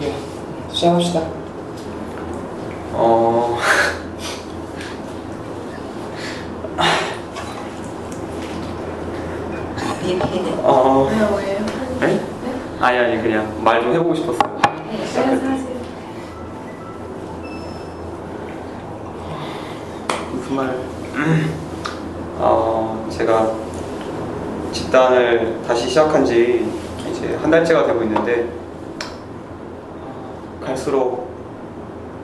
그래, 시작합시다. 왜요? 네? 아니 그냥 말 좀 해보고 싶었어요. 네, 하세요. 무슨 말? 제가 집단을 다시 시작한 지 이제 한 달째가 되고 있는데 갈수록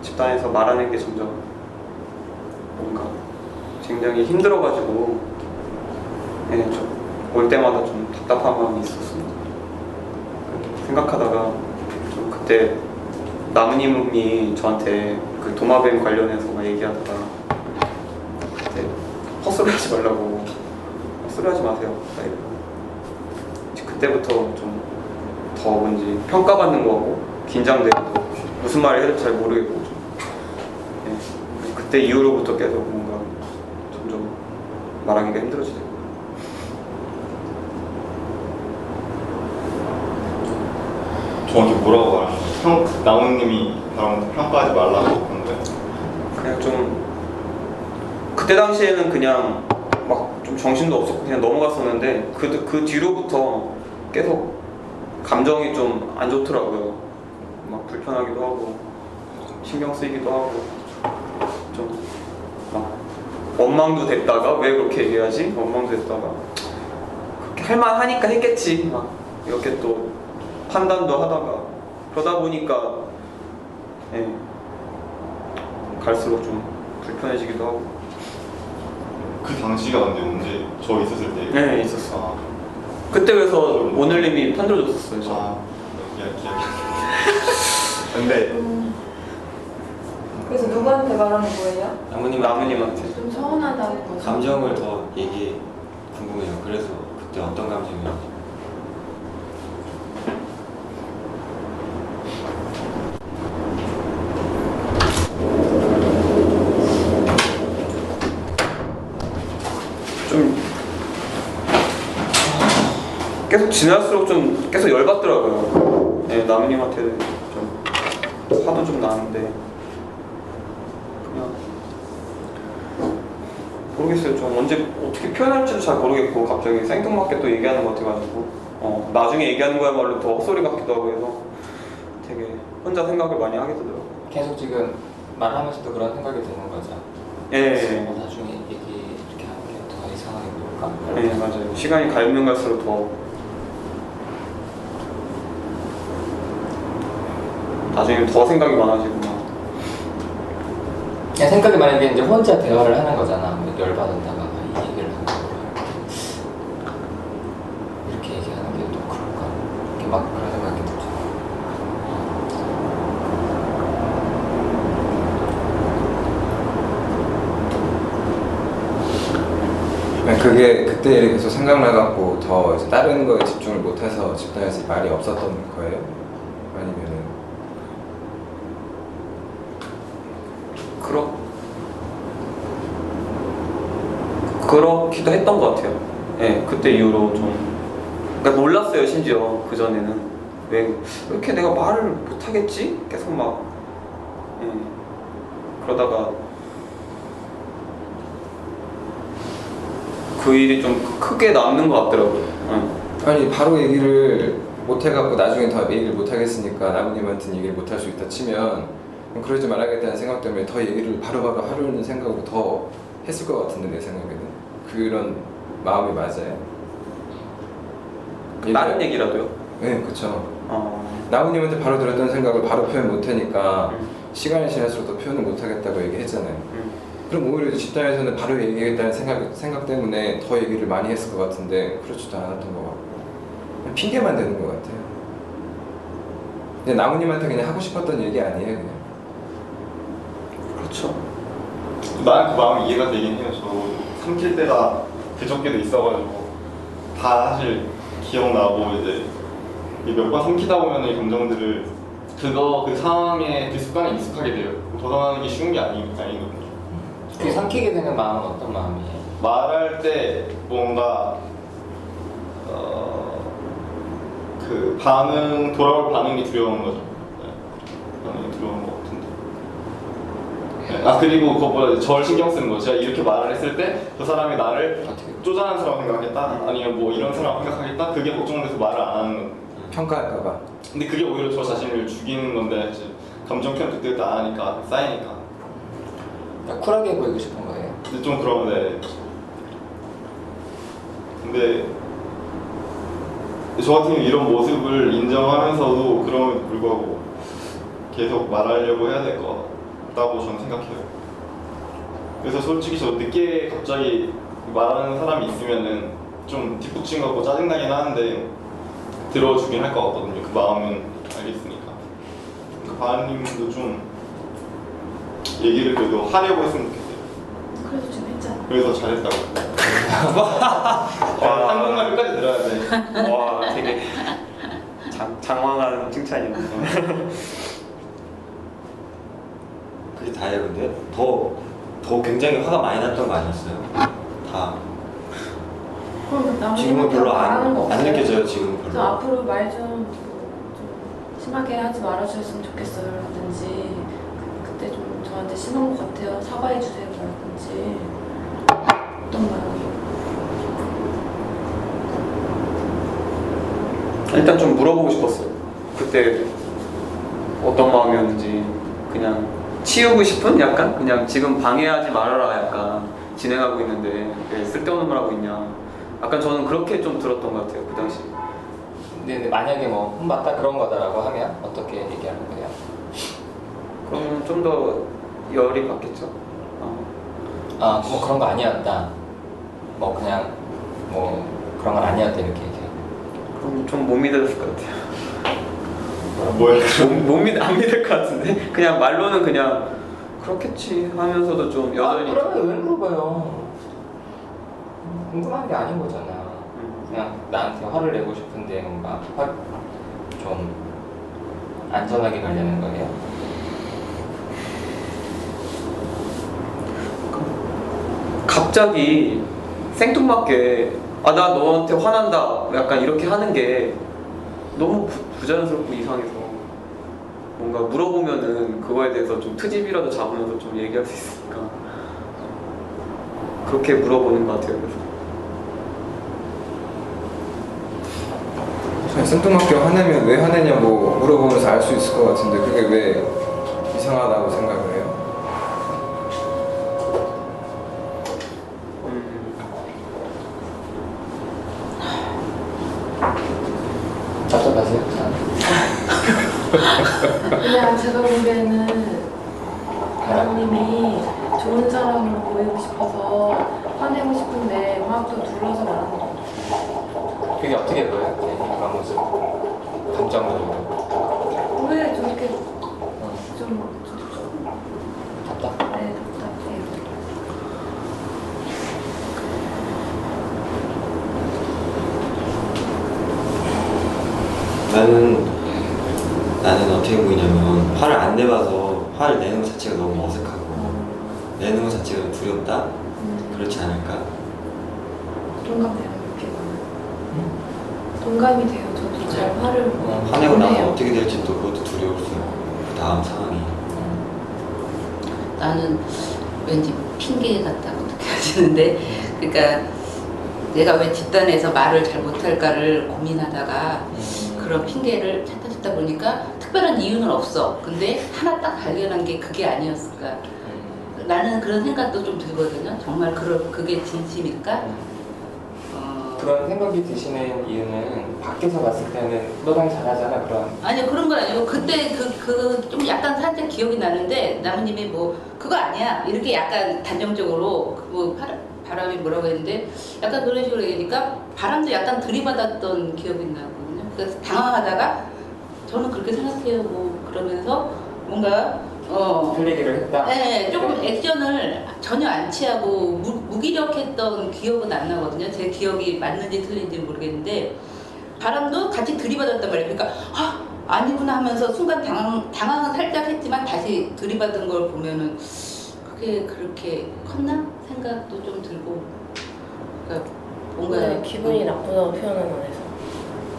집단에서 말하는 게 점점 뭔가 굉장히 힘들어가지고 좀 올 때마다 좀 답답한 마음이 있었습니다. 생각하다가 좀 그때 나무님이 저한테 그 도마뱀 관련해서 막 얘기하다가 그때 헛소리 하지 말라고, 헛소리 하지 마세요 막 이러고 그때부터 좀 더 뭔지 평가받는 거 같고 긴장되고 무슨 말을 해야 될지 잘 모르겠고 좀 그때 이후로부터 계속 뭔가 점점 말하기가 힘들어지더라고요. 정확히 뭐라고 말하는 나무님이 나한테 평가하지 말라고 그런 거예요? 그냥 좀 그때 당시에는 그냥 막 좀 정신도 없었고 그냥 넘어갔었는데 그 뒤로부터 계속 감정이 좀 안 좋더라고요. 막 불편하기도 하고 신경 쓰이기도 하고 좀 막 원망도 됐다가 왜 그렇게 얘기하지? 원망도 됐다가 그렇게 할만하니까 했겠지 막 이렇게 또 판단도 하다가 그러다 보니까 갈수록 좀 불편해지기도 하고. 그 당시가 언제 저 있었을 때? 네, 있었어. 그때 그래서 오늘님이 편들어줬었어요. 기억이. 근데 그래서 누구한테 말하는 거예요? 나무님한테. 좀 서운하다고. 감정을 더 얘기 궁금해요. 그래서 그때 어떤 감정이었지? 좀 계속 지날수록 좀 계속 열받더라고요. 나무님한테 좀 화도 좀 나는데 그냥 모르겠어요. 좀 언제 어떻게 표현할지도 잘 모르겠고 갑자기 생뚱맞게 또 얘기하는 것 같아가지고 나중에 얘기하는 거야말로 더 헛소리 같기도 하고 해서 되게 혼자 생각을 많이 하게 되더라고요. 계속 지금 말하면서도 그런 생각이 드는 거죠. 나중에 얘기 이렇게 하는 게 더 이상하게 보일까? 네, 맞아요. 시간이 가면 갈수록 더 나중에 더 생각이 많아지고 막. 그냥 생각이 많은 게 이제 혼자 대화를 하는 거잖아. 뭐 열받았다가 이 얘기를 하는 거 이렇게 얘기하는 게 또 그럴까? 이렇게 막 그런 생각이 들죠. 그게 그때 일이 계속 생각나갖고 더 이제 다른 거에 집중을 못해서 집단에서 말이 없었던 거예요? 아니면은 그렇기도 했던 것 같아요. 그때 이후로 좀 그러니까 몰랐어요. 심지어 그 전에는 왜 이렇게 내가 말을 못하겠지? 계속 막 그러다가 그 일이 좀 크게 남는 것 같더라고요. 아니 바로 얘기를 못해갖고 나중에 더 얘기를 못하겠으니까 나무님한테는 얘기를 못할 수 있다 치면 그러지 말아야겠다는 생각 때문에 더 얘기를 바로바로 하려는 생각으로 더 했을 것 같은데 내 생각에는 그런 마음이 맞아요? 다른 얘기라도요? 네, 그쵸. 나무님한테 바로 들었던 생각을 바로 표현 못하니까 시간이 지날수록 더 표현을 못하겠다고 얘기했잖아요. 그럼 오히려 집단에서는 바로 얘기하겠다는 생각 때문에 더 얘기를 많이 했을 것 같은데 그렇지도 않았던 것 같고 그냥 핑계만 대는 것 같아요. 근데 나무님한테 그냥 하고 싶었던 얘기 아니에요 그냥. 그렇죠. 나는 그 마음이 이해가 되긴 해요. 저 삼킬 때가 그저께도 있어가지고 다 사실 기억나고 이제 몇 번 삼키다 보면 이 감정들을 그 상황에 그 습관에 익숙하게 돼요. 벗어나는 게 쉬운 게 아니거든요. 그 삼키게 되는 마음은 어떤 마음이에요? 말할 때 뭔가 그 돌아올 반응이 두려운 거죠. 반응이 들어오는 것 같은데. 네, 아 그리고 그것보다 저를 신경 쓰는 거. 제가 이렇게 말을 했을 때 그 사람이 나를 쪼잔한 사람 생각하겠다 아니면 뭐 이런 사람 생각하겠다 그게 걱정돼서 말을 안 하는 거. 평가할까봐. 근데 그게 오히려 저 자신을 죽이는 건데 이제 감정 표현 그때그때 안 하니까 쌓이니까. 그러니까 쿨하게 보이고 싶은 거예요. 근데 좀 그런데 근데 저 같은 경우 이런 모습을 인정하면서도 그럼에도 불구하고 계속 말하려고 해야 될 것 같다고 저는 생각해요. 그래서 솔직히 저 늦게 갑자기 말하는 사람이 있으면은 좀 뒷북친 것 같고 짜증나긴 하는데 들어주긴 할 것 같거든요. 그 마음은 알겠으니까. 그 바은님도 좀 얘기를 그래도 하려고 했으면 좋겠어요. 그래도 좀 했잖아. 그래서 잘했다고. 한국말 끝까지 들어야 돼. 와 되게 장황한 칭찬이네. 그게 다예요. 근데 더 굉장히 화가 많이 났던 거 아니었어요? 다 그럼 나머지 지금은 별로 바라는 거 안 없어요? 느껴져요. 지금 저 별로. 앞으로 말 좀 심하게 하지 말아주셨으면 좋겠어요 라든지 그때 좀 저한테 심한 것 같아요 사과해 주세요 라든지 어떤 말이에요? 일단 좀 물어보고 싶었어요. 그때 어떤 마음이었는지. 그냥 치우고 싶은? 약간? 그냥 지금 방해하지 말아라 약간 진행하고 있는데 왜 쓸데없는 말 하고 있냐. 약간 저는 그렇게 좀 들었던 것 같아요 그 당시. 근데 만약에 뭐 맞다 그런 거다라고 하면 어떻게 얘기하는 거예요? 그럼 좀 더 열이 받겠죠. 아, 뭐 그런 거 아니었다. 뭐 그냥 뭐 그런 건 아니었다 이렇게 얘기해요. 그럼 좀 못 믿었을 것 같아요. 뭐야? 안 믿을 것 같은데? 그냥 말로는 그냥 그렇겠지 하면서도 좀 여전히. 아, 그러면 왜 물어봐요? 궁금한 게 아닌 거잖아. 그냥 나한테 화를 내고 싶은데 뭔가 좀 안전하게 가려는 거예요. 갑자기 생뚱맞게 아 나 너한테 화난다 약간 이렇게 하는 게 너무 부자연스럽고 이상해서 뭔가 물어보면은 그거에 대해서 좀 트집이라도 잡으면서 좀 얘기할 수 있으니까 그렇게 물어보는 것 같아요. 그래서 그냥 생뚱맞게 화내면 왜 화내냐고 물어보면서 알 수 있을 것 같은데 그게 왜 이상하다고 생각을 해요? 답답하세요? 그냥 제가 보기에는 바람님이 좋은 사람으로 보이고 싶어서 화내고 싶은데 화학도 둘러서 말하는 거 같아요. 그게 어떻게 보여요? 그런 모습 감정으로 왜 저렇게 좀 답답? 네, 답답해요. 나는 어떻게 보이냐면 화를 안 내봐서 화를 내는 것 자체가 너무 어색하고 내는 것 자체가 두렵다? 그렇지 않을까? 동감돼요, 이렇게 말하면. 동감이 돼요. 저도 잘 화를 화내고 나면 내요. 어떻게 될지 또 그것도 두려울 수 있고 그 다음 상황이 나는 왠지 핑계 같다고 느껴지는데 그러니까 내가 왜 집단에서 말을 잘 못할까를 고민하다가 그런 핑계를 찾다 보니까 특별한 이유는 없어. 근데 하나 딱 발견한 게 그게 아니었을까. 나는 그런 생각도 좀 들거든요. 정말 그게 진심일까? 그런 생각이 드시는 이유는 밖에서 봤을 때는 너랑 잘하잖아 그런 아니요 그런 건 아니고 그때 좀 약간 살짝 기억이 나는데 나무님이 뭐 그거 아니야 이렇게 약간 단정적으로 뭐 바람이 뭐라고 했는데 약간 그런 식으로 얘기하니까 바람도 약간 들이받았던 기억이 나거든요. 그래서 당황하다가 저는 그렇게 생각해요. 뭐 그러면서 뭔가 틀리기를 했다. 네, 조금 액션을 전혀 안 취하고 무기력했던 기억은 안 나거든요. 제 기억이 맞는지 틀린지 모르겠는데 바람도 같이 들이받았단 말이에요. 그러니까 아니구나 하면서 순간 당황은 살짝 했지만 다시 들이받은 걸 보면은 그게 그렇게 컸나 생각도 좀 들고 그러니까 뭔가 근데 기분이 나쁘다고 표현은 안 해서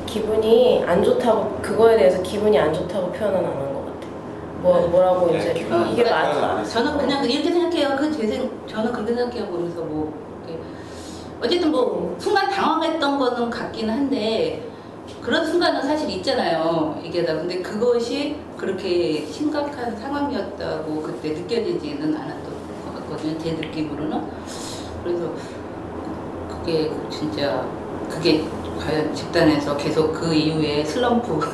기분이 안 좋다고 그거에 대해서 기분이 안 좋다고 표현은 안 한 것 같아. 뭐라고 네, 이제 기분 이게 나쁘지 맞아. 않았어요. 저는 그냥 이렇게 생각해요. 저는 그렇게 생각해요. 그래서 뭐 이렇게 어쨌든 뭐 순간 당황했던 거는 같긴 한데 그런 순간은 사실 있잖아요. 이게 다 근데 그것이 그렇게 심각한 상황이었다고 그때 느껴지지는 않았던 것 같거든요. 제 느낌으로는. 그래서 그게 진짜 그게 과연 집단에서 계속 그 이후에 슬럼프를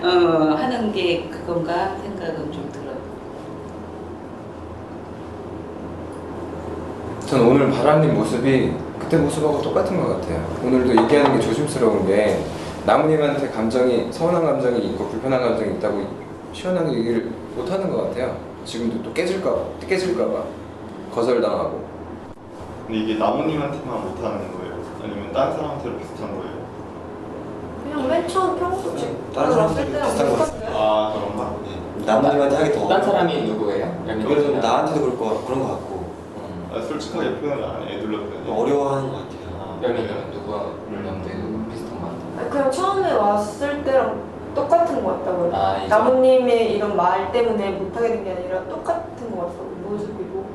하는 게 그건가 생각은 좀 들어요. 전 오늘 바람님 모습이 그때 모습하고 똑같은 것 같아요. 오늘도 얘기하는 게 조심스러운 게 나무님한테 서운한 감정이 있고 불편한 감정이 있다고 시원하게 얘기를 못하는 것 같아요. 지금도 또 깨질까봐 거절당하고. 근데 이게 나무님한테만 못하는 거예요? 아니면 다른 사람한테도 비슷한 거예요? 그냥 맨 처음 평소 다른 사람들이 비슷한 거 같아요. 아 그런가? 나무님한테 하기 더. 딴 사람이 누구예요? 그래서 나한테도 그런 거 같고 솔직하게 표현을 안 해. 애들로 표현해. 어려워하는 것 같아요. 연인들은 누가 연대 비슷한 것 같아요. 그냥 처음에 왔을 때랑 똑같은 것 같다고요. 아, 이제 나무님의 이런 말 때문에 못하게 된 게 아니라 똑같은 것 같다고 모습이고.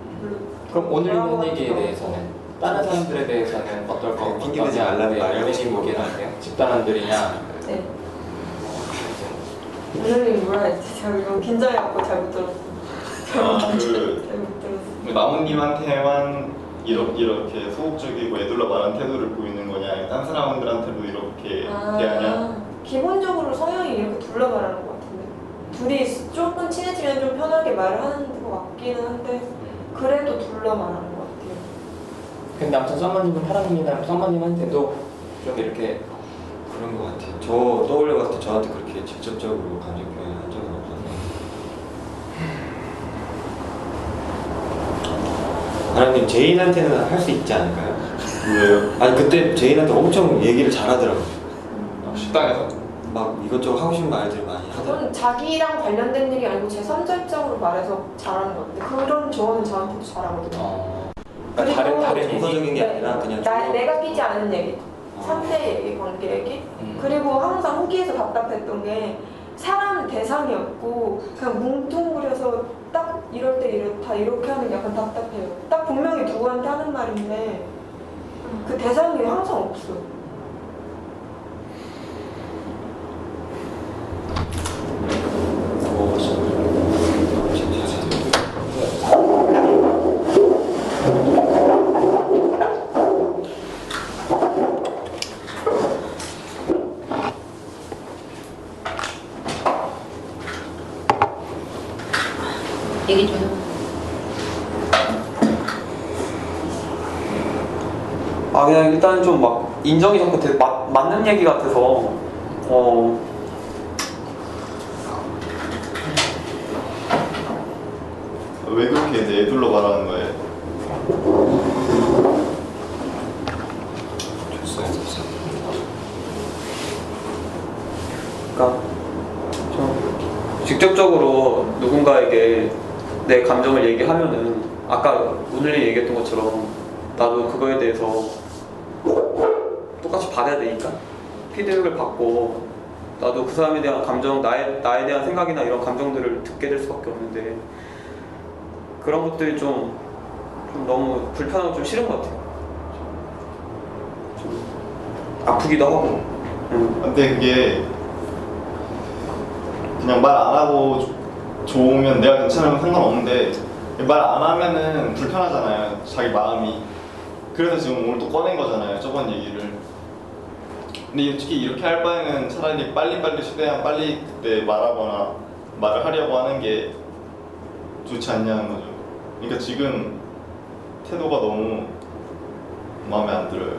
그럼 오늘 뭐라고 있는 얘기에 하죠? 대해서는 다른 사람들에 대해서는 어떨 거 핑계 대지 말라는 말이에요. 연인이 보기에는 어때요? 집단원들이냐? 네. 오늘이 뭐라 했지? 제가 이거 긴장해갖고 잘 못 들었어요. 그 잘못 들었어요. 나무님한테만 이렇게 소극적이고 애들로 말한 태도를 보이는 거냐, 아니면 딴 사람들한테도 이렇게 대하냐? 기본적으로 성향이 이렇게 둘러 말하는 것 같은데 둘이 조금 친해지면 좀 편하게 말을 하는 것 같기는 한데 그래도 둘러 말하는 것 같아요. 근데 아무튼 썸머님은 파랑님이나 썸머님한테도 좀 이렇게 그런 것 같아요. 저 떠올려봤을 때 저한테 그렇게 직접적으로 감정 표현을 한 적은 없었어요. 하나님 제인한테는 할 수 있지 않을까요? 왜요? 아니 그때 제인한테 엄청 얘기를 잘하더라고요. 식당에서? 막 이것저것 하고 싶은 말들 많이 하더라고요. 그건 자기랑 관련된 일이 아니고 제3자 입장으로 말해서 잘하는 것 같아요. 그런 조언은 저한테도 잘하거든요. 그러니까 다른 얘기? 정서적인 게 아니라 그냥 내가 끼지 않은 얘기, 3대 얘기, 관계 얘기. 그리고 항상 후기에서 답답했던 게 사람 대상이었고 그냥 뭉뚱그려서 딱 이럴 때 이렇다 이렇게 하는 게 약간 답답해요. 딱 분명히 누구한테 하는 말인데 그 대상이 항상 없어요. 얘기 좀 해요. 아 그냥 일단 좀 막 인정이 자꾸 되게 맞는 얘기 같아서 왜 그렇게 이제 애들로 말하는 거예요? 그러니까 좀 직접적으로 누군가에게 내 감정을 얘기하면은 아까 오늘이 얘기했던 것처럼 나도 그거에 대해서 똑같이 받아야 되니까 피드백을 받고 나도 그 사람에 대한 감정, 나에 대한 생각이나 이런 감정들을 듣게 될 수밖에 없는데 그런 것들이 좀 너무 불편하고 좀 싫은 것 같아요. 좀 아프기도 하고. 근데 그게 그냥 말 안 하고 좋으면 내가 괜찮으면 상관없는데 말 안 하면은 불편하잖아요, 자기 마음이. 그래서 지금 오늘 또 꺼낸 거잖아요, 저번 얘기를. 근데 솔직히 이렇게 할 바에는 차라리 빨리빨리 최대한 빨리 그때 말하거나 말을 하려고 하는 게 좋지 않냐는 거죠. 그러니까 지금 태도가 너무 마음에 안 들어요.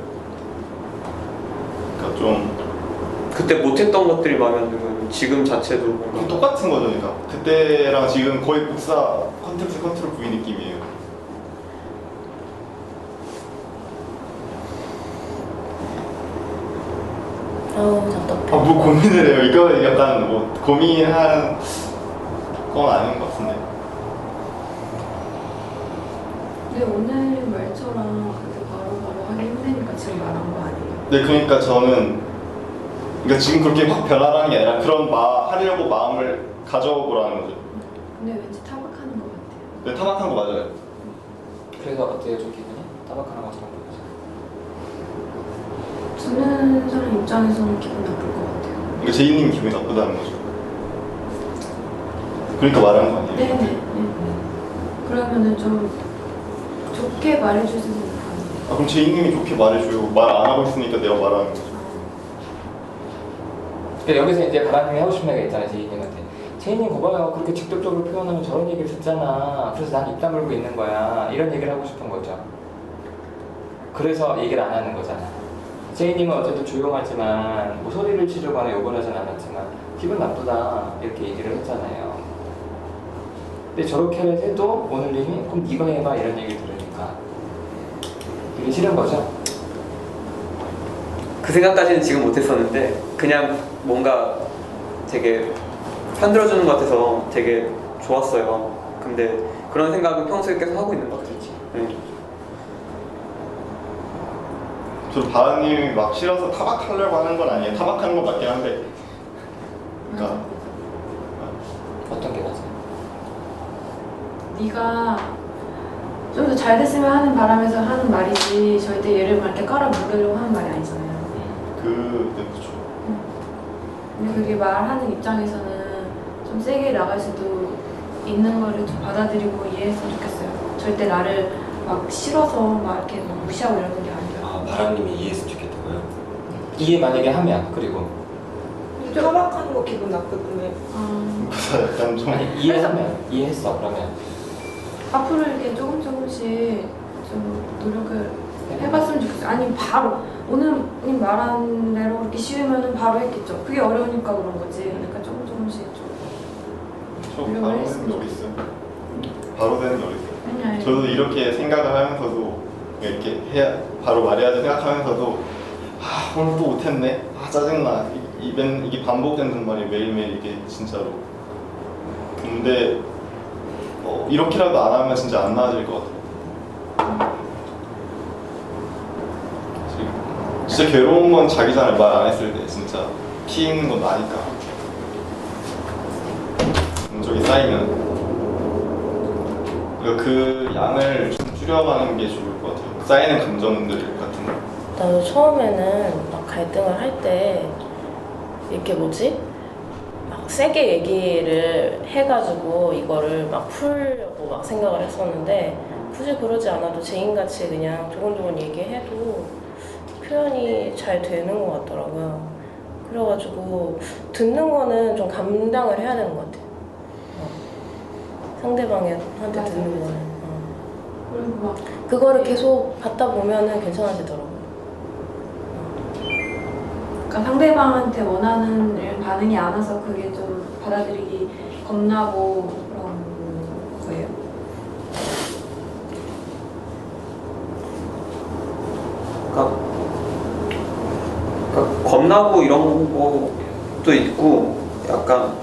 그러니까 좀 그때 못했던 것들이 마음에 안 들면 지금 자체도 뭔가 똑같은 거죠. 그러니까 그때랑 지금 거의 복사 컨트롤 V 느낌이에요. 아우 답답해. 뭐 고민을 해요. 이거 약간 뭐 고민한 건 아닌 것 같은데. 근데 오늘 말처럼 그렇게 바로바로 하기 힘드니까 지금 말한 거 아니에요? 네, 그러니까 저는 그러니까 지금 그렇게 확 변하라는 게 아니라 그런 하려고 마음을 가져보라는 거죠. 근데 왠지 타박하는 것 같아요. 네, 타박한 거 맞아요. 그래서 어때요, 좀 기분이? 타박하는 것처럼 보여서. 듣는 사람 입장에서는 기분 나쁠 것 같아요. 그러니까 제이님 기분이 나쁘다는 거죠. 그러니까 말하는 거 아니에요? 네네. 그러면은 좀 좋게 말해주시는 거 아, 그럼 제이님이 좋게 말해줘요. 말 안 하고 있으니까 내가 말하는 거죠. 그러니까 여기서 이제 바람님이 하고 싶은 얘기가 있잖아요, 제이님한테. 제이님 거봐요, 그렇게 직접적으로 표현하면 저런 얘기를 듣잖아. 그래서 난 입 다물고 있는 거야. 이런 얘기를 하고 싶은 거죠. 그래서 얘기를 안 하는 거잖아. 제이님은 어쨌든 조용하지만 뭐 소리를 지르거나 욕을 하진 않았지만 기분 나쁘다 이렇게 얘기를 했잖아요. 근데 저렇게 해도 오늘님이 그럼 네가 해봐 이런 얘기를 들으니까 되게 싫은 거죠. 그 생각까지는 지금 못했었는데 그냥 뭔가 되게 편들어주는 것 같아서 되게 좋았어요. 근데 그런 생각은 평소에 계속 하고 있는 것 같아요. 네. 저 바람님이 막 싫어서 타박하려고 하는 건 아니에요. 타박하는 건 맞긴 한데. 그러니까 어떤 게 맞아요? 네가 좀 더 잘 됐으면 하는 바람에서 하는 말이지 절대 얘를 막 이렇게 깔아뭉개려고 하는 말이 아니잖아요. 네, 그렇죠. 근데 그게 말하는 입장에서는 좀 세게 나갈 수도 있는 거를 좀 받아들이고 이해했으면 좋겠어요. 절대 나를 막 싫어서 막 이렇게 막 무시하고 이러는 게 아니라. 아, 바람님이 이해했으면 좋겠다고요? 이해 만약에 하면 그리고 타박하는 거 기분 나쁘던데. 그래서 약간 좀 아니 이해하면 이해했어 그러면 앞으로 이렇게 조금씩 좀 노력을 해봤으면 좋겠어요. 아니 바로 오늘님 말한 대로 그렇게 쉬우면은 바로 했겠죠. 그게 어려우니까 그런 거지. 그러니까 조금씩 좀. 저 바로 되는 적 있어요. 바로 되는 적 있어요. 아니. 저도 이렇게 생각을 하면서도 이렇게 바로 말해야지 생각하면서도 아 오늘 또 못했네. 아 짜증나. 이게 반복되는 말이 매일매일 이게 진짜로. 근데 이렇게라도 안 하면 진짜 안 나아질 것 같아요. 진짜 괴로운 건 자기 전에 말 안 했을 때 진짜 피 있는 건 나니까. 감정이 쌓이면 그러니까 그 양을 좀 줄여가는 게 좋을 것 같아요. 쌓이는 감정들 같은 거. 나도 처음에는 막 갈등을 할 때 이렇게 막 세게 얘기를 해가지고 이거를 막 풀려고 막 생각을 했었는데 굳이 그러지 않아도 제인같이 그냥 조곤조곤 얘기해도 표현이 잘 되는 것 같더라고요. 그래가지고 듣는 거는 좀 감당을 해야 되는 것 같아요. 상대방한테 듣는 거는. 그리고 막 그거를 계속 받다 보면은 괜찮아지더라고요. 그러니까 상대방한테 원하는 이런 반응이 안 와서 그게 좀 받아들이기 겁나고 그런 거예요. 그러니까 겁나고 이런 것도 있고 약간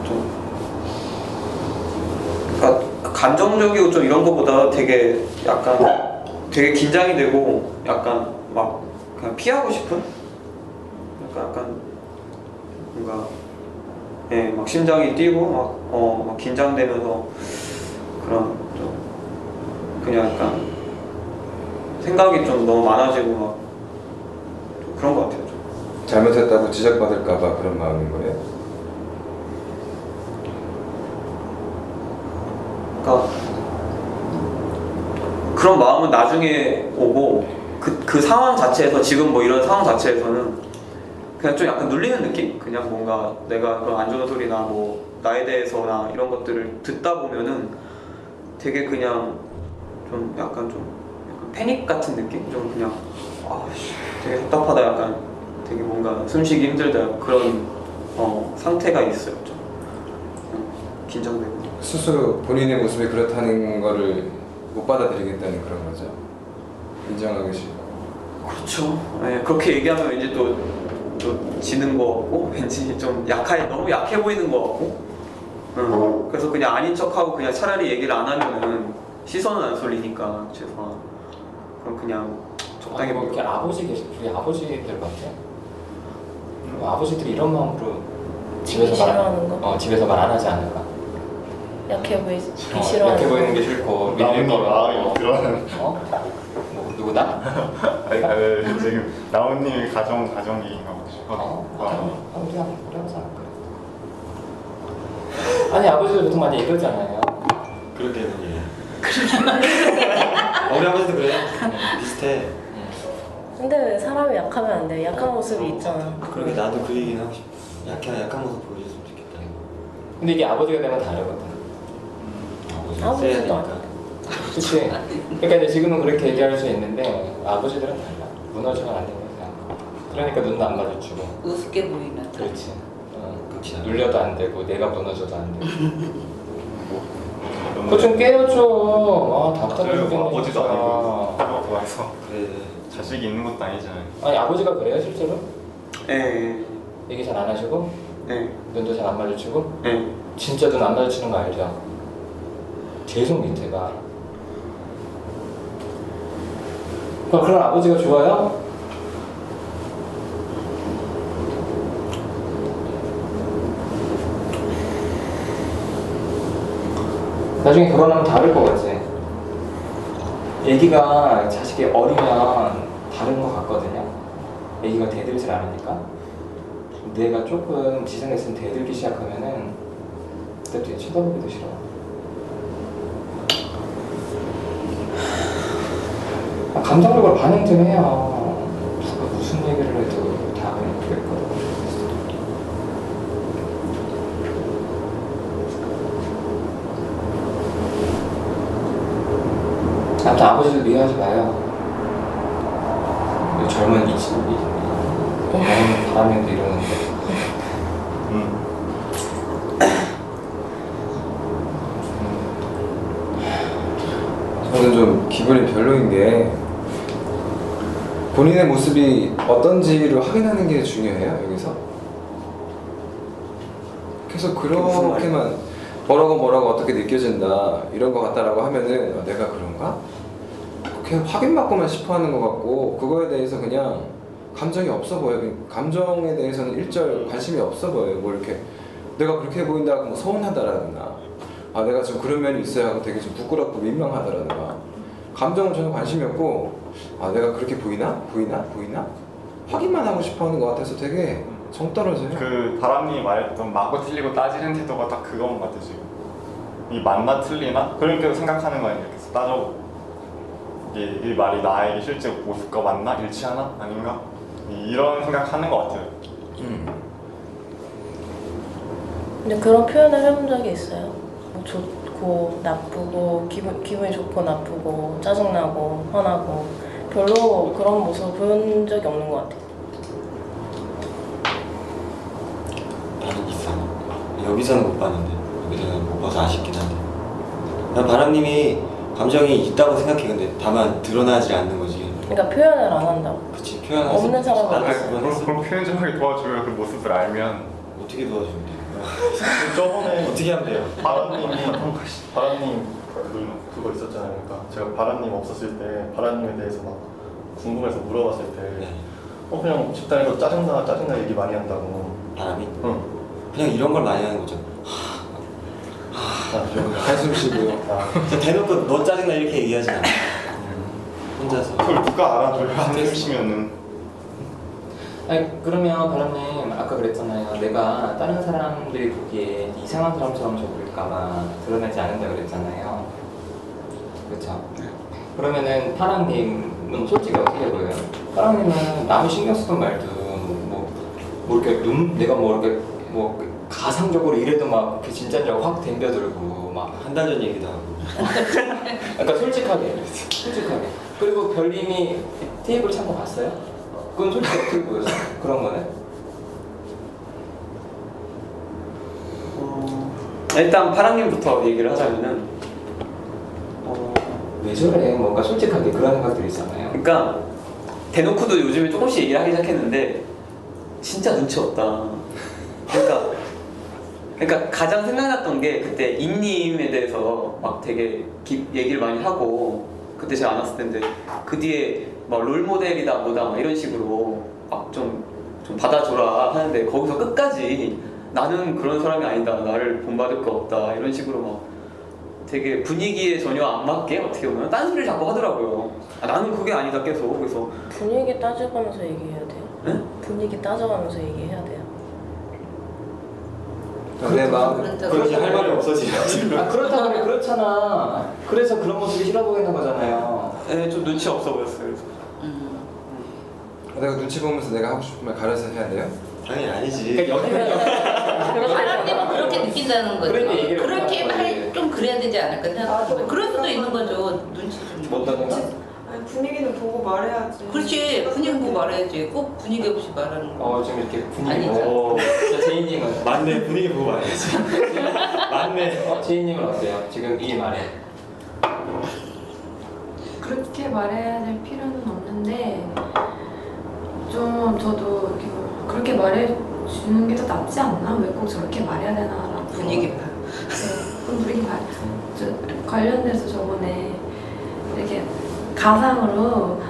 좀 그러니까 감정적이고 좀 이런 것보다 되게 약간 되게 긴장이 되고 약간 막 그냥 피하고 싶은 약간 뭔가 막 심장이 뛰고 막 긴장되면서 그런 좀 그냥 약간 생각이 좀 너무 많아지고 막 좀 그런 것 같아요. 좀. 잘못했다고 지적받을까봐 그런 마음인 거예요? 그러니까 그런 마음은 나중에 오고 그 상황 자체에서 지금 뭐 이런 상황 자체에서는 그냥 좀 약간 눌리는 느낌? 그냥 뭔가 내가 그런 안 좋은 소리나 뭐 나에 대해서나 이런 것들을 듣다 보면은 되게 그냥 좀 약간 패닉 같은 느낌? 좀 그냥 되게 답답하다 약간 되게 뭔가 숨쉬기 힘들다 그런 상태가 있어요. 좀 긴장되고 스스로 본인의 모습이 그렇다는 거를 못 받아들이겠다는 그런 거죠. 인정하기 싫어. 그렇죠. 네, 그렇게 얘기하면 왠지 또 지는 거 같고 왠지 좀 너무 약해 보이는 거 같고 그래서 그냥 아닌 척하고 그냥 차라리 얘기를 안 하면은 시선은 안 쏠리니까 최소한 그럼 그냥 적당히 뭐 이렇게 아버지 계시, 우리 아버지들 같아. 아버지들이 이런 마음으로 지기 싫어하는 거? 집에서 말 안 하지 않을까? 약해 보이기 약해 싫어하는 보이는 게 싫고 나오는 밀리고 마음이 들어가는. 뭐 누구다? 아니 지금 나온님이 가정 얘기하고 싶어. 우리 항상 그래. 아니 아버지도 보통 많이 이러잖아요. 그렇게 되는 일. 우리 아버지도 그래. 비슷해. 근데 왜 사람이 약하면 안 돼? 약한 모습이 있잖아. 그러게 나도 그 얘기는 하고 싶어. 약한 모습 보여줬으면 좋겠다. 근데 이게 아버지가 되면 다르거든. 아버지도 아니야. 그치? 그러니까 이제 지금은 그렇게 얘기할 수 있는데 아버지들은 달라. 무너지면 안 되는 거야. 그러니까 눈도 안 마주치고. 우습게 보이면. 그렇지. 그렇지. 눌려도 안 되고 내가 무너져도 안 되고. 그거 좀 깨워줘. 답답해 죽겠네. 아버지도 진짜. 아니고 서로 좋아해서 그래. 자식이 있는 것도 아니잖아요. 아니 아버지가 그래요 실제로? 예. 얘기 잘 안 하시고 예. 눈도 잘 안 마주치고 예. 진짜 눈 안 마주치는 거 알죠? 계속 밑에가. 그런 아버지가 좋아요? 나중에 결혼하면 다를 것 같지? 애기가 자식이 어리면 다른 것 같거든요. 애기가 대들질 않으니까. 내가 조금 지성했으면 대들기 시작하면은 그때부터 쳐다보기도 싫어. 감정적으로 반응 좀 해요. 누가 무슨 얘기를 해도 다 그냥 그랬거든. 아무튼 아버지도 미워하지 마요. 젊은 바람에도 이러는데. 저는 좀 기분이 별로인 게 본인의 모습이 어떤지를 확인하는 게 중요해요 여기서. 계속 그렇게만 뭐라고 어떻게 느껴진다 이런 거 같다라고 하면은 내가 그런가? 그냥 확인받고만 싶어하는 것 같고 그거에 대해서 그냥 감정이 없어 보여요. 감정에 대해서는 일절 관심이 없어 보여요. 뭐 이렇게 내가 그렇게 보인다고 뭐 서운하다라든가 내가 좀 그런 면이 있어야 하고 되게 좀 부끄럽고 민망하다라든가 감정은 전혀 관심이 없고 내가 그렇게 보이나? 확인만 하고 싶어하는 것 같아서 되게 정 떨어져요. 그 바람님이 말했던 마구 틀리고 따지는 태도가 딱 그건 같아 지금. 이 맞나 틀리나? 그렇게 생각하는 거 아니야. 그래서 따져보고 이게 이 말이 나에게 실제 모습과 맞나? 일치하나? 아닌가? 이런 생각하는 것 같아요. 근데 그런 표현을 해본 적이 있어요. 뭐 좋고 나쁘고 기분이 좋고 나쁘고 짜증나고 화나고 별로 그런 모습을 보여준 적이 없는 것 같아요. 나는 있어. 여기서는 못 봤는데 여기서는 못 봐서 아쉽긴 한데. 난 바람님이 감정이 있다고 생각해. 근데 다만 드러나지 않는 거지. 그러니까 표현을 안 한다고. 그치 표현하지. 없는 사람은 나도 없어. 그건 했어. 그럼 표현적으게 도와줘요. 그 모습을 알면. 어떻게 도와주면 돼? 저번에 어떻게 하면 돼요? 바람님 그거 있었잖아요. 그러니까 제가 바람님 없었을 때 바람님에 대해서 막 궁금해서 물어봤을 때 네. 그냥 집단에서 짜증나 얘기 많이 한다고. 바람이? 응. 그냥 이런 걸 많이 하는 거죠. 한숨 쉬고요. 진짜 대놓고 너 짜증나 이렇게 얘기하지 않아. 혼자서. 그걸 누가 알아줘요? 한숨 쉬면은. 아니 그러면 바람님 아까 그랬잖아요. 내가 다른 사람들이 보기에 이상한 사람처럼 저 보일까봐 드러내지 않는다 그랬잖아요. 그렇죠? 그러면은 파랑님은 솔직히 어떻게 보여요? 파랑님은 남이 신경 쓰던 말도 뭐 이렇게 내가 뭐 이렇게 뭐 가상적으로 이래도 막 이렇게 진짜적으로 확 덤벼들고 막 한 달 전 얘기도 하고. 그러니까 솔직하게. 그리고 별님이 테이블 참고 봤어요? 그건 솔직히 어떻게 보였어? 그런 거는? 일단 파랑님부터 얘기를 하자면은 왜 저래? 뭔가 솔직하게 그런 생각들이 있잖아요. 그러니까 대놓고도 요즘에 조금씩 얘기를 하기 시작했는데 진짜 눈치 없다. 그러니까 가장 생각났던 게 그때 임님에 대해서 막 되게 얘기를 많이 하고 그때 제가 안 왔을 텐데 그 뒤에 막 롤모델이다 뭐다 막 이런 식으로 막 좀 받아줘라 하는데 거기서 끝까지 나는 그런 사람이 아니다, 나를 본받을 거 없다 이런 식으로 막 되게 분위기에 전혀 안 맞게 어떻게 보면 딴소리를 자꾸 하더라고요. 나는 그게 아니다 계속. 그래서 분위기 따져가면서 얘기해야 돼요. 네? 분위기 따져가면서 얘기해야 돼요. 내 마음 그렇다고. 그러지 할 말이 없어지죠. 아 그렇다고 그래 그렇잖아. 그래서 그런 모습이 싫어 보이는 거잖아요. 좀 눈치 없어 보였어요. 그래서. 내가 눈치 보면서 내가 하고 싶은 말 가려서 해야 돼요? 당연히 아니지. 그러니까 연애는 사람들은 그렇게 느낀다는 거죠. 그렇게 얘기를 그렇게 하는 거지. 좀 그래야 되지 않을까 생각합니다. 그럴 수도 있는 거죠. 눈치 좀. 어떤 거야? 아니 분위기는 보고 말해야지. 그렇지. 분위기 보고 말해야지. 꼭 분위기 없이 말하는 거. 지금 이렇게 분위기 아니죠. 보고. 자, 제이님은 맞네, 분위기 보고 말해야지. 맞네. 제이님은 어때요? 지금 이 말에. 그렇게 말해야 될 필요는 없는데 좀 저도 이렇게 뭐 그렇게 말해주는 게 더 낫지 않나? 왜 꼭 저렇게 말해야 되나라고 분위기 봐. 네, 그럼 분위기 봐. 저 관련돼서 저번에 이렇게 가상으로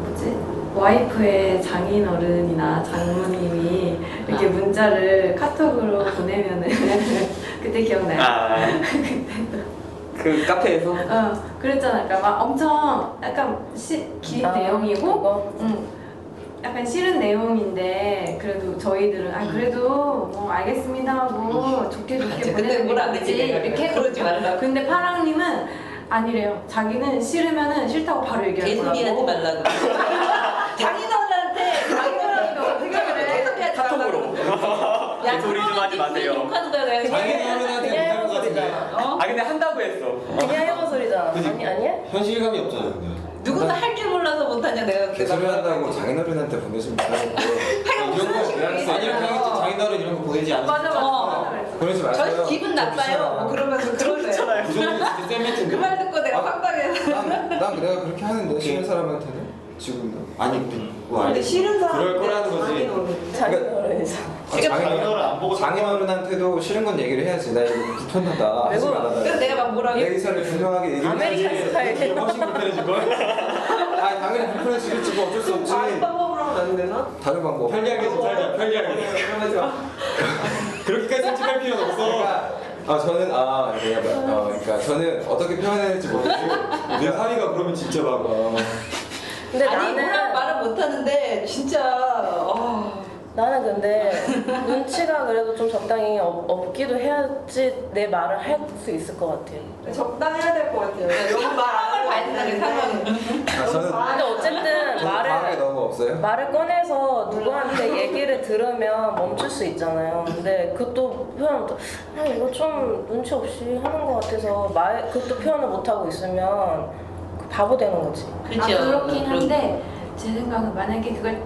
뭐지? 와이프의 장인어른이나 장모님이 이렇게 문자를 카톡으로 보내면은 그때 기억나요? 그 카페에서 그랬잖아. 그러니까 막 엄청 약간 긴 내용이고, 그거? 약간 싫은 내용인데 그래도 저희들은 그래도 뭐 알겠습니다 하고 좋게 근데 보내는 뭐라 거지 그러지? 이렇게 그러지 말라고. 근데 파랑님은 아니래요. 자기는 싫으면은 싫다고 바로 얘기할 거라고. 개소리하지 말라고. 장인어른한테 장인어른이 어떻게 그래? 개소리하지 말라고. 개소리 좀 하지 마세요. 욕하는 거야 내가. 장인어른한테 그냥 못할 것 같은데. 어? 근데 한다고 했어. 그냥 해본 소리잖아. 아니야? 현실감이 없잖아요, 근데. 누구도 할 줄 몰라서 못하냐 내가. 개소리 한다고 장인어른한테 보내시면 못하겠고 이런 거 아니 이렇게 하겠지. 장인어른 이런 거 보내지 않았어. 맞아. 그러지 마세요. 저 기분 나빠요. 뭐 그러면서 그러잖아요. 그 정도 진짜 센 멘트인데. 그 말 듣고 내가 황당해서. 난 내가 그렇게 하는데 싫은 사람한테는 지금도. 아니 근데 뭐 근데 아니. 싫은 사람 그럴 거라는 거지. 장인어른이잖아. 장인어른 안 보고 장인어른한테도 싫은 건 얘기를 해야지. 나 이거 불편하다. 하지 왜 말아라. 그래서 내가 막 뭐라고 내 의사를 분명하게 얘기를 아메리칸 해야지. 스타일. 훨씬 불편해질 걸. 아 당연히 불편해지겠지 뭐 어쩔 수 없지. 다른 방법으로 하면 안 되나? 다른 방법. 편리하게 좀 살자. 편리하게. 그러지 마. 그렇게까지 솔직할 필요는 없어. 그러니까 저는 그러니까 저는 어떻게 표현해야 될지 모르지. 내 사위가 그러면 진짜 막. 근데 아니 뭐라 말은 못하는데 진짜. 나는 근데 눈치가 그래도 좀 적당히 없기도 해야지 내 말을 할 수 있을 것 같아요. 적당해야 될 것 같아요. 너무 상황을 봐야 된다는 상황을. 저는 근데 어쨌든 과하게 너무 없어요. 말을 꺼내서 누구한테 얘기를 들으면 멈출 수 있잖아요. 근데 그것도 표현 이거 좀 눈치 없이 하는 것 같아서 그것도 표현을 못 하고 있으면 바보 되는 거지. 그렇죠. 그렇긴 한데 제 생각은 만약에 그걸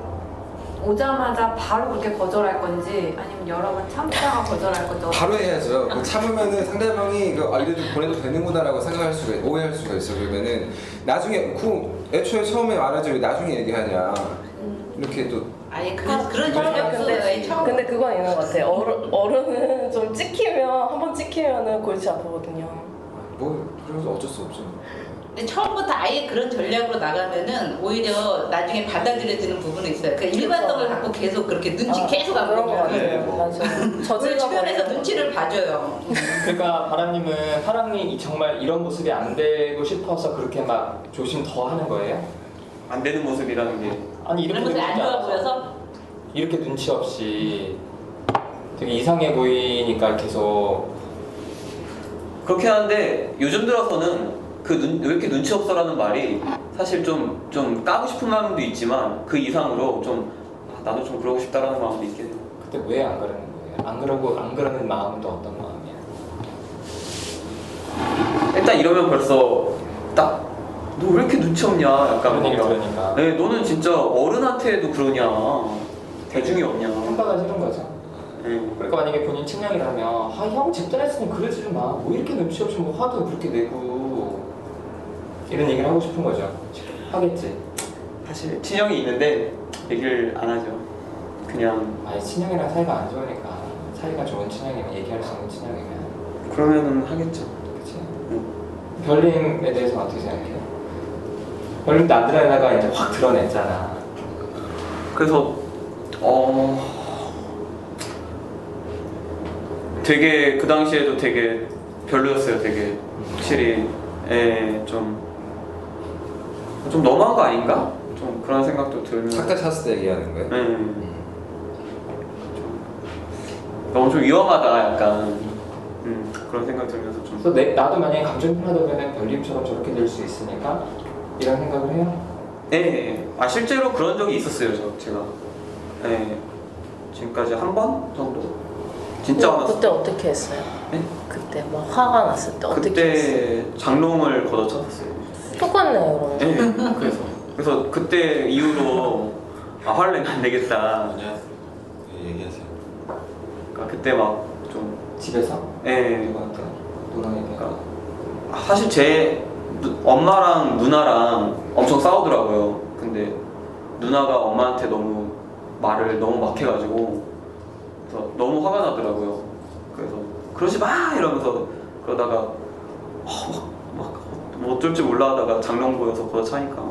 오자마자 바로 그렇게 거절할 건지 아니면 여러 번 참다가 거절할 건지 바로 해야죠. 참으면은 상대방이 이래도 보내도 되는구나라고 생각할 수가 오해할 수가 있어. 그러면은 나중에 애초에 처음에 말하지 왜 나중에 얘기하냐. 이렇게 또 아예 그런 적이 없어요. 처음. 근데 그건 있는 것 같아. 어른은 좀 한번 찍히면은 골치 아프거든요. 뭐 그래서 어쩔 수 없죠. 근데 처음부터 아예 그런 전략으로 나가면은 오히려 나중에 받아들여지는 부분이 있어요. 그 일관성을 갖고 계속 그렇게 눈치 계속 안 그런 것 보면. 같아요. 맞아. 그 저질러 주변에서 버리는 눈치를 봐줘요. 그러니까 바람님은 파랑이 정말 이런 모습이 안 되고 싶어서 그렇게 막 조심 더 하는 거예요? 안 되는 모습이라는 게 아니 이렇게 이런 모습이 안 되지 좋아 않아서 보여서 이렇게 눈치 없이 되게 이상해 보이니까 계속 그렇긴 한데 요즘 들어서는 왜 이렇게 눈치 없어라는 말이 사실 좀 까고 싶은 마음도 있지만 그 이상으로 나도 좀 그러고 싶다라는 마음도 있게 돼요. 그때 왜 안 그러는 거예요? 안 그러는 마음은 또 어떤 마음이야? 일단 이러면 벌써 딱 너 왜 이렇게 눈치 없냐 약간 그런 얘기 뭔가. 들으니까 네, 너는 진짜 어른한테도 그러냐 대중이 없냐. 평가가 싫은 거죠. 네. 그러니까 만약에 본인 친형이라면 형 집단했으면 그러지 마. 뭐 이렇게 눈치 없이 뭐 화도 그렇게 내고 이런 얘기를 하고 싶은 거죠. 하겠지. 사실 친형이 있는데 얘기를 안 하죠. 그냥 아니 친형이랑 사이가 안 좋으니까 사이가 좋은 친형이면 얘기할 수 있는 친형이면 그러면은 하겠죠. 그치? 별님에 대해서 어떻게 생각해요? 별님도 안 드러내다가 이제 확 드러냈잖아. 그래서 되게 그 당시에도 되게 별로였어요. 되게 확실히 좀 너무한 거 아닌가? 좀 그런 생각도 들면서 착각 찼을 때 얘기하는 거예요? 너무 좀 위험하다 약간 그런 생각 들면서 좀 그래서 나도 만약에 감정이 편하다면 별님처럼 저렇게 될 수 있으니까 이런 생각을 해요. 아 실제로 그런 적이 있었어요. 제가 지금까지 한 번 정도 진짜 화났어요. 그때 어떻게 했어요? 네? 그때 막 화가 났을 때 어떻게 했어요? 그때 장롱을 걷어찼었어요. 똑같네요 그러면. 그래서 그때 이후로 화를 내면 안 되겠다. 얘기하세요. 그러니까 그때 막 좀 집에서? 누구한테? 누나에게? 그러니까 사실 제 엄마랑 누나랑 엄청 싸우더라고요. 근데 누나가 엄마한테 너무 말을 너무 막 해가지고 그래서 너무 화가 나더라고요. 그래서 그러지 마 이러면서 그러다가 뭐 어쩔 줄 몰라 하다가 장롱 보여서 걷어차니까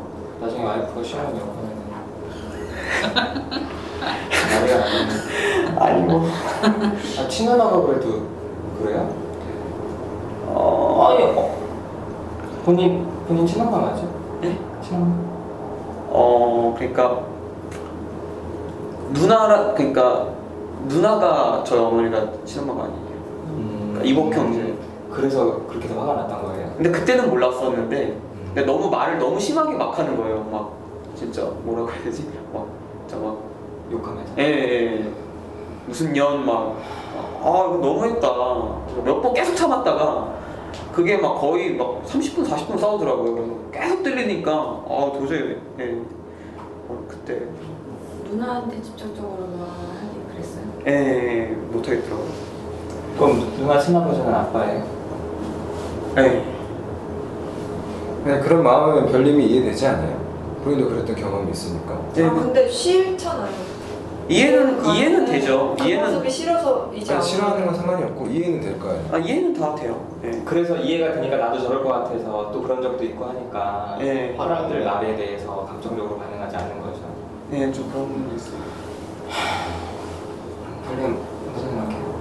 나중에 와이프가 싫어하는 욕하면 말이가 나겠네. 아니 뭐 친누나가 그래도 그래요? 아니 본인 친엄마 맞죠? 네? 친엄마. 그러니까 그러니까 누나가 저희 어머니가 친엄마가 아니에요. 그러니까 이복 형제. 그래서 그렇게 더 화가 났던 거예요? 근데 그때는 몰랐었는데 근데 너무 말을 너무 심하게 막 하는 거예요. 막 진짜 뭐라고 해야 되지? 막 진짜 막 욕하면서? 예. 무슨 년 막 이거 너무했다. 몇 번 계속 참았다가 그게 막 거의 막 30분 40분 싸우더라고요. 그래서 계속 들리니까 도저히 그때 누나한테 직접적으로 말하긴 그랬어요? 못하겠더라고요. 그럼 누나 친한 버전은 아빠예요? 그냥 그런 마음은 별님이 이해되지 않아요? 본인도 그랬던 경험이 있으니까. 근데 싫잖아요. 이해는 되죠. 그 모습이 싫어서 이제 아니, 안 싫어하는 건 상관이 없고 이해는 될 거 아니에요. 이해는 다 돼요. 그래서 이해가 되니까 나도 저럴 것 같아서 또 그런 적도 있고 하니까 사람들 말에 대해서 감정적으로 반응하지 않는 거죠. 좀 그런 부분이 있어요. 별님 무슨 생각해요?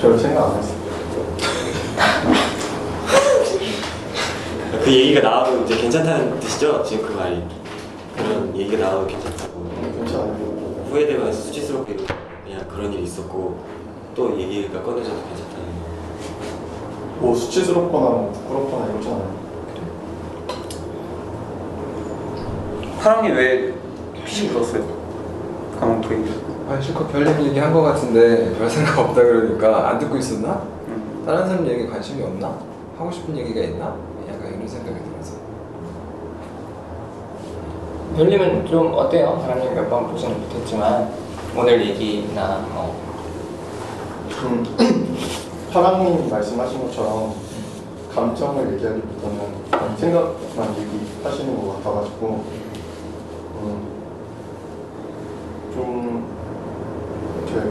별 생각 안 했어요. 그 얘기가 나와도 이제 괜찮다는 뜻이죠? 지금 그 말이. 그런 얘기가 나와도 괜찮다고. 괜찮아요. 후회되거나 수치스럽게 그냥 그런 일이 있었고 또 얘기가 꺼내져도 괜찮다는. 뭐 수치스럽거나 뭐 부끄럽거나 이러지 않아요. 사랑이 왜 피신 불었어요? 강원도 얘기. 실컷 별님 얘기 한 거 같은데 별 생각 없다 그러니까 안 듣고 있었나? 다른 사람 얘기 관심이 없나? 하고 싶은 얘기가 있나? 약간 이런 생각이 들어서. 별님은 좀 어때요? 사람님 몇 번 보지는 못했지만 오늘 얘기나 파랑님 말씀하신 것처럼 감정을 얘기하기보다는 생각만 얘기하시는 것 같아가지고 좀 이렇게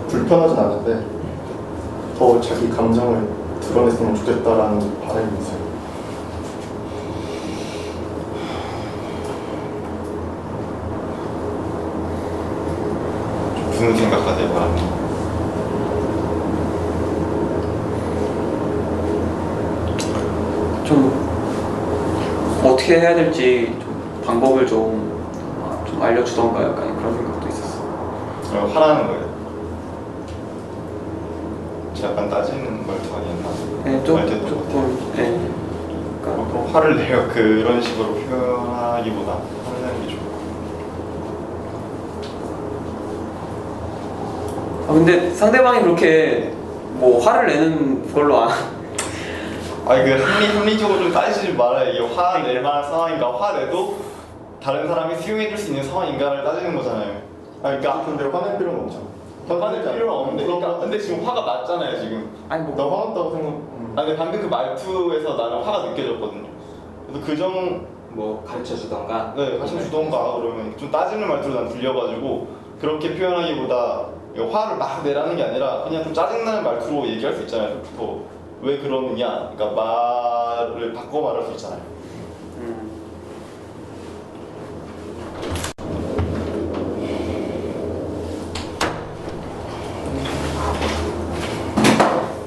불편하진 않은데 더 자기 감정을 드러냈으면 좋겠다라는 바람이 있어요. 무슨 생각하세요, 바람님? 좀 어떻게 해야 될지 좀 방법을 좀 알려주던가 약간 그런 생각도 있었어. 화나는 거예요? 약간 따지는 말투 아니었나? 조금. 그럼 화를 내요. 그런 식으로 표현하기보다 화를 내는 게 좋고. 근데 상대방이 그렇게 뭐 화를 내는 걸로 합리적으로 좀 따지지 말아요. 이게 화낼 만한 상황인가? 화내도 다른 사람이 수용해줄 수 있는 상황인가를 따지는 거잖아요. 그러니까 근데 화낼 필요는 없죠. 화낼 필요는 없는데. 근데 지금 화가 났잖아요. 지금. 나 화났다고 생각. 근데 방금 그 말투에서 나는 화가 느껴졌거든요. 그래서 뭐 가르쳐 주던가. 가르쳐 주던가 그러면 좀 따지는 말투로 난 들려가지고 그렇게 표현하기보다 이거 화를 막 내라는 게 아니라 그냥 좀 짜증나는 말투로 얘기할 수 있잖아요. 처음부터 왜 그러느냐, 그러니까 말을 바꿔 말할 수 있잖아요.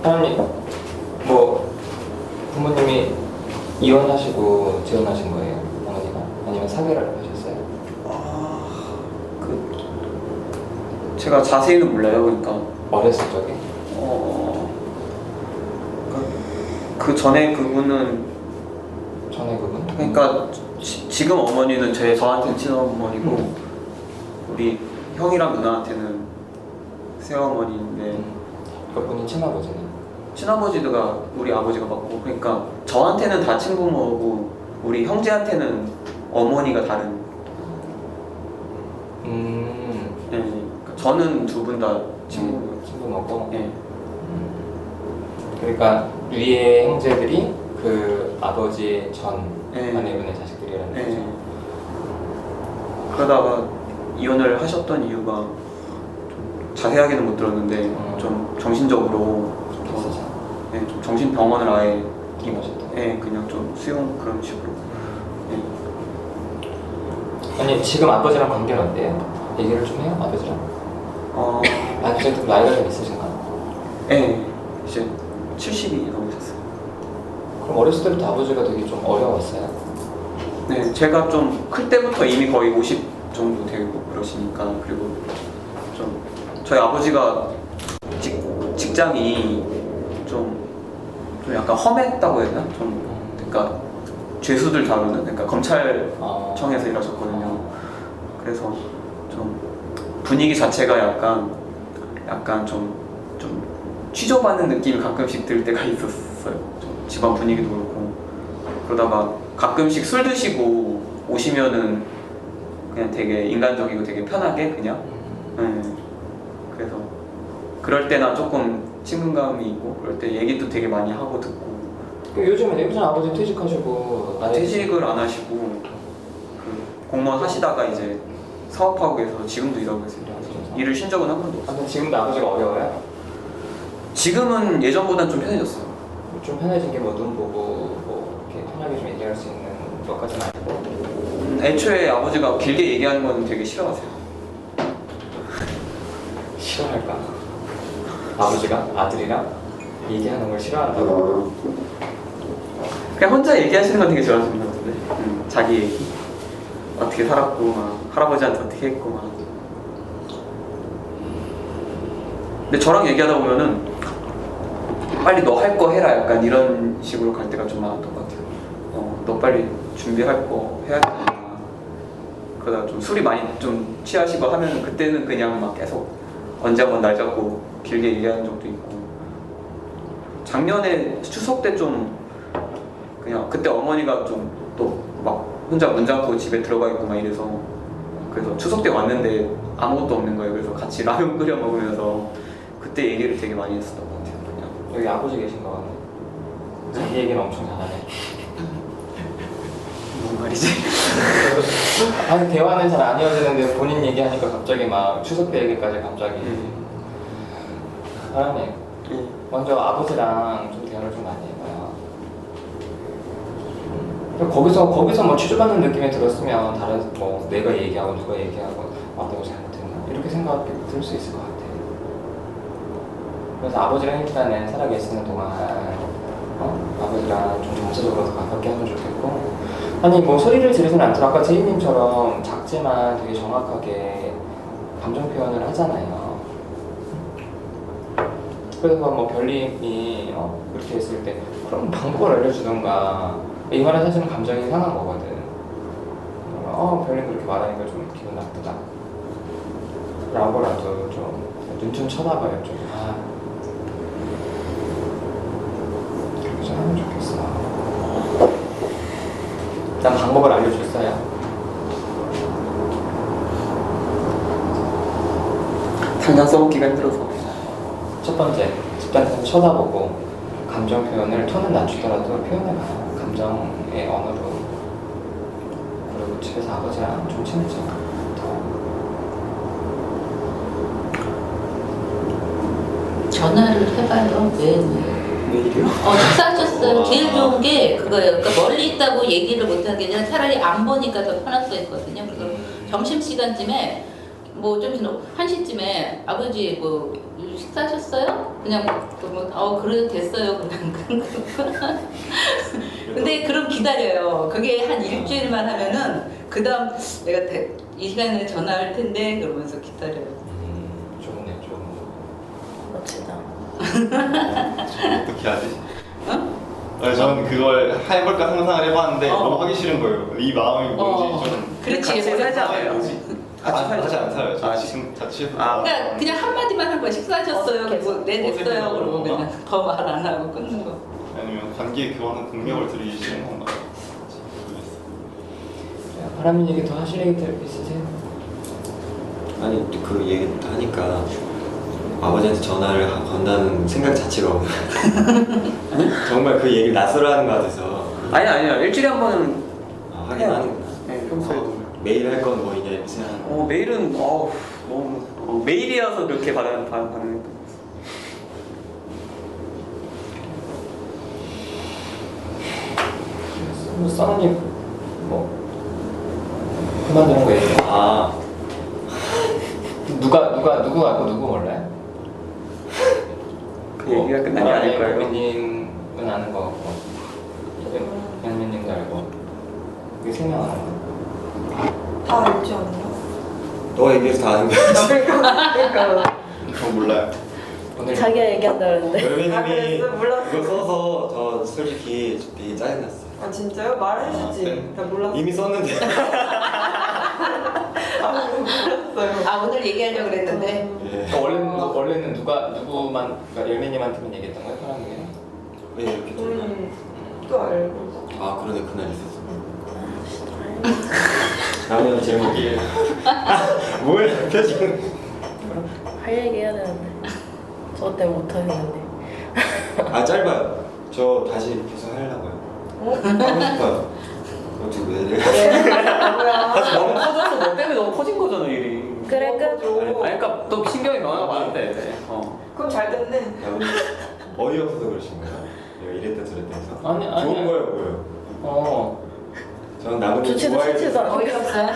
하나님, 뭐 부모님이 이혼하시고 재혼하신 거예요? 어머니가? 아니면 사별을 하셨어요? 제가 자세히는 몰라요. 그러니까 어렸을 적에? 그 전에 그분은 전에 그분? 그러니까 지금 어머니는 저한테는 친어머니고 우리 형이랑 누나한테는 새어머니인데 그분이 친아버지네. 친아버지가 우리 아버지가 맞고 그러니까 저한테는 다 친부모고 우리 형제한테는 어머니가 다른. 네, 그러니까 저는 두 분 다 친부모고. 네. 그러니까 위의 형제들이 그 아버지 전 네. 아내분의 자식들이라는 네. 거죠. 그러다가 이혼을 하셨던 이유가 좀 자세하게는 못 들었는데 좀 정신적으로 그랬었죠. 네, 좀 정신병원을 아예 입원하셨다. 네, 그냥 좀 수용 그런 식으로. 네. 아니 지금 아버지랑 관계는 어때요? 얘기를 좀 해요? 아버지랑? 아버지는 좀 나이가 좀 있으신가? 네, 이제 70이 넘으셨어요. 그럼 어렸을 때부터 아버지가 되게 좀 어려웠어요? 네, 제가 좀 클 때부터 이미 거의 50 정도 되고 그러시니까. 그리고 좀 저희 아버지가 직장이 좀 약간 험했다고 해야 되나? 좀 그러니까 죄수들 다루는, 그러니까 검찰청에서 일하셨거든요. 그래서 좀 분위기 자체가 약간 좀 취조받는 느낌이 가끔씩 들 때가 있었어요. 좀 집안 분위기도 그렇고. 그러다가 가끔씩 술 드시고 오시면은 그냥 되게 인간적이고 되게 편하게 그냥. 네. 그래서 그럴 때나 조금 친근감이 있고 그럴 때 얘기도 되게 많이 하고 듣고. 요즘 아버지 퇴직하시고 퇴직을 안 하시고 그 공무원 하시다가 이제 사업하고 계셔서 지금도 일하고 계세요. 일을 쉰 적은 한 번도 없어요. 근데 지금도 아버지가 어려워요? 지금은 예전보다는 좀 편해졌어요. 좀 편해진 게 뭐 눈 보고 뭐 이렇게 편하게 좀 얘기할 수 있는 것까지는 아니고. 애초에 아버지가 길게 얘기하는 거는 되게 싫어하세요. 싫어할까? 아버지가 아들이랑 얘기하는 걸 싫어한다고? 그냥 혼자 얘기하시는 건 되게 좋아하시는 것 같은데. 자기 얘기 어떻게 살았고 막 할아버지한테 어떻게 했고 막. 근데 저랑 얘기하다 보면은 빨리 너 할 거 해라 약간 이런 식으로 갈 때가 좀 많았던 것 같아요. 너 빨리 준비할 거 해야겠다. 그러다가 좀 술이 많이 좀 취하시고 하면 그때는 그냥 막 계속 언제 한번 날 잡고 길게 얘기하는 적도 있고. 작년에 추석 때 좀 그냥 그때 어머니가 좀 또 막 혼자 문 잠고 집에 들어가 있고 막 이래서 그래서 추석 때 왔는데 아무것도 없는 거예요. 그래서 같이 라면 끓여 먹으면서 그때 얘기를 되게 많이 했었던 것 같아요. 그냥. 여기 아버지 계신 거 같네. 자기 얘기를 엄청 잘하네. 뭔 말이지? 아니 대화는 잘 안 이어지는데 본인 얘기하니까 갑자기 막 추석 때 얘기까지 갑자기 하나님 먼저 아버지랑 좀 대화를 좀 많이 해봐요. 거기서 뭐 취조받는 느낌이 들었으면 다른 뭐 내가 얘기하고 누가 얘기하고 내가 잘못했나 이렇게 생각이 들 수 있을 것 같아. 그래서 아버지랑 일단은 살아계시는 동안 아버지랑 좀 정서적으로 더 가깝게 하면 좋겠고. 아니 뭐 소리를 지르진 않더라도 아까 제이님처럼 작지만 되게 정확하게 감정 표현을 하잖아요. 그래서 뭐 별님이 이렇게 했을 때 그럼 방법을 알려주던가. 이 말은 사실은 감정이 상한 거거든. 별님 그렇게 말하니까 좀 기분 나쁘다 라고라도 좀 눈 좀 쳐다봐요. 좀 그렇게 좀 하면 좋겠어. 난 방법을 알려줬어요. 당장 써먹기가 힘들어서. 첫 번째, 집단에서 쳐다보고 감정 표현을 톤은 낮추더라도 표현해봐요. 감정의 언어로. 그리고 집에서 아버지랑 좀 친해져. 전화를 해봐요. 왜? 메일이요? 식사하셨어요. 제일 좋은 게 그거예요. 그러니까 멀리 있다고 얘기를 못하는 게 아니라 차라리 안 보니까 더 편할 수 있거든요. 그래서 점심시간쯤에 뭐 좀 1시쯤에 아버지 뭐 식사하셨어요? 그냥 그래 됐어요. 그냥 근데 그럼 기다려요. 그게 한 일주일만 하면은 그 다음 내가 이 시간에 전화할 텐데 그러면서 기다려요. 좋네, 좋네. 멋지다. 어떻게 하지? 어? 아니, 저는 그걸 해볼까 상상을 해봤는데 어. 너무 하기 싫은 거예요. 이 마음이 뭔지 좀 그렇지. 같이 살지 않아요? 뭐지? 같이 살죠? 같이 안 살아요. 저 아, 지금 자취해서 그러니까 그냥 한마디만 한 거야. 식사하셨어요? 그리고 네 됐어요. 어색해서 그러고 그런가? 그냥 더 말 안 하고 끊는 거. 아니면 관계 교환은 공명을 들이기 싫은 건가요? 바람님 얘기 더 하실 얘기 있으세요? 아니 그 얘기 하니까 아버지한테 전화를 건다는 생각 자체가 없는 정말 그 얘기를 낯설어하는 것 같아서 아니야. 일주일에 한 번은 하긴 해요. 하는구나. 네, 평소에도. 매일 할 건 뭐 있냐 이렇게 생각하는 메일은 너무 메일이어서 그렇게 반응했던 써니 뭐 그만두는 거예요. 누구 알고 누구 몰라요? 그 얘기가 끝난 게 아닐 거예요. 고객님은 아는 거 같고 양면님도 알고 이게 3명 아는 거. 다 알지 않나? 너 얘기해서 다 아는 거야. 그러니까 전 몰라요. 오늘 자기가 얘기한다는데. 여배님이 그랬어? 몰랐어. 그거 써서 저 솔직히 되게 짜증났어요. 아 진짜요? 말해주지. 네. 나 몰랐어. 이미 썼는데. 몰랐어요. 오늘 얘기하려고 그랬는데 예. 원래는 누구만 그러니까 열매님한테만 얘기했던 거예요? 사람이에요? 왜 이렇게 좀. 또 알고. 아 그러네 그날 있었어. 다음에는 제목이 뭐야 표정. 할 얘기 해야 되는데. 저 때문에 못하겠는데. 아 짧아요. 저 다시 계속 하려고요. 하고 싶어요. 어떻게 왜 이래? 사실 너무 커져서 너 때문에 너무 커진 거잖아 일이. 그래 끝. 아니 그러니까 또 신경이 너무 많은데. 그럼 잘 됐네. 어이없어서 그러신 거예요? 내가 이랬다 저랬다 해서. 아니. 좋은 거예요 뭐예요? 저는 나무님 좋지도 좋아해. 싫지도 않아. 어이없어요?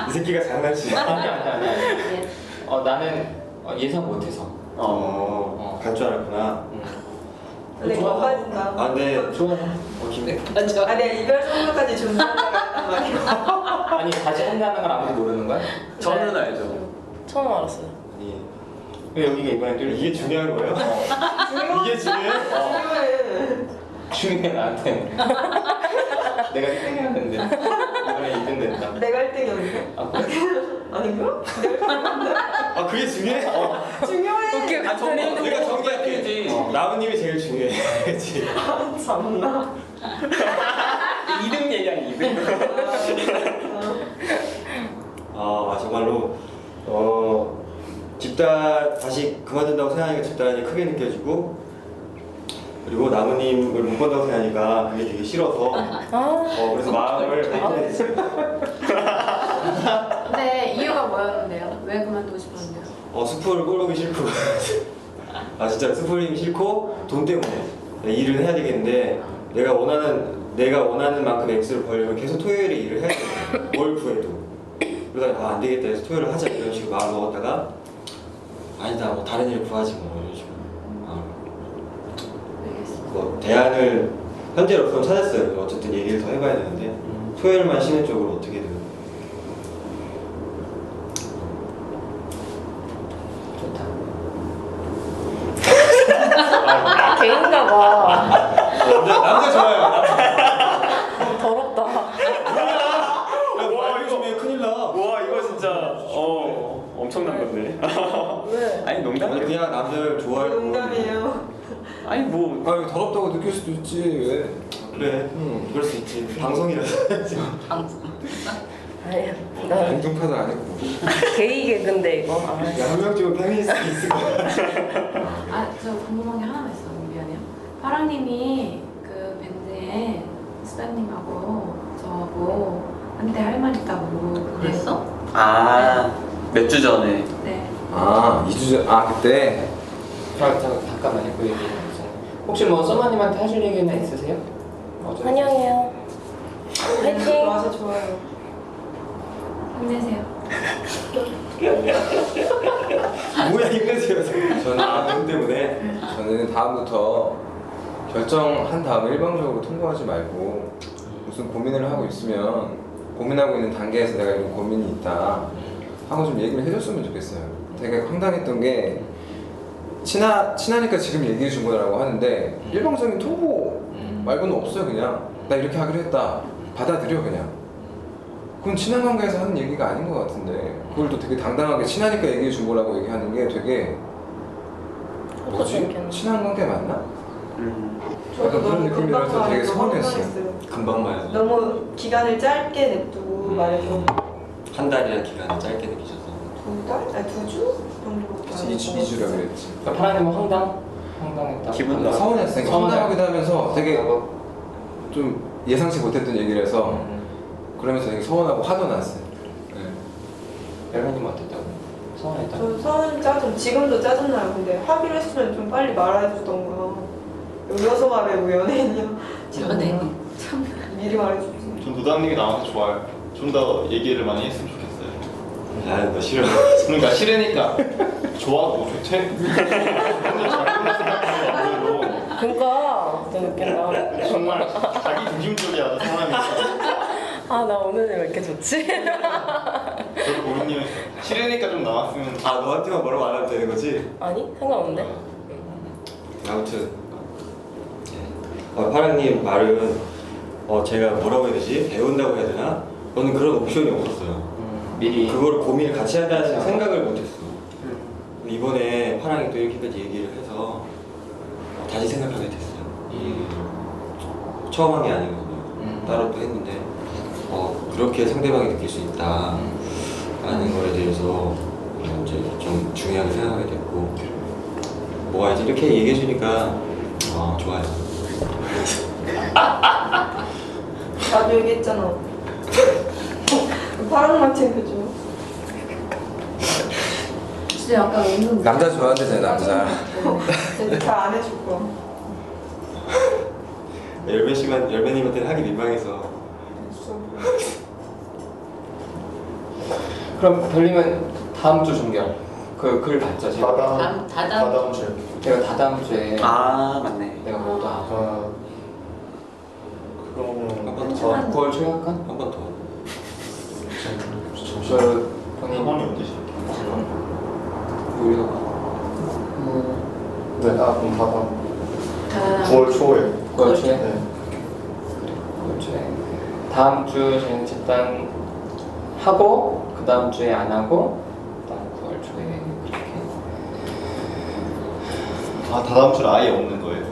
이 새끼가 장난치지. 아니. 나는 예상 못해서. 갈 줄 알았구나. 근데 좋아. 건빠진다. 아 근데 좋아. 맞아. 아 내가 이별 선물까지 준비한다고 했단 말이야. 아니 다시 한다는 걸 아무도 모르는 거야? 저는 알죠. 처음 알았어요. 아니 왜 여기가 이번에 뚫려? 이게 중요한 거예요? 이게 중요해? 중요해. 중요해 나한테. 내가 1등이었는데 이번에 2등 됐다. 내가 1등이었는데? 아 그래? 아닌가? 내가 1등이었는데? 아 그게 중요해? 중요해. 아 정말 내가 정리할게. 나무님이 제일 중요해. 그치? 아 참나. 2등 얘기야 2등. 아 정말로 집단 다시 그만둔다고 생각하니까 집단이 크게 느껴지고 그리고 나무님을 못 본다고 생각하니까 그게 되게 싫어서 그래서 마음을 바꿔냈어요. 근데 이유가 뭐였는데요? 왜 그만두고 싶었는데요? 스포를 꼴보기 싫고 아 진짜 스포링 싫고 돈 때문에 일을 해야 되겠는데 내가 원하는 만큼 X를 벌려면 계속 토요일에 일을 해야 되거든요. 뭘 구해도 그러다가 안 되겠다 해서 토요일을 하자 이런 식으로 마음 먹었다가 아니다 뭐 다른 일 구하지 뭐 이런 식으로 뭐 대안을 현재로서는 찾았어요. 어쨌든 얘기를 더 해봐야 되는데 토요일만 쉬는 쪽으로 어떻게든 개인가 봐. 남자 좋아요. 더럽다. 와 이거 큰일 나. 와 이거 진짜 엄청난 건데. 왜? 아니 농담이에요. 그냥 남자를 좋아하고 농담이에요. 아니 뭐 아 이거 더럽다고 느낄 수도 있지 왜? 그래 그럴 수 있지 방송이라서 아니야. 나 공중파도 아니고. 게이 개그인데 이거. 아, 한 명쯤은 페미니스트 있을 거야. 저 궁금한 게 하나만 있어. 미안해요. 파랑님이 그 밴드에 수다님하고 저하고 한때 할 말 있다고. 그랬어? 몇 주 전에 네. 아 2주 전. 아 그때. 잠깐만요. 그 얘기 혹시 뭐 써마님한테 하실 얘기는 있으세요? 환영해요. 화이팅! 와서 좋아요. 힘내세요. 뭐야 힘내세요. 저는 때문에 저는 다음부터 결정한 다음에 일방적으로 통보하지 말고 무슨 고민을 하고 있으면 고민하고 있는 단계에서 내가 이런 고민이 있다 하고 좀 얘기를 해줬으면 좋겠어요. 되게 황당했던 게 친하니까 지금 얘기해 준 거라고 하는데 일방적인 통보 말고는 없어요. 그냥 나 이렇게 하기로 했다 받아들여 그냥. 그건 친한 관계에서 하는 얘기가 아닌 것 같은데 그걸 또 되게 당당하게 친하니까 얘기해 준 거라고 얘기하는 게 되게 뭐지? 친한 관계 맞나? 저도 약간 그런 너무 느낌이라서 되게 금방 서운했어요. 황당했어요. 금방 말해서 너무 기간을 짧게 냅두고 말해서 한 달이라는 기간을 짧게 느끼셔서 2달? 아니 2주? 정도밖에 안 2주라고 그랬지. 그러니까 파라님은 황당했다. 기분 나. 서운했으니까 황당하기도 하면서 되게 좀 예상치 못했던 얘기를 해서 그러면서 되게 서운하고 화도 났어요. 열매님 어땠다고? 서운했다. 저 서운 짜증 지금도 짜증나요. 근데 하기로 했으면 좀 빨리 말해주던가. 여기서 말해 뭐 연예인이야. 연예인. 참. 미리 말해주지. 전 노담님이 나와서 좋아요. 좀 더 얘기를 많이 했으면 좋겠어요. 나는 너 싫어. 그러니까 싫으니까 좋아도 좋지. 완전 잘못된 생각하는 마음으로 그니까 진짜 웃긴다. 정말 자기 중심적이야 사람이. 아 나 오늘 왜 이렇게 좋지? 저도 고객님은 싫으니까 좀 나왔으면. 아 너한테만 뭐라고 안 하면 되는 거지? 아니 상관없는데? 아무튼 파랑님 말은 제가 뭐라고 해야 되지? 배운다고 해야 되나? 저는 그런 옵션이 없었어요. 미리 그걸 고민을 같이 한다는 생각을 못했어. 이번에 파랑이 또 이렇게까지 얘기를 해서 다시 생각하게 됐어요. 처음 한 게 아니거든요. 따로 또 했는데 그렇게 상대방이 느낄 수 있다 라는 거에 대해서 이제 좀 중요하게 생각하게 됐고 뭐가 이제 이렇게 얘기해 주니까 좋아요. 나도 얘기했잖아. 파랑만 챙겨줘. 진짜 약간 은근 남자 좋아한대잖아 남자. 진짜 잘 안 해줄 거야. 열매님한테는 하기 민망해서 그럼 별님은 다음 주 종결 그 글 봤죠? 제가 다다음 주에. 내가 다다음 주에 맞네. 내가 뭐다 아 그럼 한 번 더. 9월 초에 할까? 한 번 더. 저 본인 상황이 언제 시작해? 우리도 봐. 네, 그럼 다 9월 초에. 9월 초에? 네. 9월 초에 다음 주 저희는 집단 하고 그 다음 주에 안 하고 그다음 9월 초에 그렇게 다다음 주는 아예 없는 거예요?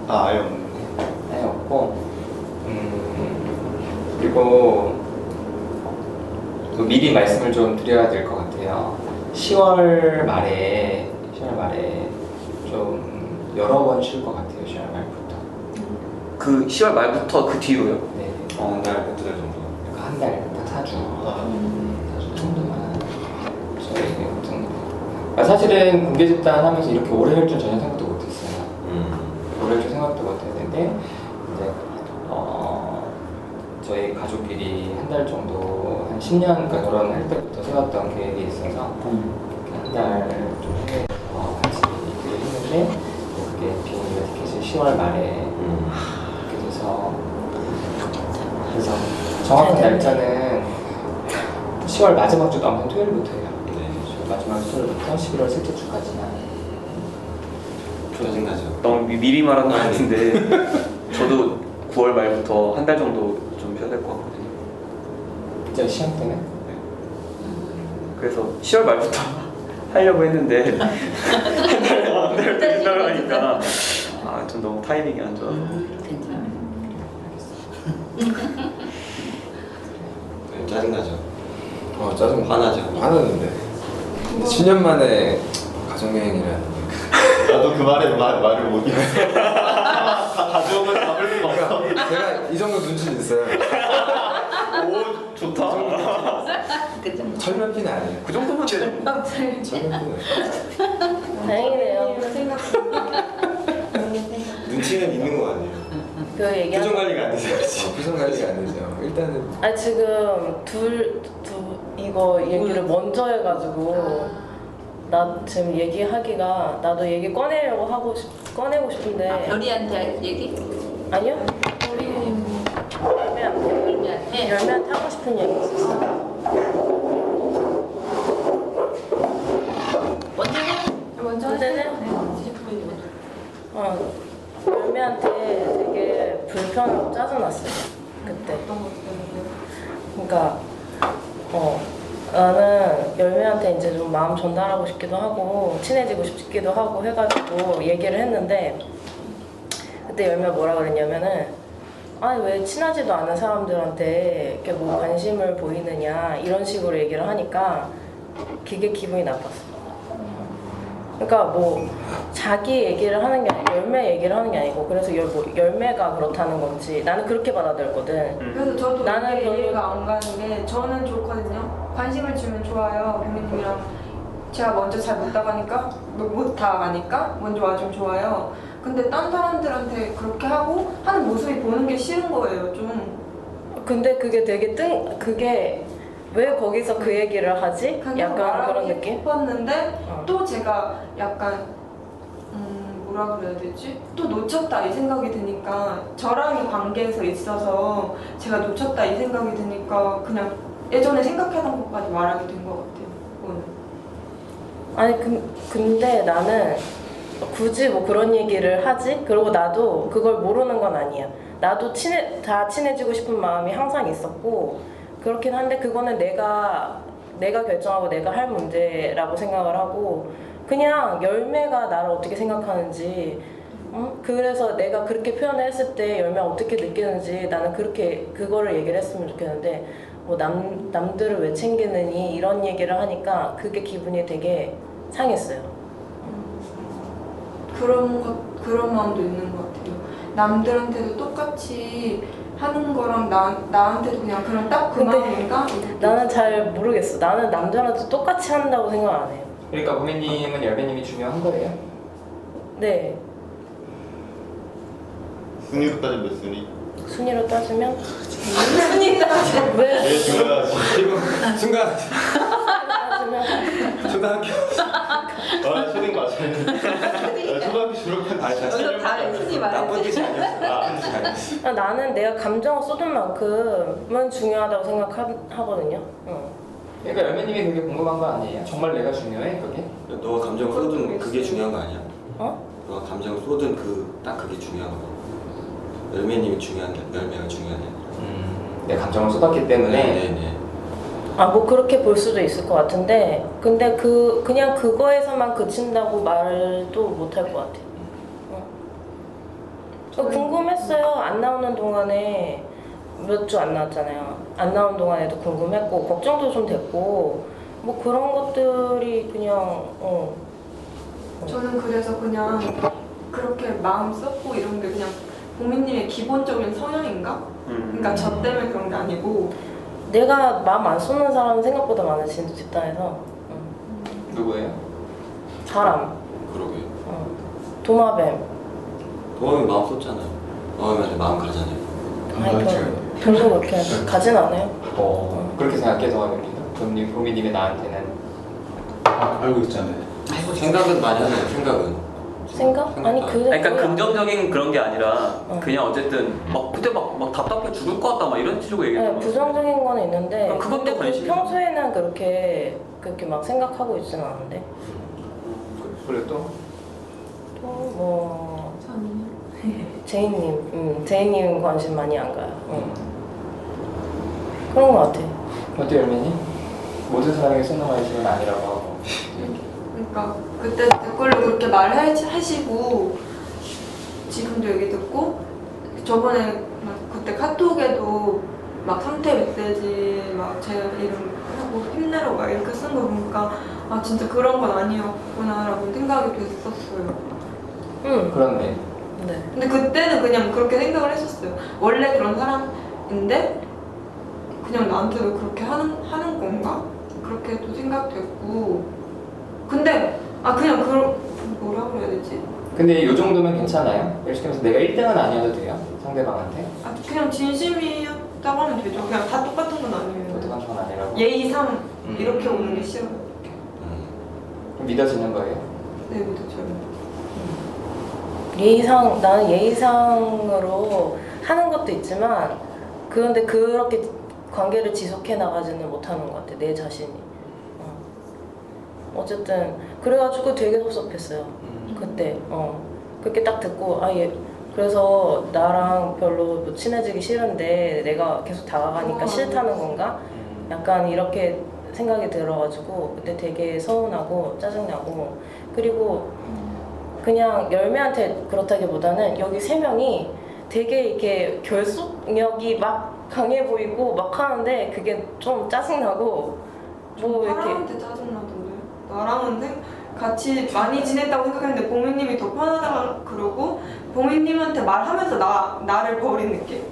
아예 없는 해 없고 그리고 또 미리 말씀을 좀 드려야 될 것 같아요. 10월 말에 좀 여러 번 쉴 것 같아요. 10월 말부터. 그 10월 말부터 그 뒤로요? 네. 한 달, 한두 달 정도. 그러니까 한 달, 딱 4주. 4주 정도만. 저희 아무튼 사실은 공개 집단 하면서 이렇게 오래 할 줄 전혀 생각도 못했어요. 오래 할 줄 생각도 못했는데 이제 저희 가족끼리 한 달 정도 한 10년 그러니까 결혼할 때부터 세웠던 계획이 있어서 한 달 좀 해외에서 같이 얘기를 했는데 그게 비행기가 티켓이 10월 말에 이렇게 돼서 그래서 정확한 날짜는 10월 마지막 주도 아무튼 토요일부터예요. 네. 10월 마지막 주부터 11월 셋째 주까지나. 짜증나죠. 너무 미리 말한 것 같은데 저도 9월 말부터 한 달 정도 좀 쉬어야 될 것 같거든요. 이제 시험 때문에. 그래서 10월 말부터 하려고 했는데 한 달 된다고 하니까 좀 너무 타이밍이 안 좋아서 괜찮아. 네, 짜증나죠. 짜증 화나죠. 화나는데 10년 만에 가정여행이라는 게. 나도 그 말을 못 이겼어. 가족을 잡을 수가 없어. 제가 이 정도 눈치는 있어요. 오 좋다. 그죠? 철면피는 아니에요. 그 정도면 돼. 철면피는 아니에요. 다행이네요. 그런 생각. 눈치는 있는 거 같네요. 그 얘기하는 표정 관리가 안 되세요. 표정 관리가 안 되죠. 일단은 아 지금 둘 이거 얘기를 먼저 해가지고 나 지금 얘기하기가 나도 얘기 꺼내려고 꺼내고 싶은데 별이한테 할 얘기? 아니요 우리 열매한테 별이한테? 열매한테 하고 싶은 얘기 있었어. 먼저 먼저 근데는 열매한테 되게 불편하고 짜증났어요 그때. 어떤 것 때문에 그러니까 나는 열매한테 이제 좀 마음 전달하고 싶기도 하고 친해지고 싶기도 하고 해가지고 얘기를 했는데 그때 열매가 뭐라 그랬냐면은 아니 왜 친하지도 않은 사람들한테 이렇게 뭐 관심을 보이느냐 이런 식으로 얘기를 하니까 그게 기분이 나빴어. 그러니까 뭐 자기 얘기를 하는 게 아니고 열매 얘기를 하는 게 아니고 그래서 열매가 그렇다는 건지 나는 그렇게 받아들였거든. 그래서 저도 나는 이게 별로- 이해가 안 가는 게 저는 좋거든요. 관심을 주면 좋아요. 부모님이랑 제가 먼저 잘 못 다가가니까 먼저 와주면 좋아요. 근데 딴 사람들한테 그렇게 하고 하는 모습이 보는 게 싫은 거예요. 좀 근데 그게 되게 그게 왜 거기서 그 얘기를 하지? 그냥 약간 그런 말하고 느낌? 싶었는데 어. 또 제가 약간 뭐라 그래야 되지? 또 놓쳤다 이 생각이 드니까 저랑의 관계에서 있어서 제가 놓쳤다 이 생각이 드니까 그냥 예전에 생각하던 것까지 말하게 된 것 같아요. 오늘. 아니 근데 나는 굳이 뭐 그런 얘기를 하지? 그리고 나도 그걸 모르는 건 아니야. 나도 다 친해지고 싶은 마음이 항상 있었고 그렇긴 한데 그거는 내가 결정하고 내가 할 문제라고 생각을 하고 그냥 열매가 나를 어떻게 생각하는지 그래서 내가 그렇게 표현을 했을 때 열매가 어떻게 느끼는지 나는 그거를 얘기를 했으면 좋겠는데 뭐 남들을 왜 챙기느니 이런 얘기를 하니까 그게 기분이 되게 상했어요. 그런 마음도 있는 것 같아요. 남들한테도 똑같이 하는 거랑 나한테도 그냥 그런 딱 그 근데 마음인가? 나는 잘 모르겠어. 나는 남자랑도 똑같이 한다고 생각 안 해요. 그러니까 고민님은 열매님이 중요한 거예요? 네. 순위로 따지면 몇 순위? 순위로 따지면 순위다. 왜 제일 중요하지. 순간 따지면 초등학교 나 초딩 맞아요. 초등학교 졸업한 여기서 다 순위 나쁜 말했지. 뜻이 아니었어. 나쁜 뜻이 아니었어. 나는 내가 감정을 쏟은 만큼은 중요하다고 생각하거든요. 그러니까 열매님이 그게 궁금한 거 아니에요? 정말 내가 중요해 그게? 너가 감정 쏟은 그게 중요한 거 아니야? 어? 너가 감정 쏟은 딱 그게 중요한 거. 열매님이 중요한 게 열매가 중요한 게 아니라. 내 감정을 쏟았기 때문에 네네. 뭐 그렇게 볼 수도 있을 것 같은데 근데 그냥 그거에서만 그친다고 말도 못 할 것 같아요. 궁금했어요. 안 나오는 동안에 몇 주 안 나왔잖아요. 안 나온 동안에도 궁금했고 걱정도 좀 됐고 뭐 그런 것들이 그냥 저는 그래서 그냥 그렇게 마음 썼고 이런 게 그냥 고민님의 기본적인 성향인가? 그러니까 저 때문에 그런 게 아니고 내가 마음 안 쏟는 사람은 생각보다 많아 집단에서. 누구예요? 사람, 그러게. 도마뱀. 도마뱀 마음 쏟잖아요. 도마뱀한테 마음 가잖아요. 아니 별로 그렇게 가진 않아요. 그렇게 생각해서 말입니다. 고민님이 나한테는 알고 있잖아요. 생각은 많이 하네요. 생각? 아니 그러니까 거의 안 긍정적인 그런 게 아니라 어. 그냥 어쨌든 막 그때 막 답답해 죽을 것 같다 막 이런 식으로 네, 얘기했던 거. 부정적인 거는 있는데 그것도 근데 관심이 평소에는 그렇게 막 생각하고 있지는 않은데 그리고 또 뭐 저는요. 제이님 관심 많이 안 가요. 그런 거 같아. 어때 열매님? 모든 사람에게 쏟는 관심은 아니라고 하고 그러니까 그때 댓글로 그렇게 말하시고 지금도 얘기 듣고 저번에 막 그때 카톡에도 막 상태 메시지 막 제 이름 하고 힘내라고 막 이렇게 쓴 거 보니까 아 진짜 그런 건 아니었구나라고 생각이 됐었어요. 그렇네. 네. 근데 그때는 그냥 그렇게 생각을 했었어요. 원래 그런 사람인데 그냥 나한테 왜 그렇게 하는 건가? 그렇게 또 생각됐고 근데 그냥 뭐라고 해야 되지? 근데 이 정도면 괜찮아요? 예를 들어서 내가 1등은 아니어도 돼요? 상대방한테? 그냥 진심이었다고 하면 되죠. 그냥 다 똑같은 건 아니에요. 똑똑한 건 아니라고? 예의상 이렇게 오는 게 싫어요. 그럼 믿어지는 거예요? 네, 믿어져요. 예의상 나는 예의상으로 하는 것도 있지만 그런데 그렇게 관계를 지속해 나가지는 못하는 것 같아 내 자신이. 어쨌든 그래가지고 되게 섭섭했어요 그때. 그렇게 딱 듣고 그래서 나랑 별로 뭐 친해지기 싫은데 내가 계속 다가가니까 싫다는 건가? 약간 이렇게 생각이 들어가지고 그때 되게 서운하고 짜증나고 그리고 그냥 열매한테 그렇다기보다는 여기 3명이 되게 이렇게 결속력이 막 강해 보이고 막 하는데 그게 좀 짜증나고 뭐 이렇게 사람한테 짜증나던데. 나랑은 같이 많이 지냈다고 생각했는데 보미님이 더 편하다고 그러고 보미님한테 말하면서 나를 버린 느낌?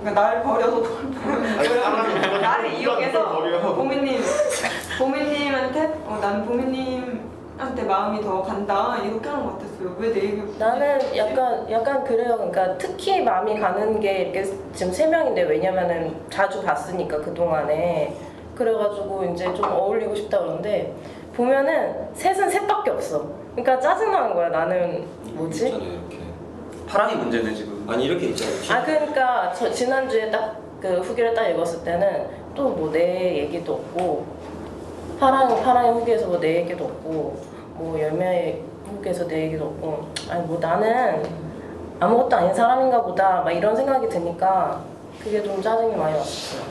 그러니까 나를 버려서 나를 이용해서 보미님한테 난 보미님한테 마음이 더 간다 이렇게 하는 것 같았어요. 왜 내 얘기? 나는 약간 그래요. 그러니까 특히 마음이 가는 게 이렇게 지금 3명인데 왜냐면은 자주 봤으니까 그동안에 그래가지고 이제 좀 어울리고 싶다 그러는데 보면은 셋은 셋밖에 없어. 그러니까 짜증나는 거야. 나는 뭐지? 있잖아요, 이렇게. 파랑이 문제네 지금. 아니 이렇게 있잖아요. 그러니까 저 지난주에 딱 그 후기를 딱 읽었을 때는 또 뭐 내 얘기도 없고 파랑의 후기에서 뭐 내 얘기도 없고 뭐 열매의 후기에서 내 얘기도 없고 뭐 나는 아무것도 아닌 사람인가 보다 막 이런 생각이 드니까 그게 좀 짜증이 많이 왔었어요.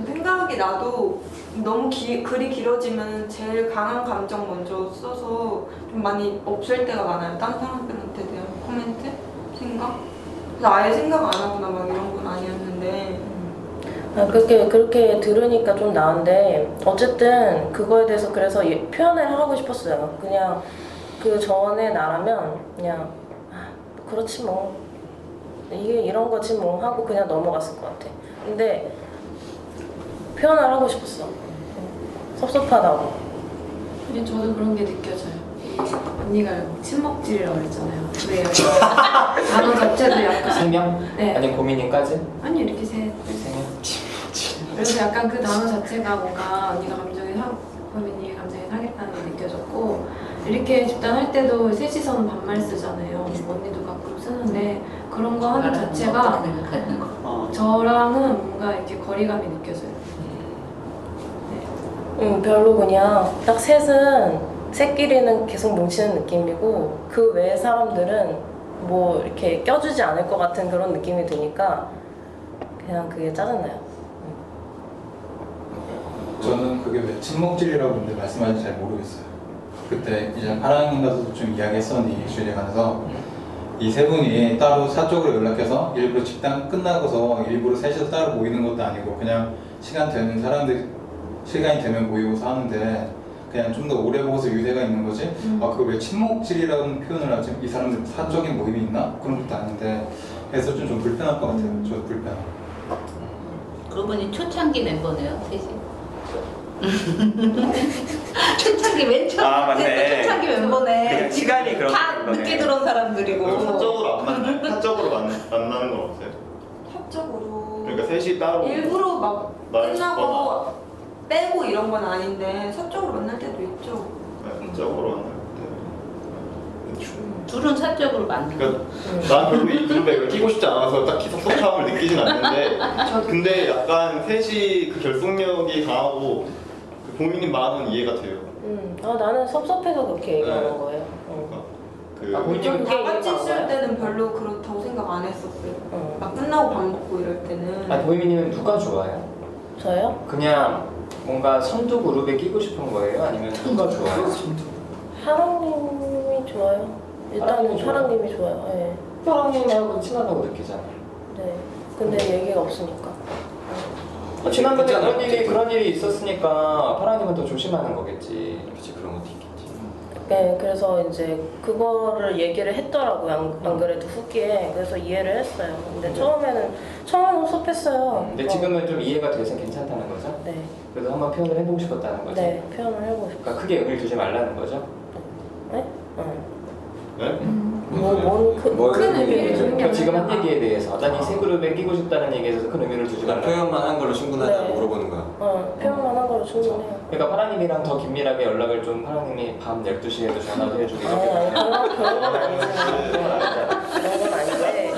생각이 나도 너무 글이 길어지면 제일 강한 감정 먼저 써서 좀 많이 없을 때가 많아요. 딴 사람들한테 대한 코멘트? 생각? 그래서 아예 생각 안 하거나 막 이런 건 아니었는데 그렇게 들으니까 좀 나은데 어쨌든 그거에 대해서 그래서 표현을 하고 싶었어요. 그냥 그 전에 나라면 그냥 그렇지 뭐 이게 이런 거지 뭐 하고 그냥 넘어갔을 것 같아. 근데 표현을 하고 싶었어. 섭섭하다고. 근데 저도 그런 게 느껴져요. 언니가 침묵질이라고 그랬잖아요. 왜 약간 단어 자체도 약간 3명? 네. 아니면 고민님까지? 아니 이렇게 셋. 3명? 그래서 약간 그 단어 자체가 뭔가 언니가 범인이 감정이 상했다는 게 느껴졌고 이렇게 집단할 때도 셋이서는 반말 쓰잖아요. 언니도 가끔 쓰는데 그런 거 하는 자체가 저랑은 뭔가 이렇게 거리감이 느껴져요. 별로 그냥 딱 셋은 셋끼리는 계속 뭉치는 느낌이고 그 외의 사람들은 뭐 이렇게 껴주지 않을 것 같은 그런 느낌이 드니까 그냥 그게 짜증나요. 저는 그게 왜 침묵질이라고 근데 말씀하는지 잘 모르겠어요. 그때 이제 파랑인가서도 좀 이야기했었는데 이 주제에 관해서 이 3분이 따로 사적으로 연락해서 일부러 집단 끝나고서 일부러 셋이서 따로 모이는 것도 아니고 그냥 시간이 되면 모이고서 하는데 그냥 좀 더 오래 보고서 유대가 있는 거지. 그걸 왜 침묵질이라는 표현을 하지? 이 사람들 사적인 모임이 있나? 그런 것도 아닌데 그래서 좀 불편할 것 같아요. 저도 불편하고. 그러고 보니 초창기 멤버네요, 셋이. 초창기 맨 처음 맞네. 초창기 멤버네. 그냥 시간이 그런 다 거네. 늦게 들어온 사람들이고. 사적으로 만나는 건 없어요? 사적으로 그러니까 셋이 따로 일부러 막 말 끝나고 빼고 이런 건 아닌데 사적으로 만날 때도 있죠. 사적으로 만날 때. 둘은 사적으로 만나. 그러니까 난 별로 이 그룹에 끼고 싶지 않아서 딱히 섭섭함을 느끼진 않는데 근데 약간 셋이 그 결속력이 강하고 그 보미님 마음은 이해가 돼요. 나는 섭섭해서 그렇게 얘기하는 거예요. 좀 다 같이 있을 거예요? 때는 별로 그렇다고 생각 안 했었어요. 막 끝나고 밥 먹고 이럴 때는. 보이미님은 누가 좋아요? 저요? 그냥 뭔가 선두 그룹에 끼고 싶은 거예요? 아니면 누가 좋아요? 파랑님이 좋아요. 일단은 파랑님이 좋아요. 네. 파랑님하고 친하다고 느끼잖아요. 네. 근데 얘기가 없으니까. 지난번에 그런 일이 있었으니까 파랑님은 더 조심하는 거겠지. 그치 그런 것도 있겠지. 네, 그래서 이제 그거를 얘기를 했더라고요. 안 그래도 후기에. 그래서 이해를 했어요. 근데 처음에는 섭했어요. 근데 지금은 좀 이해가 돼서 괜찮다는 거죠? 네, 그래도 한번 표현을 해보고 싶었다는 거죠? 네, 표현을 해보고 싶어요. 그러니까 크게 여기를 두지 말라는 거죠? 네? 응. 네? 큰 의미를 주는 게 그러니까 지금 한 아니라. 얘기에 대해서 난 이 세 그룹에 끼고 싶다는 얘기에 대해서 큰 의미를 두지 말라. 표현만 한 걸로 충분하다고 네. 물어보는 거야. 표현만 한 걸로 충분해요. 그러니까 파라님이랑 더 긴밀하게 연락을 좀 파라님이 밤 12시에도 전화도 해주고 아니, 이렇게 그런 건 아니지. 그건 아니잖아. 그런 건 아닌데.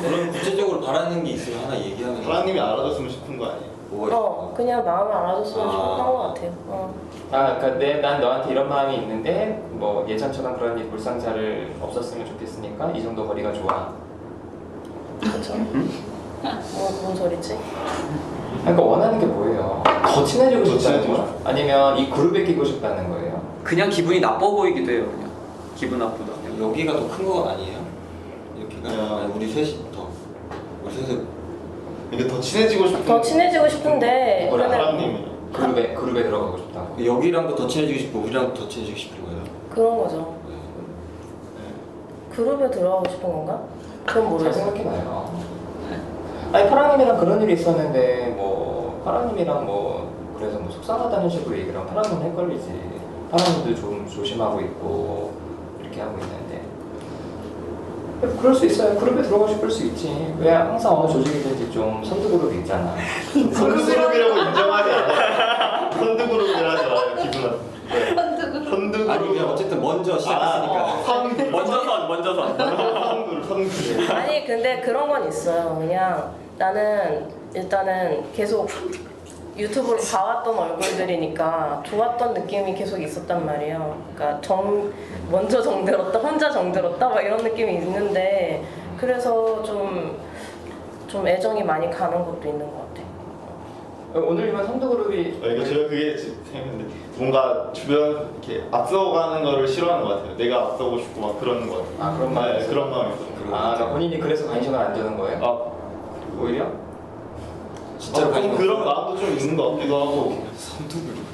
그럼 구체적으로 바라는 게 있으면 하나 얘기하면 하나님이 알아줬으면 싶은 거 아니에요? 뭐가 있어? 그냥 마음을 알아줬으면 좋겠던 것 같아요. 아, 그러니까 난 너한테 이런 마음이 있는데 뭐 예전처럼 그런 불상사를 없었으면 좋겠으니까 이 정도 거리가 좋아. 그쵸? 뭔 소리지? 그러니까 원하는 게 뭐예요? 더 친해지고 더 싶다는 친해지고 거야? 아니면 이 그룹에 끼고 싶다는 거예요? 그냥 기분이 나빠 보이기도 해요. 그냥 기분 나쁘다. 여기가 더 큰 거 아니에요? 이렇게가? 야. 아니, 우리 셋이 더. 우리 셋이 이게 더 친해지고 싶은 더 친해지고 싶은데 누구랑? 근데 하나님이 그룹에 들어가고 싶다고. 여기랑도 더 친해지고 싶고 우리랑도 더 친해지고 싶은 거예요. 그런 거죠. 네. 그룹에 들어가고 싶은 건가? 그건 잘 모르겠어요. 생각해봐요. 아니 파랑님이랑 그런 일이 있었는데 뭐 파랑님이랑 뭐 그래서 뭐 속상하다는 식으로 얘기를 하면 파랑은 헷갈리지. 파랑님도 좀 조심하고 있고 이렇게 하고 있는데 그럴 수 있어요. 그룹에 들어가고 싶을 수 있지. 왜 항상 어느 조직이든지 좀 선두 그룹이 있잖아. 선두그룹이라고 인정하지 않아요. 선두그룹이라지 않아요. 기분 나빠. 선두그룹. 선두그룹. 아니 그냥 어쨌든 먼저 시작했으니까. 선그룹. 아니 근데 그런 건 있어요. 그냥 나는 일단은 계속 유튜브로 봐왔던 얼굴들이니까 좋았던 느낌이 계속 있었단 말이에요. 그러니까 먼저 정들었다, 혼자 정들었다 막 이런 느낌이 있는데 그래서 좀 애정이 많이 가는 것도 있는 것 같아요. 오늘이면 선두 그룹이 그러니까 제가 그게 생각했는데 뭔가 주변 이렇게 앞서가는 거를 싫어하는 것 같아요. 내가 앞서고 싶고 막 그러는 것 같아요. 아, 그런 마음이 네, 그런 마음이 있어요. 그러니까 본인이 그래서 관심을 안 주는 거예요? 아, 오히려? 진짜로 관심 그런 마음도 좀 있는 것 같기도 하고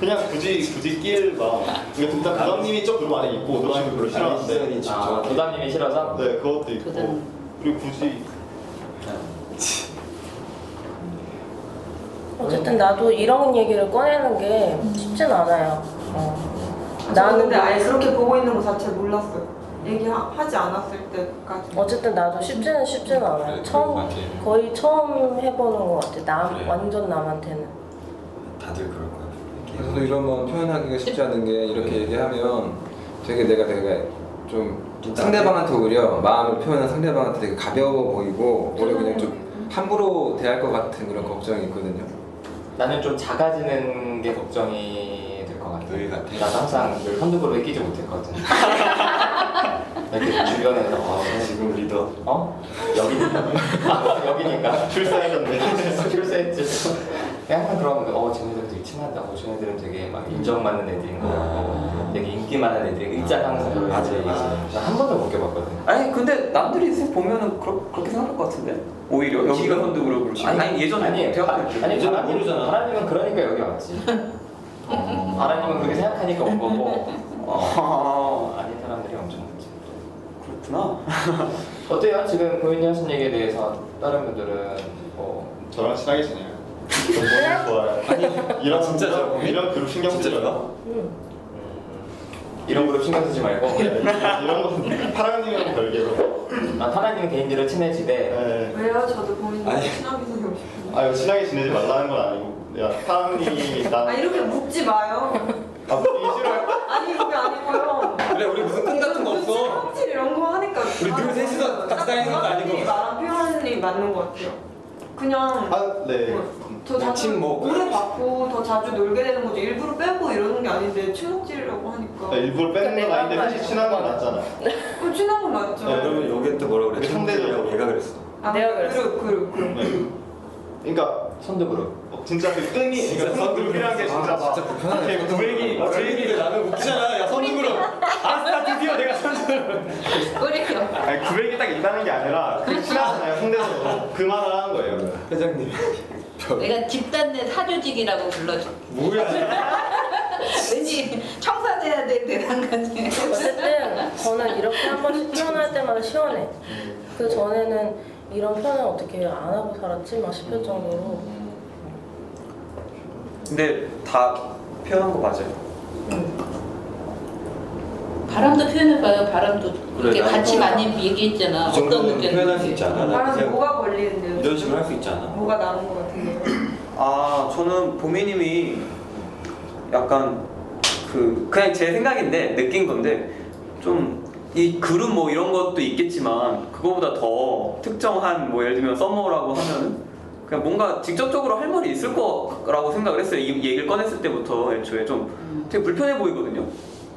그냥 굳이 낄 마음. 그러니까 일단 부담님이 좀 그룹 안에 있고 노랑이 별로 싫어하는데 아, 도담님이 싫어서? 네 그것도 있고 도담. 그리고 굳이 어쨌든 나도 이런 얘기를 꺼내는 게 쉽진 않아요. 나는 근데 아예 그렇게 보고 있는 거 자체를 몰랐어요. 얘기하지 않았을 때까지. 어쨌든 나도 쉽지는 않아요. 그래, 거의 처음 해보는 것 같아. 그래. 완전 남한테는. 다들 그럴 거야. 저도 이런 건 표현하기가 쉽지 않은 게 이렇게 얘기하면 내가 좀 상대방한테 오히려 마음을 표현한 상대방한테 되게 가벼워 보이고 오히려 그냥 좀 함부로 대할 것 같은 그런 걱정이 있거든요. 나는 좀 작아지는 게 걱정이 될 것 같아. 늘 같아. 나도 항상 늘 선두 그룹에 끼지 못했거든. 이렇게 주변에서 지금 리더. 여기니까 출사해졌네. 출세했지. 항상 그런 거 쟤네들 되게 친하다. 쟤네들은 되게 막 인정받는 애들인 거 같고 되게 인기 많은 애들이 있잖아 항상 그런 애들이. 한 번도 못 껴봤거든. 아니 근데 남들이 보면은 그렇게 생각할 것 같은데 오히려 여기가 선두 그룹으로 아니 예전에 아니 예전에 모르잖아. 바라님은 그러니까 여기 왔지. 바라님은 그렇게 생각하니까 온 거고 아닌 사람들이 엄청 많지. 그렇구나. 어때요? 지금 고인이 하신 얘기에 대해서 다른 분들은 뭐 저랑 친하게 지내요. 좋아요. 이런 진짜죠? 이런 그룹 신경 쓰지 말고 이런 그룹 신경 쓰지 말고 이런 건 파랑님이랑 별개로. 하나님 개인들은 친해지되 네. 왜요? 저도 본인이 아니. 친하게 지내고 싶은데. 아유 친하게 지내지 말라는 건 아니고 야 파랑님이 나. 이렇게 묻지 마요. 묻기 싫어요? 아니 그게 아니고요. 그래 우리 무슨 끈 같은 거 없어. 성질 이런 거 하니까. 우리 늘 셋이서 같이 다니는 것도 아니고. 말한 표현이 맞는 것 같아요. 그냥 네. 더 자주 친목. 오래 받고 더 자주 놀게 되는 거죠. 일부러 빼고 이러는 게 아닌데 친목질이라고 하니까. 일부러 빼는 건 아닌데 사실 친한 건 맞잖아. 그럼 친한 건 맞죠. 네, 그러면 여기 또 뭐라 그래? 그게 상대적이라고 얘가 그랬어. 내가 그랬어. 그러니까 선두 그룹. 진짜 그 끈이 그러니까 선그룹이라는 게 진짜 막 불편하네. 이렇게 그 얘기 나는 웃기잖아. 야 선두그룹. 아싸 드디어 내가 선그룹. 꼬리요. 아니 구획이 딱 있다는 게 아니라 그 친하잖아요 상대적으로 그 말을 하는 거예요. 회장님. 내가 집단 내 사조직이라고 불러줘. 뭐야? 왠지 청사돼야 될 대상 같은. 저는 이렇게 한 번씩 표현할 때마다 시원해. 그 전에는 이런 표현을 어떻게 안 하고 살았지? 막 싶을 정도로. 근데 다 표현한 거 맞아요. 바람도 표현해봐요. 바람도 이렇게 그래, 같이 나도 많이 얘기했잖아. 이 어떤 정도는 느낌? 표현할 수 있지 않아? 나 나는 그냥 뭐가 걸리는데요? 이런 식으로 할 수 있지 않아? 뭐가 나는 것 같은데요? 아 저는 보미님이 약간 그냥 제 생각인데 느낀 건데 좀 이 그룹 뭐 이런 것도 있겠지만 그거보다 더 특정한 뭐 예를 들면 썸머라고 하면은 그냥 뭔가 직접적으로 할 말이 있을 거라고 생각을 했어요. 이 얘기를 꺼냈을 때부터 애초에 좀 되게 불편해 보이거든요.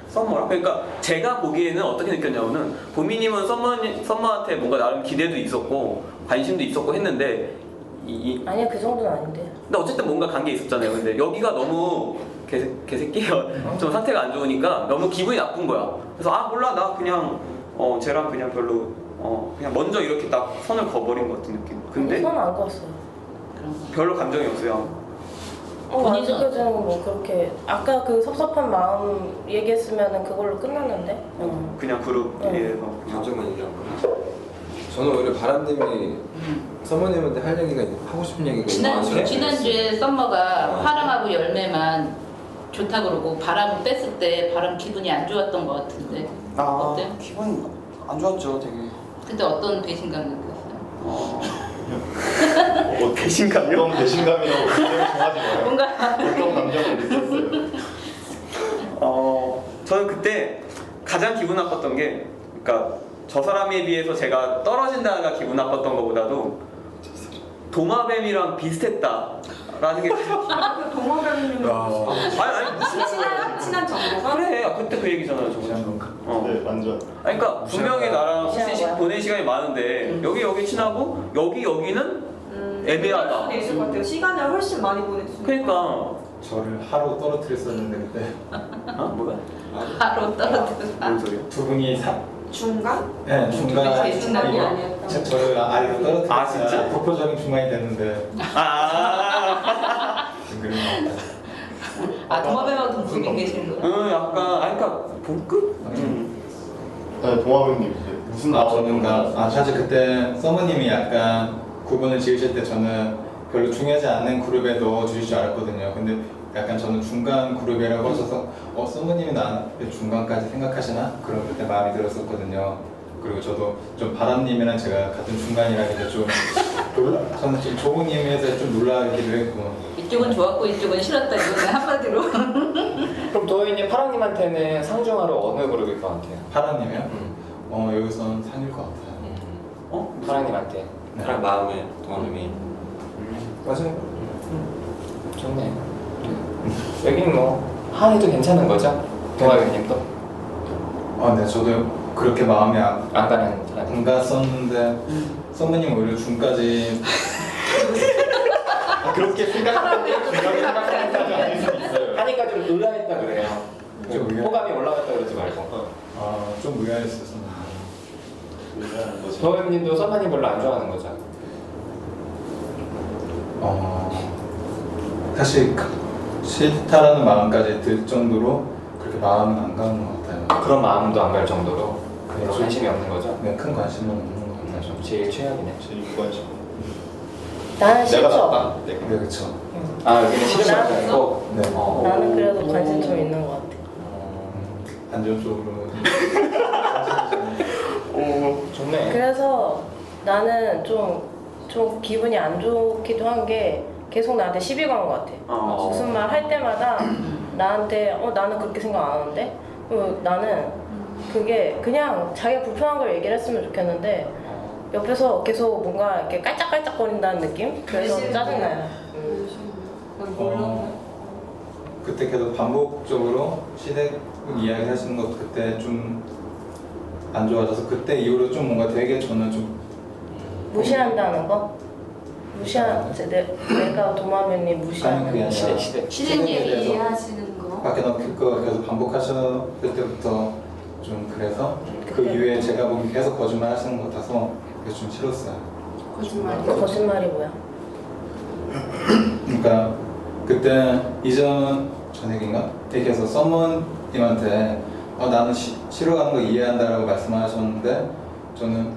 썸머라. 그러니까 제가 보기에는 어떻게 느꼈냐면은 보미님은 썸머한테 뭔가 나름 기대도 있었고 관심도 있었고 했는데 아니야, 그 정도는 아닌데. 근데 어쨌든 뭔가 관계 있었잖아요. 근데 여기가 너무 개새끼야. 좀 상태가 안 좋으니까 너무 기분이 나쁜 거야. 그래서 아 몰라 나 그냥 쟤랑 그냥 별로 그냥 먼저 이렇게 딱 선을 그어버린 것 같은 느낌. 근데 손안 그었어요. 별로 감정이 없어요. 아직까지는 뭐 그렇게 아까 그 섭섭한 마음 얘기했으면은 그걸로 끝났는데. 그냥 그룹에서 감정만 얘기한 거야. 저는 오히려 바람님이 서머님한테 할 얘기가 하고 싶은 얘기가 지난주에 썸머가 화랑하고 열매만 좋다 그러고 바람 뺐을 때 바람 기분이 안 좋았던 것 같은데 어때? 기분 안 좋았죠 되게. 근데 어떤 배신감 느꼈어요? 배신감이요? 어떤 배신감이라고 감정을 정하지 마요. 뭔가 어떤 감정을 느꼈어요? 저는 그때 가장 기분 나빴던 게 그러니까 저 사람에 비해서 제가 떨어진다가 기분 나빴던 것보다도 도마뱀이랑 비슷했다라는 게 그 동화뱀님 아니 무슨 친한 정보가? 그래 그때 그 얘기잖아요 저번에. 네, 완전. 아니, 그러니까 분명히 나랑 무시한 보낸 시간이 많은데 여기 친하고 여기는 애매하다. 그럴 수도 있을 것 같아요. 시간을 훨씬 많이 보냈으니까. 그러니까 저를 하루 떨어뜨렸었는데 그때 뭐야? 바로 떨어졌어. 뭔 소리야? 두 분이 중간? 네, 중간 배신감이 아니었다. 저를 아래로 떨어뜨렸어요. 아, 진짜? 독보적인 중간이 됐는데 좀 그런 것 같아요. 도마뱀하고 동생이 계시는 거야? 약간 그러니까 본급? 네, 동화뱀님 무슨 저는 사실 그때 서머님이 약간 구분을 지으실 때 저는 별로 중요하지 않는 그룹에 넣어주실 줄 알았거든요. 근데 약간 저는 중간 그룹이라고 하셔서 서머님이 나한테 중간까지 생각하시나? 그런 그때 마음이 들었었거든요. 그리고 저도 좀 바람님이랑 제가 같은 중간이라길래 좀 저는 좀 좋은 의미에서 좀 놀라기도 했고. 이쪽은 좋았고 이쪽은 싫었다 이거는 한마디로. 그럼 도현이님 파랑님한테는 상중하로 어느 그룹일 것 같아요? 파라님이요? 여기선 상일 것 같아요. 파랑님한테. 사람 마음에 동함이 맞아요. 좋네. 여기는 뭐 한해도 괜찮은 거죠? 동아배님도 네, 저도 그렇게 마음이 안 가는 사람. 안 갔었는데 서머님 오히려 중까지 그렇게 생각하는 아닐 수 있어요. 하니까 좀 놀라했다 그래요. 좀 의외- 호감이 올라갔다 그러지 말고. 좀 의아했었어요. 도현님도 선배님 별로 안 좋아하는 거죠? 사실 싫다라는 마음까지 들 정도로 그렇게 마음은 안 가는 것 같아요. 그런 마음도 안 갈 정도로 별로 그렇죠. 관심이 없는 거죠? 그냥 큰 관심은 없는 것 같아요. 좀 제일 최악이네. 제일 무관심. 나는 내가 싫죠. 낫다. 네, 그렇죠. 아 여기는 싫은 거 아니고? 네. 나는 그래도 관심 좀 있는 것 같아. 안전적으로. 좋네. 그래서 나는 좀 기분이 안 좋기도 한 게 계속 나한테 시비 건 것 같아. 무슨 말 할 때마다 나한테 나는 그렇게 생각 안 하는데 나는 그게 그냥 자기가 불편한 걸 얘기를 했으면 좋겠는데 옆에서 계속 뭔가 이렇게 깔짝깔짝거린다는 느낌? 그래서 짜증나요. 그때 계속 반복적으로 시댁 이야기 하시는 것 그때 좀 안 좋아져서 그때 이후로 좀 뭔가 되게 저는 좀 무시한다는 거? 내가 도마뱀님 무시하는 아니, 그게 거. 아니라 시댁 얘기 이해하시는 거. 밖에 그거 계속 반복하셨을 때부터 좀 그래서 그 이후에 제가 보기 계속 거짓말 하시는 것 같아서 그게 좀 싫었어요. 거짓말이 뭐야? 그러니까 그때 전 얘기인가? 얘기해서 서머님한테 나는 쉬러 가는 거 이해한다라고 말씀하셨는데 저는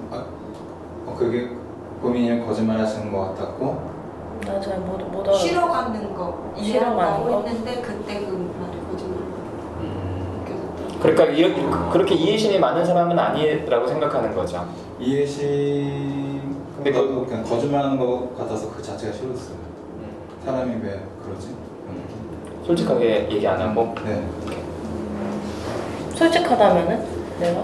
그게 고민이 거짓말 하시는 것 같았고 나 잘 못 알아. 쉬러 가는 거 쉬러 가는 거? 이해한다고 했는데 그때 그 말이 거짓말 느껴졌다. 그러니까 그렇게 이해심이 많은 사람은 아니라고 생각하는 거죠. 이해심 근데 나도 그냥 거짓말하는 것 같아서 그 자체가 싫었어요. 사람이 왜 그러지? 솔직하게 얘기 안 하고. 네. 솔직하다면은 내가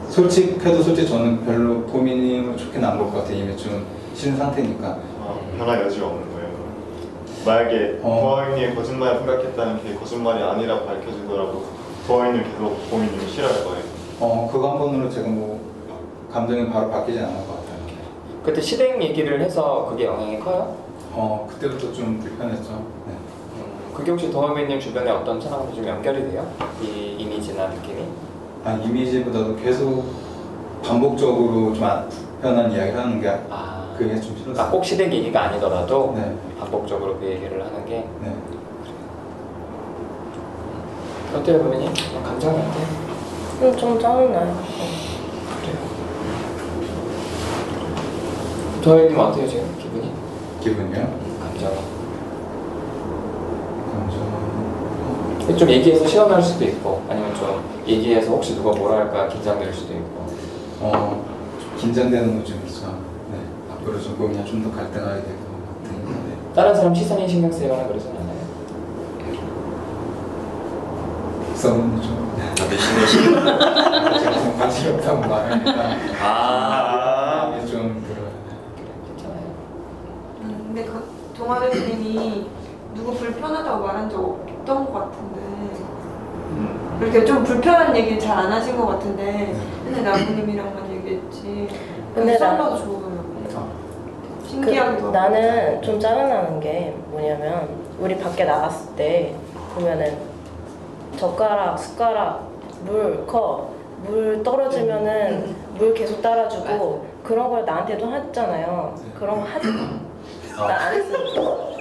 솔직해도 솔직히 저는 별로 고민이 좋게는 안 볼 것 같아요. 이미 좀 싫은 상태니까. 변할 여지가 없는 거예요. 만약에 도화인님이 거짓말 생각했다는 게 거짓말이 아니라고 밝혀지더라도 도화인님 계속 고민님이 싫어할 거예요. 그거 한 번으로 제가 뭐 감정이 바로 바뀌진 않을 것 같아요. 그때 시댁 얘기를 해서 그게 영향이 커요? 그때부터 좀 불편했죠. 네. 그게 혹시 도마뱀님 주변에 어떤 사람과 좀 연결이 돼요? 이 이미지나 느낌이? 이미지보다도 계속 반복적으로 좀 불편한 이야기를 하는 게 그게 좀 싫었어요. 그러니까 꼭 시댁 얘기가 아니더라도 네. 반복적으로 그 얘기를 하는 게. 네. 어때요, 보면이? 감정이 어때요? 좀 짜증나요. 그래요. 도마뱀님 어때요, 지금 기분이? 기분이요? 감정이. 감정. 좀 얘기해서 시원할 수도 있고, 아니면 좀 얘기해서 혹시 누가 뭐라 할까 긴장될 수도 있고. 좀 긴장되는 거 좀 있어. 네. 앞으로 좀 고민이 좀 더 갈등하게 될 것 같으니까. 네. 다른 사람 시선이 신경 쓰이거나 그러진 않아요? 싸우는 좀. 대신에 싫은 제가 좀 관심이 없다고 말하니까. 이게 좀 들어요. 괜찮아요. 근데 그 동아배님이 누구 불편하다고 말한 적 없던 것 같은데 이렇게 좀 불편한 얘기 잘 안 하신 것 같은데 맨날 나무님이랑만 얘기했지. 근데 썸바도 좋아요. 신기하기도 하고. 나는 좀 짜증나는 게 뭐냐면 우리 밖에 나갔을 때 보면은 젓가락, 숟가락, 물 떨어지면은 물 계속 따라주고 그런 걸 나한테도 했잖아요. 그런 거 하지 마. 나 안 했어.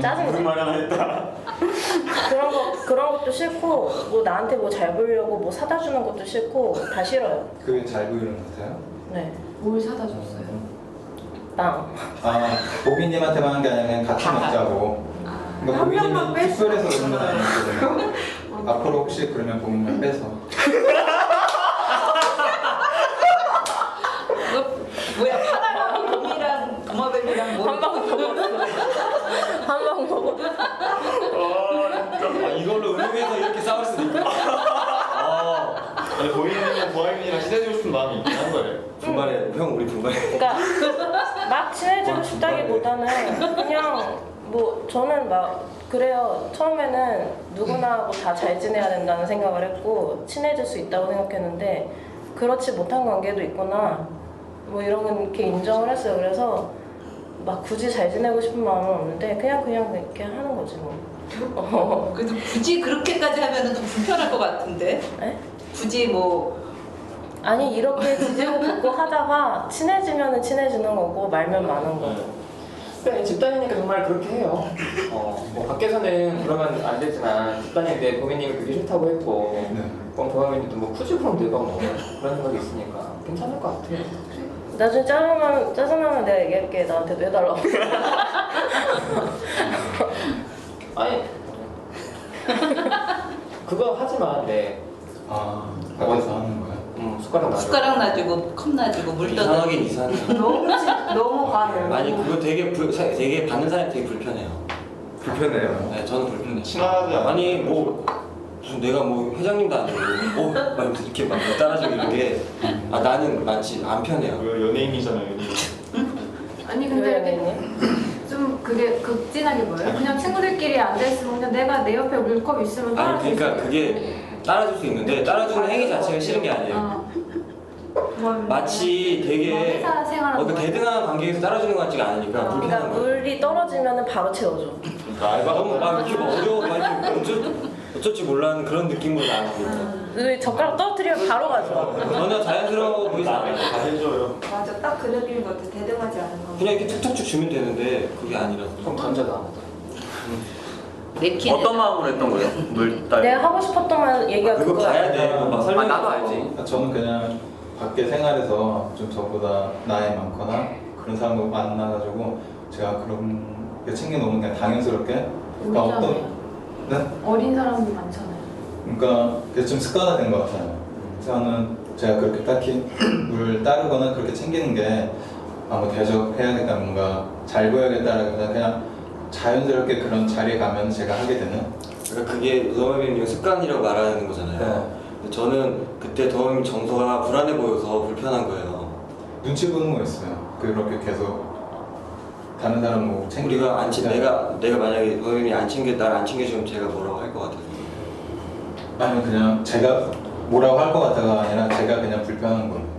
짜증나. 말 하나 했다. 그런 것도 싫고 뭐 나한테 뭐 잘 보이려고 뭐 사다 주는 것도 싫고 다 싫어요. 그게 잘 보이는 것 같아요? 네. 뭘 사다 줬어요? 빵. 보빈님한테만 한 게 아니라 그냥 같이 먹자고. 그러니까 한 명만 보빈님이 뺄 특별해서 수도 그런 건 아니거든요. 앞으로 혹시 그러면 보빈님 빼서. 뭐야 파다랑 곰이랑 도마뱀이랑 뭐 한방 먹어. 이걸로 음흉해서 이렇게 싸울 수도 있고. 아니 도인님은 도화인이랑 친해지고 싶은 마음이 있긴 한 거예요. 분발해, 형 우리 분발해. 그러니까 막 친해지고 싶다기보다는 그냥 뭐 저는 막 그래요. 처음에는 누구나 다 잘 지내야 된다는 생각을 했고 친해질 수 있다고 생각했는데 그렇지 못한 관계도 있구나 뭐 이렇게 인정을 했어요. 그래서 막 굳이 잘 지내고 싶은 마음은 없는데 그냥 이렇게 하는 거지 뭐. 그래도 굳이 그렇게까지 하면은 좀 불편할 것 같은데. 에? 굳이 뭐 아니 이렇게 지지고 볶고 하다가 친해지면은 친해지는 거고 말면 많은 거고. 네, 집단이니까 정말 그렇게 해요. 뭐 밖에서는 그러면 안 되지만 집단인데 보미님이 그게 싫다고 했고, 네. 그럼 도마뱀님도 뭐 굳이 그럼 내가 뭐 그런 생각이 있으니까 괜찮을 것 같아요. 나중에 짜증나면 내가 얘기할게. 나한테도 해달라고. 아니 그거 하지만 네. 가게에서 하는 거야. 숟가락 놔줘. 숟가락 놔주고 컵 놔주고 물 떠. 이상하긴 이상해. 너무 과해요. 아니 그거 되게 받는 사람이 되게 불편해요. 불편해요. 네, 저는 불편해요. 친하지 않아요? 아니 뭐 무슨 내가 뭐 회장님도 아니고 막 이렇게 막 따라주고 이런 게 나는 마치 안 편해요. 연예인이잖아요, 연예인. 아니 근데 이렇게 좀 그게 극진하게 보여요. 그냥 친구들끼리 앉아있으면 그냥 내가 내 옆에 물컵 있으면 아니 따라줄 수 그러니까 있어요. 그게 따라줄 수 있는데 따라주는 행위 자체가 싫은 게 아니에요. 마치 되게 회사 생활하는 그 거. 대등한 관계에서 따라주는 것 같지가 않으니까 그러니까 불편한 거예요. 물이 떨어지면은 바로 채워줘. 너무 막 이렇게 막 어려워 막 이렇게 어쩔지 몰라하는 그런 느낌으로 나는 그 젓가락 떨어뜨리면 바로 가져. 전혀 자연스러워 보이지 않아요. 다 해줘요. 맞아, 딱 그 느낌인 것 같아. 대등하지 않은 거. 그냥 이렇게 툭툭툭 주면 되는데 그게 아니라서 그럼 던져놔. 내키는 어떤 마음으로 했던 거예요? 물 딸. 내가 하고 싶었던 말 얘기가 그거 그거야. 봐야 돼. 막 설명. 나도 알지. 저는 그냥 밖에 생활에서 좀 저보다 나이 많거나 그런 사람을 만나가지고 제가 그런 게 챙겨놓는 게 당연스럽게 그러니까 우리잖아요. 네? 어린 사람도 많잖아요. 그러니까 그게 좀 습관화된 것 같아요. 저는 제가 그렇게 딱히 물 따르거나 그렇게 챙기는 게 뭐 대접해야겠다 뭔가 잘 보여야겠다라기보다 그냥 자연스럽게 그런 자리에 가면 제가 하게 되는. 그러니까 그게 도마뱀님 습관이라고 말하는 거잖아요. 근데 저는 그때 도마뱀 정서가 불안해 보여서 불편한 거예요. 눈치 보는 거 있어요. 그렇게 계속 다른 사람 뭐 챙기고 우리가 안 챙, 내가 만약에 도마뱀이 나를 안 챙겨주면 제가 뭐라고 할 것 같아서. 아니면 그냥 제가 뭐라고 할 것 같아가 아니라 제가 그냥 불편한 거예요.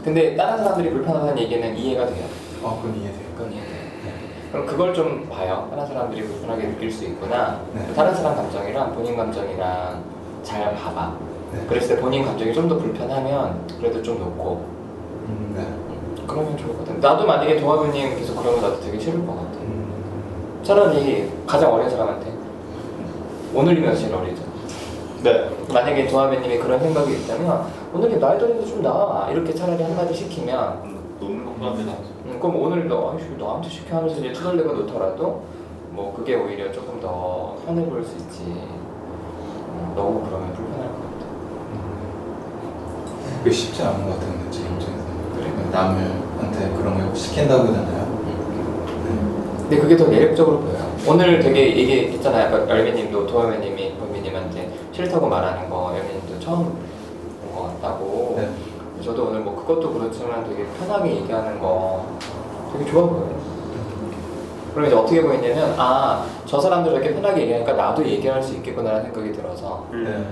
근데 다른 사람들이 불편하다는 얘기는 이해가 돼요. 그건 이해돼요. 그건 이해돼요. 그럼 그걸 좀 봐요. 다른 사람들이 불편하게 느낄 수 있구나. 네. 다른 사람 감정이랑 본인 감정이랑 잘 봐봐. 네. 그랬을 때 본인 감정이 좀 더 불편하면 그래도 좀 놓고 네. 그러면 좋을 것 같아. 나도 만약에 도화부님 계속 그러면 나도 되게 싫을 것 같아. 차라리 가장 어린 사람한테 오늘이면 제일 어리죠. 네. 만약에 도화부님이 그런 생각이 있다면 오늘이 나이 들어도 좀 나아 이렇게 차라리 한마디 시키면 노는 것보다 낫죠. 그럼 오늘 너 아이씨 너한테 시켜 하면서 이제 투덜대고 놓더라도 뭐 그게 오히려 조금 더 편해 보일 수 있지. 너무 그러면 불편할 것 같아. 그게 쉽지 않은 것 같은데 제 입장에서. 그래? 남한테 그런 걸 시킨다고 하잖아요. 근데 그게 더 매력적으로 보여요. 오늘 되게 얘기했잖아요. 아까 열매님도 도화매님이 범미님한테 싫다고 말하는 거 열매님도 처음 본 것 같다고. 네. 저도 오늘 뭐 그것도 그렇지만 되게 편하게 얘기하는 거 되게 좋아 보여요. 그럼 이제 어떻게 보이냐면 저 사람들 이렇게 편하게 얘기하니까 나도 얘기할 수 있겠구나라는 생각이 들어서 네.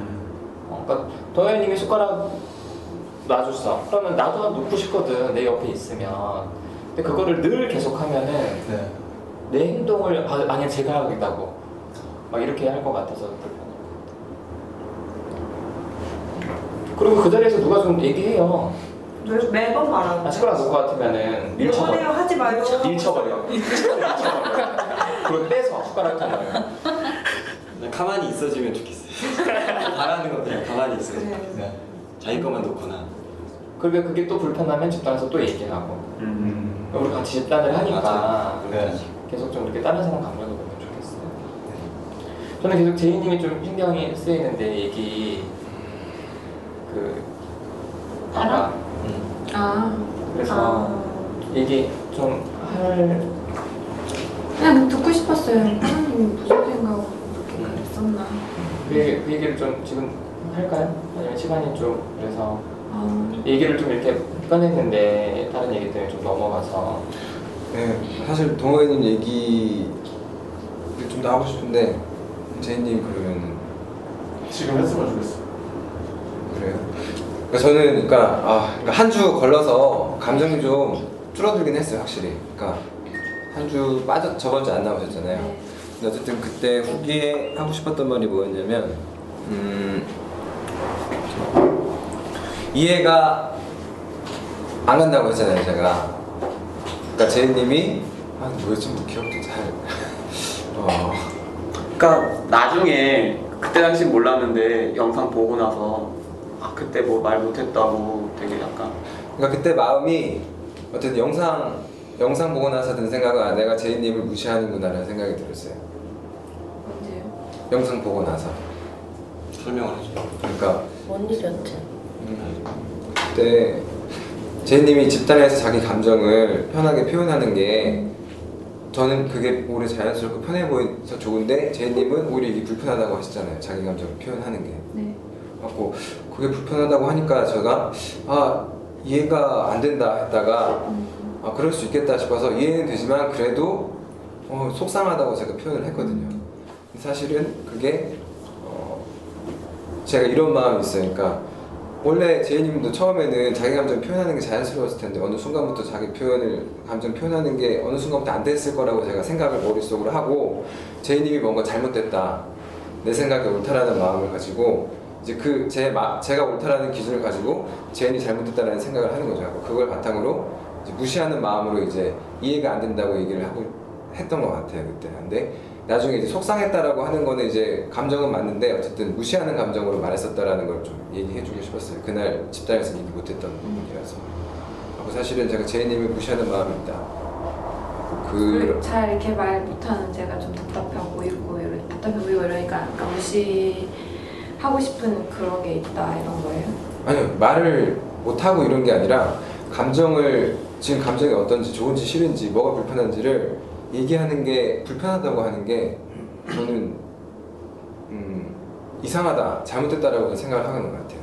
그러니까 도현님이 숟가락 놔줬어. 그러면 나도 놓고 싶거든. 내 옆에 있으면. 근데 그거를 늘 계속하면은 네. 내 행동을 아니 제가 하겠다고 막 이렇게 할 것 같아서 불편해요. 그리고 그 자리에서 누가 좀 얘기해요. 매번 말하는 숟가락 놓을 것 같으면은 이번에요 밀쳐버려. 하지 마요. 밀쳐버려. 그리고 떼서 숟가락 좀 넣어요. 그냥 가만히 있어주면 좋겠어요. 바라는 건 그냥 가만히 있어요. 네. 자기 것만 놓거나. 그리고 그게 또 불편하면 집단에서 또 얘기하고. 우리 같이 집단을 하니까 맞아. 네. 계속 좀 이렇게 다른 사람 감정을 보면 좋겠어요. 저는 계속 제이님이 좀 신경이 쓰이는데 얘기 알아? 그래서 얘기 좀 할. 그냥 듣고 싶었어요. 하나님 무슨 생각으로 그렇게 그랬었나. 그 얘기를 좀 지금 할까요? 아니면 시간이 좀 그래서 얘기를 좀 이렇게 꺼냈는데 다른 얘기 때문에 좀 넘어가서. 네, 사실 동호회님 얘기를 좀 더 하고 싶은데 제이님 그러면은 지금 했으면 좋겠어. 그래요? 그러니까 저는 그러니까 한 주 걸러서 감정이 좀 줄어들긴 했어요 확실히. 그러니까 한 주 저번 주 안 나오셨잖아요. 네. 근데 어쨌든 그때 후기에 하고 싶었던 말이 뭐였냐면 이해가 안 간다고 했잖아요 제가. 그러니까 제이님이 뭐였지 뭐 기억도 잘. 그러니까 나중에 그때 당시 몰랐는데 영상 보고 나서 그때 뭐 말 못했다고 되게 약간. 그러니까 그때 마음이 어쨌든 영상 보고 나서 든 생각은 내가 제이님을 무시하는구나라는 생각이 들었어요. 언제요? 영상 보고 나서. 설명을 해줘. 그러니까 뭔 일이었지? 그때 제이님이 집단에서 자기 감정을 편하게 표현하는 게 저는 그게 오히려 자연스럽고 편해 보여서 좋은데 제이님은 오히려 이게 불편하다고 하시잖아요. 자기 감정을 표현하는 게. 네. 갖고 그게 불편하다고 하니까 제가 이해가 안 된다 했다가 그럴 수 있겠다 싶어서 이해는 되지만 그래도 속상하다고 제가 표현을 했거든요. 사실은 그게 제가 이런 마음이 있어요. 그러니까 원래 제이님도 처음에는 자기 감정 표현하는 게 자연스러웠을 텐데 어느 순간부터 자기 감정 표현하는 게 어느 순간부터 안 됐을 거라고 제가 생각을 머릿속으로 하고 제이님이 뭔가 잘못됐다 내 생각이 옳다라는 마음을 가지고 이제 제가 옳다라는 기준을 가지고 제인이 잘못됐다라는 생각을 하는 거죠. 그걸 바탕으로 이제 무시하는 마음으로 이제 이해가 안 된다고 얘기를 하고 했던 것 같아요 그때. 근데 나중에 이제 속상했다라고 하는 거는 이제 감정은 맞는데 어쨌든 무시하는 감정으로 말했었다라는 걸 좀 얘기해주고 싶었어요. 그날 집단에서 얘기 못했던 부분이라서. 하고 사실은 제가 제이님을 무시하는 마음이 있다. 잘 이렇게 말 못하는 제가 좀 답답해 보이고 이러니까 약간 무시하고 싶은 그런 게 있다 이런 거예요? 아니요, 말을 못하고 이런 게 아니라 지금 감정이 어떤지 좋은지 싫은지 뭐가 불편한지를 얘기하는 게 불편하다고 하는 게 저는 이상하다, 잘못됐다라고 생각을 하는 것 같아요.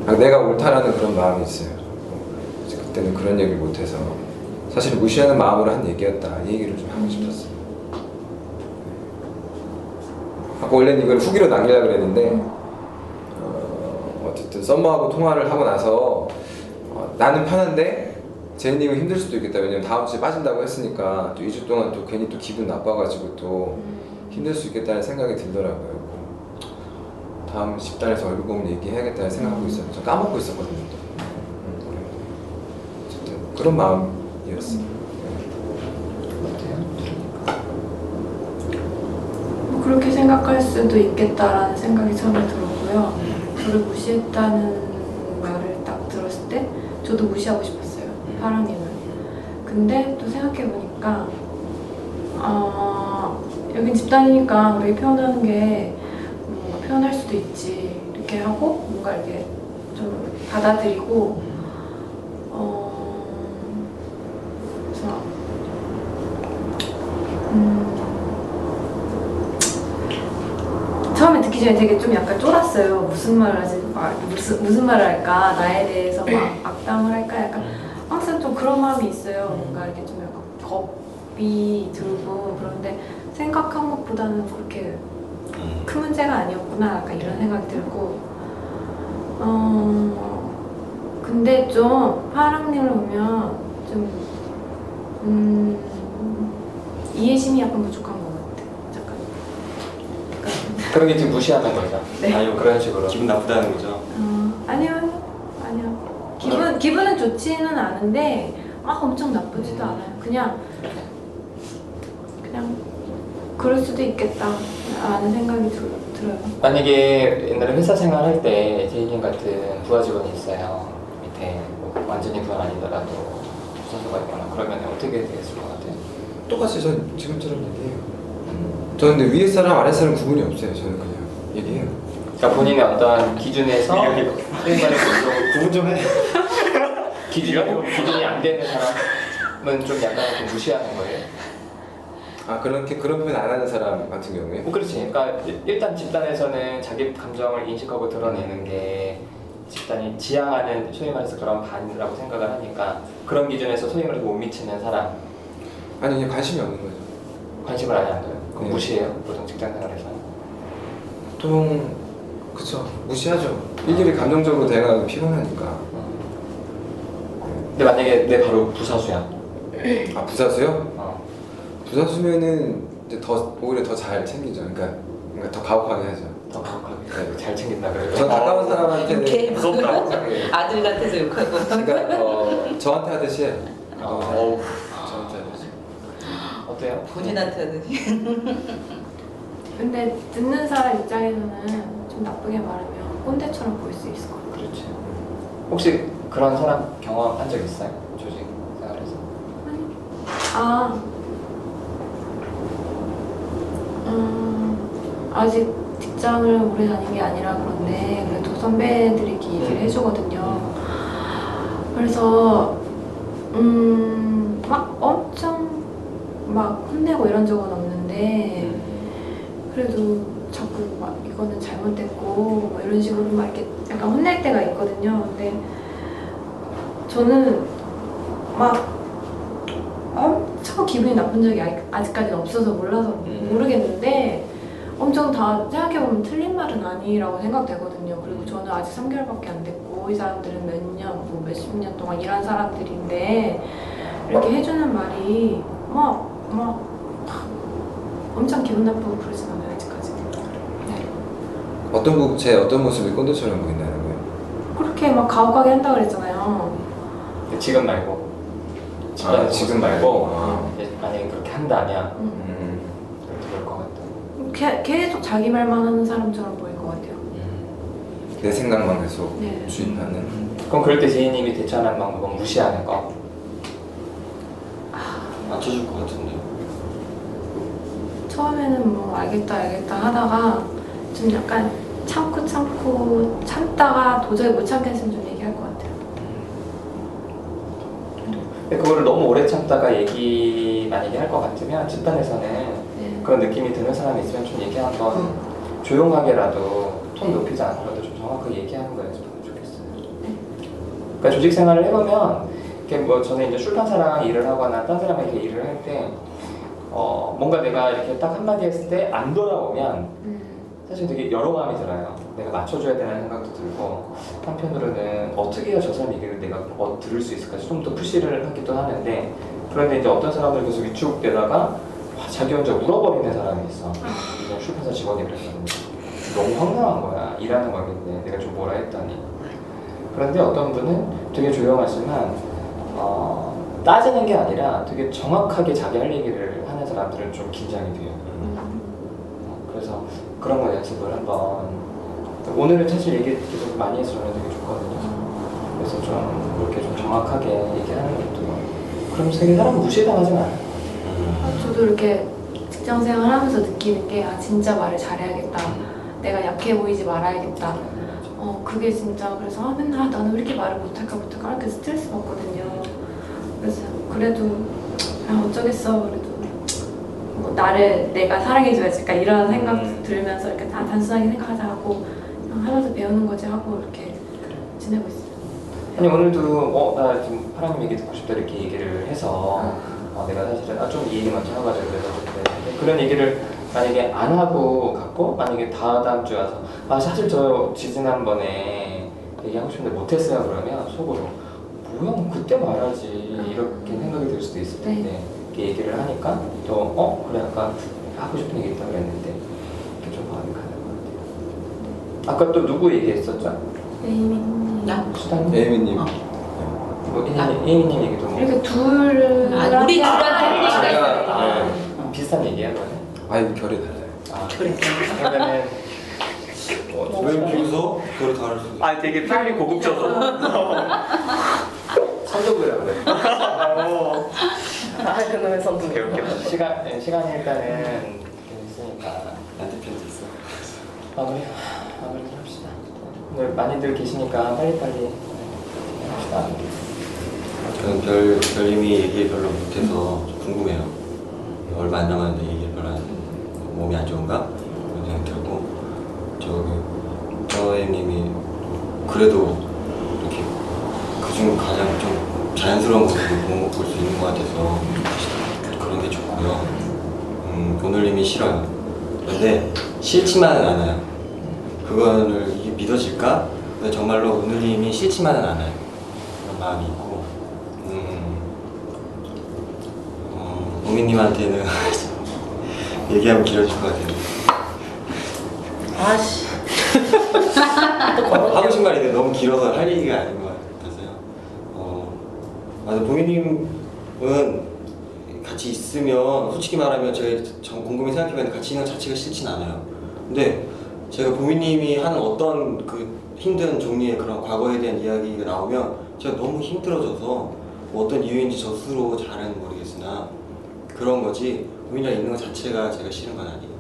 네. 내가 옳다라는 그런 마음이 있어요. 그때는 그런 얘기를 못해서 사실 무시하는 마음으로 한 얘기였다, 이 얘기를 좀 하고 싶었어요. 아까 원래는 이걸 후기로 남기려고 그랬는데 어쨌든 썸머하고 통화를 하고 나서 나는 편한데 제이님은 힘들 수도 있겠다. 왜냐면 다음 주에 빠진다고 했으니까 또 2주 동안 또 괜히 또 기분 나빠가지고 또 힘들 수 있겠다는 생각이 들더라고요. 다음 집단에서 얼굴 보면 얘기해야겠다는 생각하고 있었는데 저 까먹고 있었거든요. 어쨌든 그런 마음이었어요. 뭐 그렇게 생각할 수도 있겠다라는 생각이 처음에 들었고요. 저를 무시했다는 말을 딱 들었을 때 저도 무시하고 싶었어요. 파랑님을. 근데 또 생각해보니까 여긴 집단이니까 우리 표현하는 게 뭔가 표현할 수도 있지 이렇게 하고 뭔가 이렇게 좀 받아들이고 그래서 처음에 듣기 전에 되게 좀 약간 쫄았어요. 무슨 말을 하지? 무슨 말을 할까? 나에 대해서 막 악담을 할까? 약간 항상 좀 그런 마음이 있어요. 뭔가 이렇게 좀 약간 겁이 들고 그런데 생각한 것보다는 그렇게 큰 문제가 아니었구나. 약간 이런 생각이 들고 근데 좀 파랑님을 보면 좀 이해심이 약간 부족한 것 같아. 잠깐. 그런 게 지금 무시하는 거죠? 네. 아니면 그런 식으로 기분 나쁘다는 거죠. 아니요. 기분은 좋지는 않은데 엄청 나쁘지도 않아요. 그냥 그럴 수도 있겠다 라는 생각이 들어요. 만약에 옛날에 회사 생활할 때 제이님 같은 부하 직원이 있어요. 밑에 뭐 완전히 부하는 아니더라도 부사수가 있거나 그러면 어떻게 되겠을 것 같아요? 똑같이 전 지금처럼 얘기해요. 저는 근데 위에 사람 아래 사람 구분이 없어요. 저는 그냥 얘기해요. 그러니까 본인의 어떤 기준에서 구분 좀 해. 기준이 안 되는 사람은 좀 약간 좀 무시하는 거예요. 그런 표현 안 하는 사람 같은 경우에? 그렇지. 그러니까 일단 집단에서는 자기 감정을 인식하고 드러내는 게 집단이 지향하는 소위 말해서 그런 반이라고 생각을 하니까 그런 기준에서 소위 말해서 못 미치는 사람 아니 그냥 관심이 없는 거죠. 관심을 아예 안 둬요. 그럼 네. 무시해요. 보통 직장 생활에서. 보통 그쵸, 무시하죠. 일일이 감정적으로 대응하기 피곤하니까. 근데 만약에 내 바로 부사수야. 부사수요? 어. 부사수면은 이제 오히려 더 잘 챙기죠. 그러니까 더 가혹하게 하죠. 더 가혹하게 잘 챙긴다 그래요. 저 가까운 사람한테는 걔 무섭다. 아들 같아서 욕하고. 그러니까 저한테 하듯이 해요. 저한테 하듯이. 어때요? 본인한테 하듯이. 근데 듣는 사람 입장에서는 좀 나쁘게 말하면 꼰대처럼 보일 수 있을 것 같아요. 그렇지. 혹시 그런 사람 경험한 적 있어요? 조직 생활에서? 아직 직장을 오래 다닌 게 아니라 그런데 그래도 선배들이 이렇게 얘기를 해주거든요. 그래서 막 엄청 막 혼내고 이런 적은 없는데 그래도 자꾸 막 이거는 잘못됐고 뭐 이런 식으로 막 이렇게 약간 혼낼 때가 있거든요. 근데 저는 막 엄청 기분이 나쁜 적이 아직까지는 없어서 몰라서 모르겠는데 엄청 다 생각해보면 틀린 말은 아니라고 생각되거든요. 그리고 저는 아직 3개월밖에 안 됐고 이 사람들은 몇 년, 뭐 몇십 년 동안 일한 사람들인데 이렇게 해주는 말이 막 엄청 기분 나쁘고 그러진 않아요 아직까지. 네. 제 어떤 모습이 꼰대처럼 보인다는 거예요? 그렇게 막 가혹하게 한다고 그랬잖아요. 지금 말고. 지금 말고. 만약에 한다면 그럴 것 같다. 계속 자기 말만 하는 사람처럼 보일 것 같아요. 내 생각만 계속 네. 주입하는. 그럼 그럴 때 제이님이 대처하는 방법은 무시하는 거? 맞춰줄 것 같은데. 처음에는 뭐 알겠다 하다가 좀 약간 참다가 도저히 못 참겠으면 좀 얘기할 것 같아요. 근데 그거를 너무 오래 참다가 얘기 만약에 할 것 같으면 집단에서는 네. 그런 느낌이 드는 사람이 있으면 좀 얘기 한번 조용하게라도 톤 높이지 않고라도 좀 정확하게 얘기하는 거였으면 좋겠어요. 그러니까 조직 생활을 해보면 이게 뭐 저는 이제 출판사랑 일을 하거나 딴 사람에게 일을 할 때 뭔가 내가 이렇게 딱 한마디 했을 때 안 돌아오면 사실 되게 여러 마음이 들어요. 내가 맞춰줘야 되는 생각도 들고 한편으로는 어떻게 해야 저 사람 얘기를 내가 들을 수 있을까 좀 더 푸시를 하기도 하는데 그런데 이제 어떤 사람들 계속 위축되다가 자기 혼자 울어버리는 사람이 있어. 이제 출판사 직원이 그랬거든요. 너무 황당한 거야. 일하는 거겠네. 내가 좀 뭐라 했더니. 그런데 어떤 분은 되게 조용하지만 따지는 게 아니라 되게 정확하게 자기 할 얘기를 하는 사람들은 좀 긴장이 돼요. 그래서 그런 거 연습을 한번 오늘은 사실 얘기 계속 많이 해서 저는 되게 좋거든요. 그래서 좀 그렇게 좀 정확하게 얘기하는 것도 그럼 되게 사람 무시당하진 않아요. 저도 이렇게 직장 생활하면서 느끼는 게 진짜 말을 잘해야겠다. 내가 약해 보이지 말아야겠다. 그게 진짜 그래서 맨날 나는 왜 이렇게 말을 못할까 이렇게 스트레스 받거든요. 그래서 그래도 어쩌겠어. 그래도 뭐 나를 내가 사랑해줘야지. 약간 이런 생각 들면서 이렇게 단순하게 생각하지 않고 그냥 하면서 배우는 거지 하고 이렇게 지내고 있어요. 아니 오늘도 나 지금 파랑님 얘기 듣고 싶다 이렇게 얘기를 해서 내가 사실은 좀 이 얘기 먼저 해가지고 그래서 좀 그랬는데 그런 얘기를 만약에 안 하고 갔고 만약에 다음 주에 와서 사실 저 지지난번에 얘기하고 싶은데 못했어요 그러면 속으로 뭐야 그때 말하지 이렇게 생각이 들 수도 있을 텐데 이렇게 얘기를 하니까 또 그래 아까 하고 싶은 얘기 있다고 그랬는데 이렇게 좀 마음이 가는 것 같아요. 아까 또 누구 얘기했었죠? 나? 수다님? 에이미님. 예민님 얘기도 뭐 이렇게 둘을 우리 둘한테 할 얘기가 있어요. 비슷한 얘기야 그러면? 아이 결이 달라요. 그래. 그러면은 왜 비로소 별이 다를 수도 있어. 되게 표현이 고급져서. 선도부라 그래. 그놈의 선두. 시간이 일단은 있으니까 나한테 편지 있어. 마무리 좀 합시다. 오늘 많이들 계시니까 빨리빨리 합시다. 저는 별님이 얘기 별로 못해서 좀 궁금해요. 얼마 안 남았는데 얘기 별로 몸이 안 좋은가? 그런 생각이 들고 저혜님이 그래도 이렇게 그중 가장 좀 자연스러운 모습을 볼 수 있는 것 같아서 그런 게 좋고요. 오늘님이 싫어요. 그런데 싫지만은 않아요. 그거를 이게 믿어질까? 근데 정말로 오늘님이 싫지만은 않아요. 그런 마음이 있고 오미님한테는 얘기하면 길어질 것 같아요. 아씨. 하고 싶은 말이 있는데 너무 길어서 할 얘기가 아닌 것 같아서요. 맞아, 보미님은 같이 있으면 솔직히 말하면 제가 곰곰이 생각해보면 같이 있는 것 자체가 싫진 않아요. 근데 제가 보미님이 하는 어떤 그 힘든 종류의 그런 과거에 대한 이야기가 나오면 제가 너무 힘들어져서 뭐 어떤 이유인지 저 스스로 잘은 모르겠으나 그런 거지 보미랑 있는 것 자체가 제가 싫은 건 아니에요.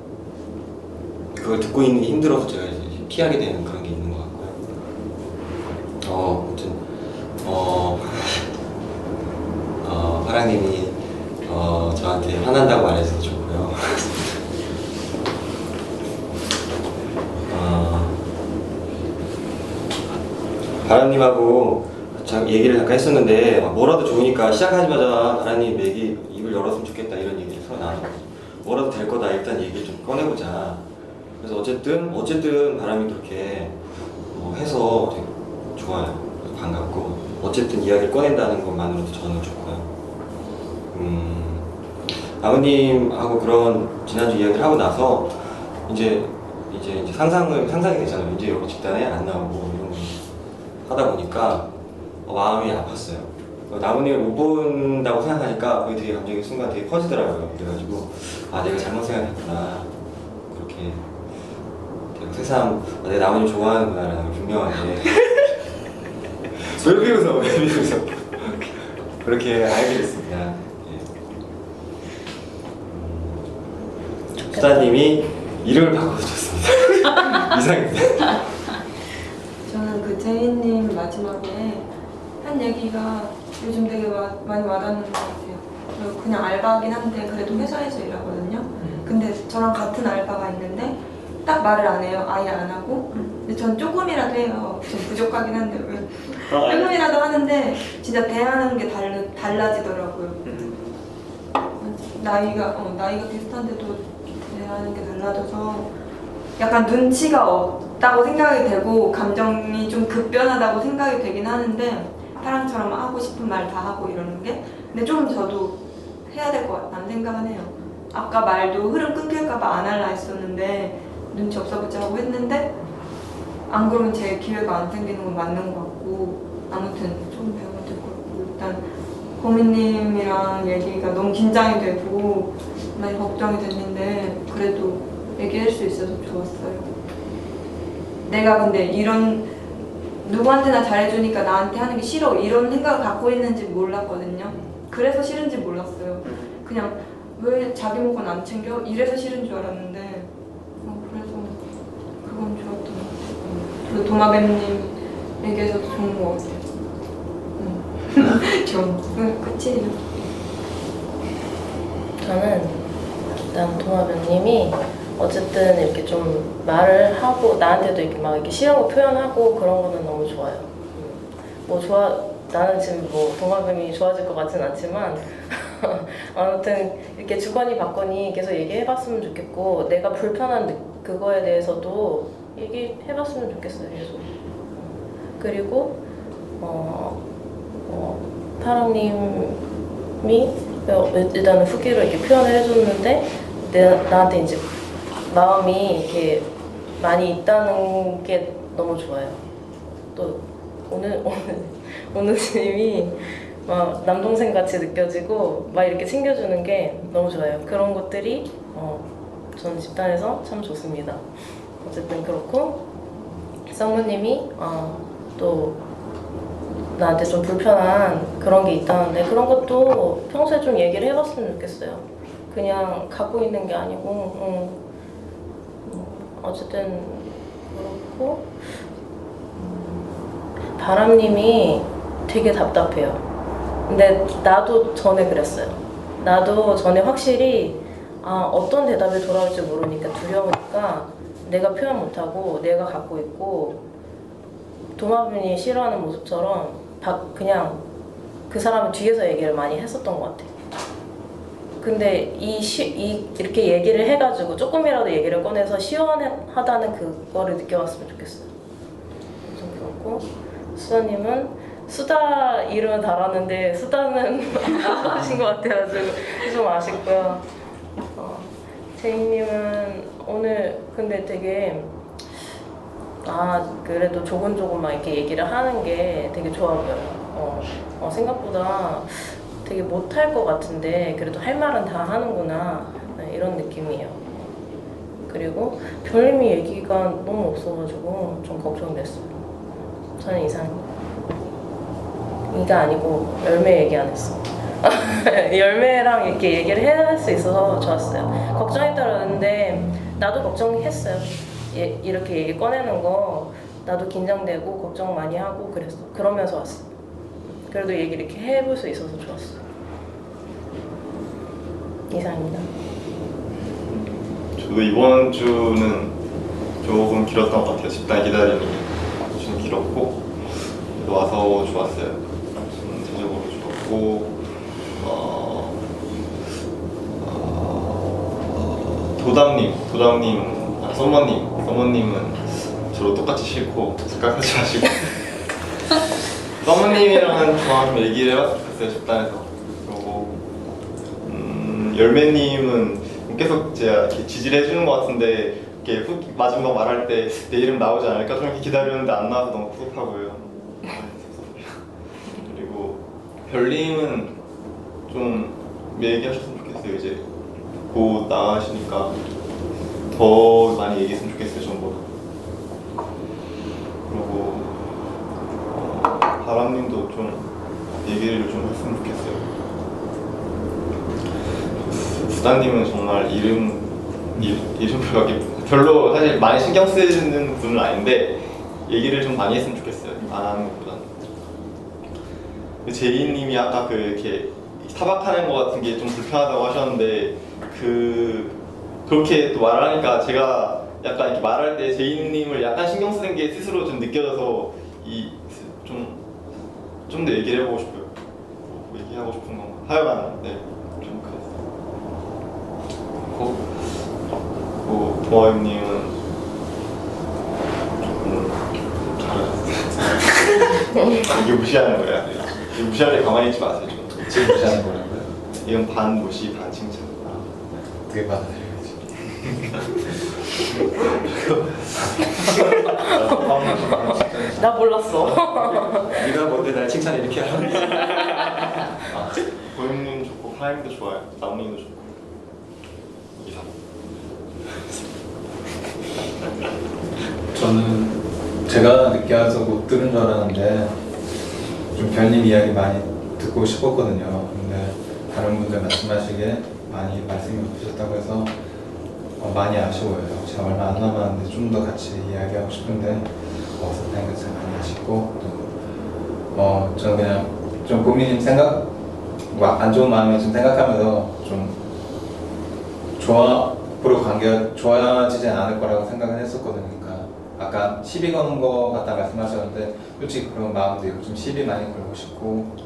그걸 듣고 있는 게 힘들어서 제가 이제 피하게 되는 그런 게 있는 것 같고요. 아무튼 파랑님이 저한테 화난다고 말해서 좋고요. 바람님하고 얘기를 잠깐 했었는데 뭐라도 좋으니까 시작하자마자 바람님 입을 열었으면 좋겠다 이런 얘기를 서로 나눴거든요. 뭐라도 될 거다 일단 얘기를 좀 꺼내보자. 그래서 어쨌든 바람이 그렇게 해서 되게 좋아요. 반갑고 어쨌든 이야기를 꺼낸다는 것만으로도 저는 좋고요. 아버님하고 그런 지난주 이야기를 하고 나서 이제 상상이 되잖아요. 이제 여기 집단에 안 나오고 이런 거 하다 보니까 마음이 아팠어요. 나무님을 못 본다고 생각하니까 그게 되게 감정이 순간 되게 커지더라고요. 그래가지고 아 내가 잘못 생각했구나. 그렇게 되게 새삼 내 나무님 좋아하는구나라는 걸 분명하게 왜 비웃어 왜 비웃어 그렇게 알게 됐습니다. 수다님이 이름을 바꿔주셨습니다. 이상입니다. 저는 그 제이님 마지막에 한 얘기가 요즘 되게 많이 와닿는 것 같아요. 저 그냥 알바긴 한데 그래도 회사에서 일하거든요. 근데 저랑 같은 알바가 있는데 딱 말을 안 해요. 아예 안 하고. 근데 전 조금이라도 해요. 좀 부족하긴 한데 조금이라도 하는데 진짜 대하는 게 달라지더라고요. 나이가 비슷한데도 대하는 게 달라져서 약간 눈치가 없다고 생각이 되고 감정이 좀 급변하다고 생각이 되긴 하는데 사람처럼 하고 싶은 말 다 하고 이러는 게 근데 좀 저도 해야 될 것 같다는 생각은 해요. 아까 말도 흐름 끊길까봐 안 할라 했었는데 눈치 없어보자 하고 했는데 안 그러면 제 기회가 안 생기는 건 맞는 것 같고 아무튼 좀 배우면 될 것 같고 일단 고민님이랑 얘기가 너무 긴장이 되고 많이 걱정이 됐는데 그래도 얘기할 수 있어서 좋았어요. 내가 근데 이런 누구한테나 잘해주니까 나한테 하는 게 싫어 이런 생각을 갖고 있는지 몰랐거든요. 그래서 싫은지 몰랐어요. 그냥 왜 자기 목은 안 챙겨? 이래서 싫은 줄 알았는데 그래서 그건 좋았던 것 같아요. 그리고 도마뱀님 얘기해서 좋은 것 같아요. 끝이에요. 저는 일단 도마뱀님이 어쨌든 이렇게 좀 말을 하고 나한테도 이렇게 막 이렇게 싫은 거 표현하고 그런 거는 너무 좋아요. 나는 지금 뭐 도마뱀이 좋아질 것 같진 않지만 아무튼 이렇게 주거니 받거니 계속 얘기해봤으면 좋겠고 내가 불편한 그거에 대해서도 얘기해봤으면 좋겠어요. 계속. 그리고 파랑님이 일단은 후기로 이렇게 표현을 해줬는데 나한테 이제 마음이 이렇게 많이 있다는 게 너무 좋아요. 또 오늘 님이 막 남동생 같이 느껴지고 막 이렇게 챙겨주는 게 너무 좋아요. 그런 것들이 저는 집단에서 참 좋습니다. 어쨌든 그렇고 쌍무님이 또 나한테 좀 불편한 그런 게 있다는데 그런 것도 평소에 좀 얘기를 해봤으면 좋겠어요. 그냥 갖고 있는 게 아니고 어쨌든 그렇고 바람님이 되게 답답해요. 근데 나도 전에 그랬어요. 나도 전에 확실히 어떤 대답이 돌아올지 모르니까 두려우니까 내가 표현 못하고 내가 갖고 있고 도마뱀이 싫어하는 모습처럼 그냥 그 사람은 뒤에서 얘기를 많이 했었던 것 같아요. 근데 이렇게 얘기를 해가지고 조금이라도 얘기를 꺼내서 시원하다는 그거를 느껴봤으면 좋겠어요. 좀 그렇고 수다님은 수다 이름은 달았는데 수다는 안 하신 것 같아가지고 좀 아쉽고요. 제이님은 오늘 근데 되게 그래도 조곤조곤 막 이렇게 얘기를 하는 게 되게 좋아 보여요. 생각보다 되게 못할 것 같은데 그래도 할 말은 다 하는구나 이런 느낌이에요. 그리고 별님이 얘기가 너무 없어가지고 좀 걱정됐어요. 저는 이가 아니고 열매 얘기 안 했어. 열매랑 이렇게 얘기를 할 수 있어서 좋았어요. 걱정했다는데 나도 걱정했어요. 이렇게 얘기 꺼내는 거 나도 긴장되고 걱정 많이 하고 그랬어. 그러면서 왔어. 그래도 얘기 이렇게 해볼 수 있어서 좋았어. 이상입니다. 저도 이번 주는 조금 길었던 것 같아요. 집단 기다림이 좀 길었고 그래도 와서 좋았어요. 전체적으로 좋았고 도담님, 서머님은 저로 똑같이 싫고 생각하지 마시고 서머님이랑은 좀 얘기를 해봤으면 좋겠어요. 집단에서. 그리고 열매님은 계속 제가 이렇게 지지를 해주는 것 같은데 이렇게 마지막 말할 때 내 이름 나오지 않을까 좀 이렇게 기다렸는데 안 나와서 너무 섭섭하고요. 그리고 별님은 좀 얘기하셨으면 좋겠어요. 이제 곧 나가시니까 더 많이 얘기했으면 좋겠어요, 전보다. 그리고 바람님도 좀 얘기를 좀 했으면 좋겠어요. 수다님은 정말 이름표가 별로 사실 많이 신경 쓰는 분은 아닌데 얘기를 좀 많이 했으면 좋겠어요. 안 하는 것보다는. 제이님이 아까 그 이렇게 타박하는 것 같은 게 좀 불편하다고 하셨는데 그렇게 또 말을 하니까 제가 약간 이렇게 말할 때 제이님을 약간 신경 쓰는 게 스스로 좀 느껴져서 좀 더 얘기를 해보고 싶어요. 뭐 얘기하고 싶은 건 하여간 네, 좀 그랬어요. 도아님은 조금 잘하셨어요. 이게 무시하는 거야. 이게 무시하려 가만히 있지 마세요. 좀. 지금 무시하는 거라고요? 이건 반 무시 반 칭찬. 어떻게 받아들여야지? 나 몰랐어. 네가 뭔데 날 칭찬 이렇게 하는 고영님 좋고 프라임도 좋아요. 나무님도 좋고 이상. 저는 제가 늦게 와서 못 들은 줄 알았는데 좀 별님 이야기 많이 듣고 싶었거든요. 근데 다른 분들 말씀하시기에 많이 말씀이 없으셨다고 해서 많이 아쉬워요. 제가 얼마 안 남았는데 좀 더 같이 이야기하고 싶은데 없었다는 게 제가 많이 아쉽고 또 저는 그냥 좀 고민님 생각 안 좋은 마음에 좀 생각하면서 좀 앞으로 관계가 좋아지지 않을 거라고 생각을 했었거든요. 그러니까 아까 시비 거는 거 같다 말씀하셨는데 솔직히 그런 마음도 있고 좀 시비 많이 걸고 싶고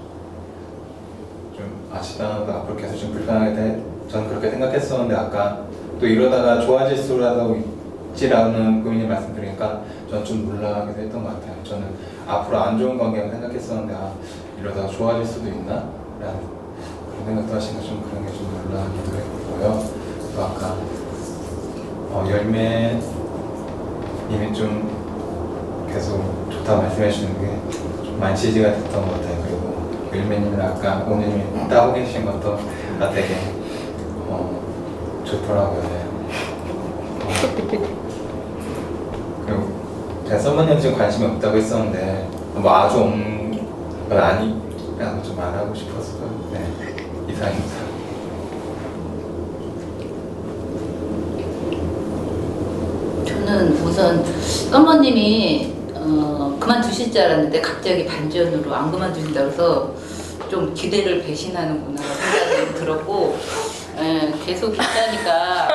좀 아쉽다는 거 앞으로 계속 좀 불편하게 저는 그렇게 생각했었는데 아까 또 이러다가 좋아질 수라도 있지라는 고민이 말씀드리니까 저는 좀 놀라기도 했던 것 같아요. 저는 앞으로 안 좋은 관계라고 생각했었는데 이러다가 좋아질 수도 있나? 라는 그런 생각도 하시니까 좀 그런 게 좀 놀라기도 했고요. 또 아까 열매님이 좀 계속 좋다고 말씀해 주시는 게 좀 많이 지지가 됐던 것 같아요. 그리고 열매님은 아까 오늘님이 따고 계신 것도 되게 좋더라고요. 네. 그리고 제가 서머님 지금 관심이 없다고 했었는데 뭐 아주 없는 건 아니라고 좀 말하고 싶어서 네, 이상입니다. 저는 우선 서머님이 그만두실 줄 알았는데 갑자기 반전으로 안 그만두신다고 해서 좀 기대를 배신하는구나 생각이 들었고 계속 있다니까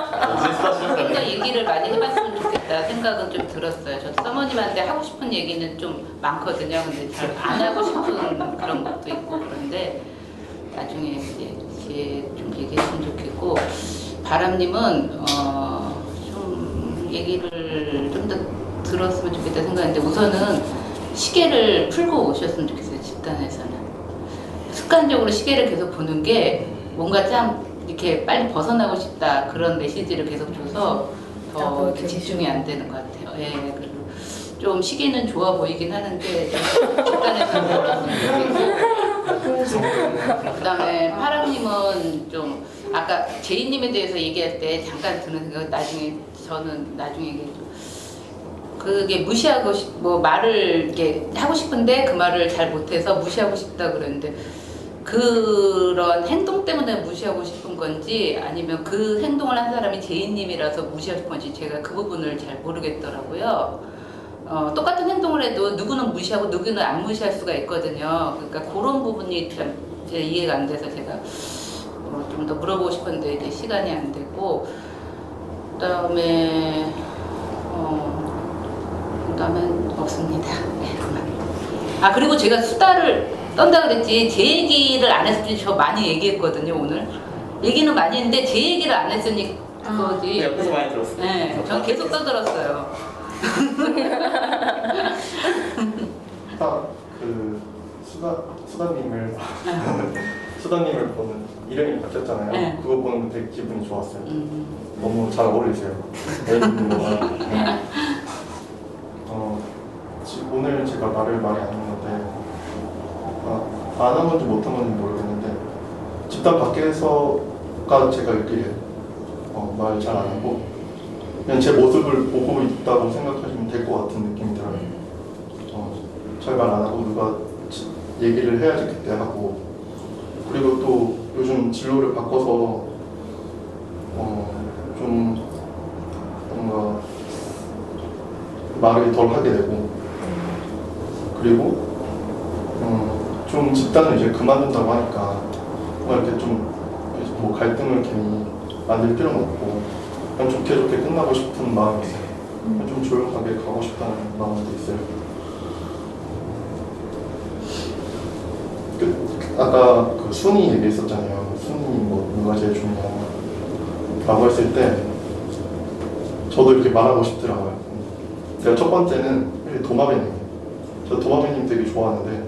좀더 얘기를 많이 해봤으면 좋겠다 생각은 좀 들었어요. 저도 서머님한테 하고 싶은 얘기는 좀 많거든요. 근데 잘 안 하고 싶은 그런 것도 있고 그런데 나중에 이제 좀 얘기했으면 좋겠고 바람님은 좀 얘기를 좀 더 들었으면 좋겠다 생각했는데 우선은 시계를 풀고 오셨으면 좋겠어요. 집단에서는 습관적으로 시계를 계속 보는 게 뭔가 참 이렇게 빨리 벗어나고 싶다 그런 메시지를 계속 줘서 더 집중이 안 되는 것 같아요. 예, 그리고 좀 시계는 좋아 보이긴 하는데 집단에서는 그렇습니다. 그다음에 파랑님은 좀 아까 제이님에 대해서 얘기할 때 잠깐 드는 생각 저는 나중에 얘기해줘. 그게 무시하고 뭐 말을 이렇게 하고 싶은데 그 말을 잘 못해서 무시하고 싶다 그랬는데 그런 행동 때문에 무시하고 싶은 건지 아니면 그 행동을 한 사람이 제이님이라서 무시하고 싶은 건지 제가 그 부분을 잘 모르겠더라고요. 똑같은 행동을 해도 누구는 무시하고 누구는 안 무시할 수가 있거든요. 그러니까 그런 부분이 참 이해가 안 돼서 제가 좀 더 물어보고 싶은데 이제 시간이 안 되고 그다음에 없습니다. 네, 그만. 그리고 제가 수다를 떤다 그랬지 제 얘기를 안 했을 때 저 많이 얘기했거든요. 오늘 얘기는 많이 했는데 제 얘기를 안 했으니 그거지. 옆에서 많이 들었어요. 네, 전 계속 떠들었어요. 딱 그 수다님을 보는 이름이 바뀌었잖아요. 네. 그거 보는 되게 기분이 좋았어요. 너무 잘 어울리세요. 오늘 제가 말을 많이 안 했는데 안 한 건지 못 한 건지 모르겠는데 집단 밖에서가 제가 이렇게 말 잘 안 하고 그냥 제 모습을 보고 있다고 생각하시면 될 것 같은 느낌이 들어요. 잘 말 안 하고 누가 얘기를 해야지 그때 하고 그리고 또 요즘 진로를 바꿔서 좀 뭔가 말을 덜 하게 되고 그리고 좀 집단을 이제 그만둔다고 하니까 뭔가 이렇게 좀 뭐 갈등을 괜히 만들 필요는 없고 그냥 좋게 끝나고 싶은 마음이 있어요. 좀 조용하게 가고 싶다는 마음도 있어요. 아까 그 순위 얘기했었잖아요. 순위 뭐 누가 제일 좋냐라고 했을 때 저도 이렇게 말하고 싶더라고요. 제가 첫 번째는 도마뱀님. 저 도마뱀님 되게 좋아하는데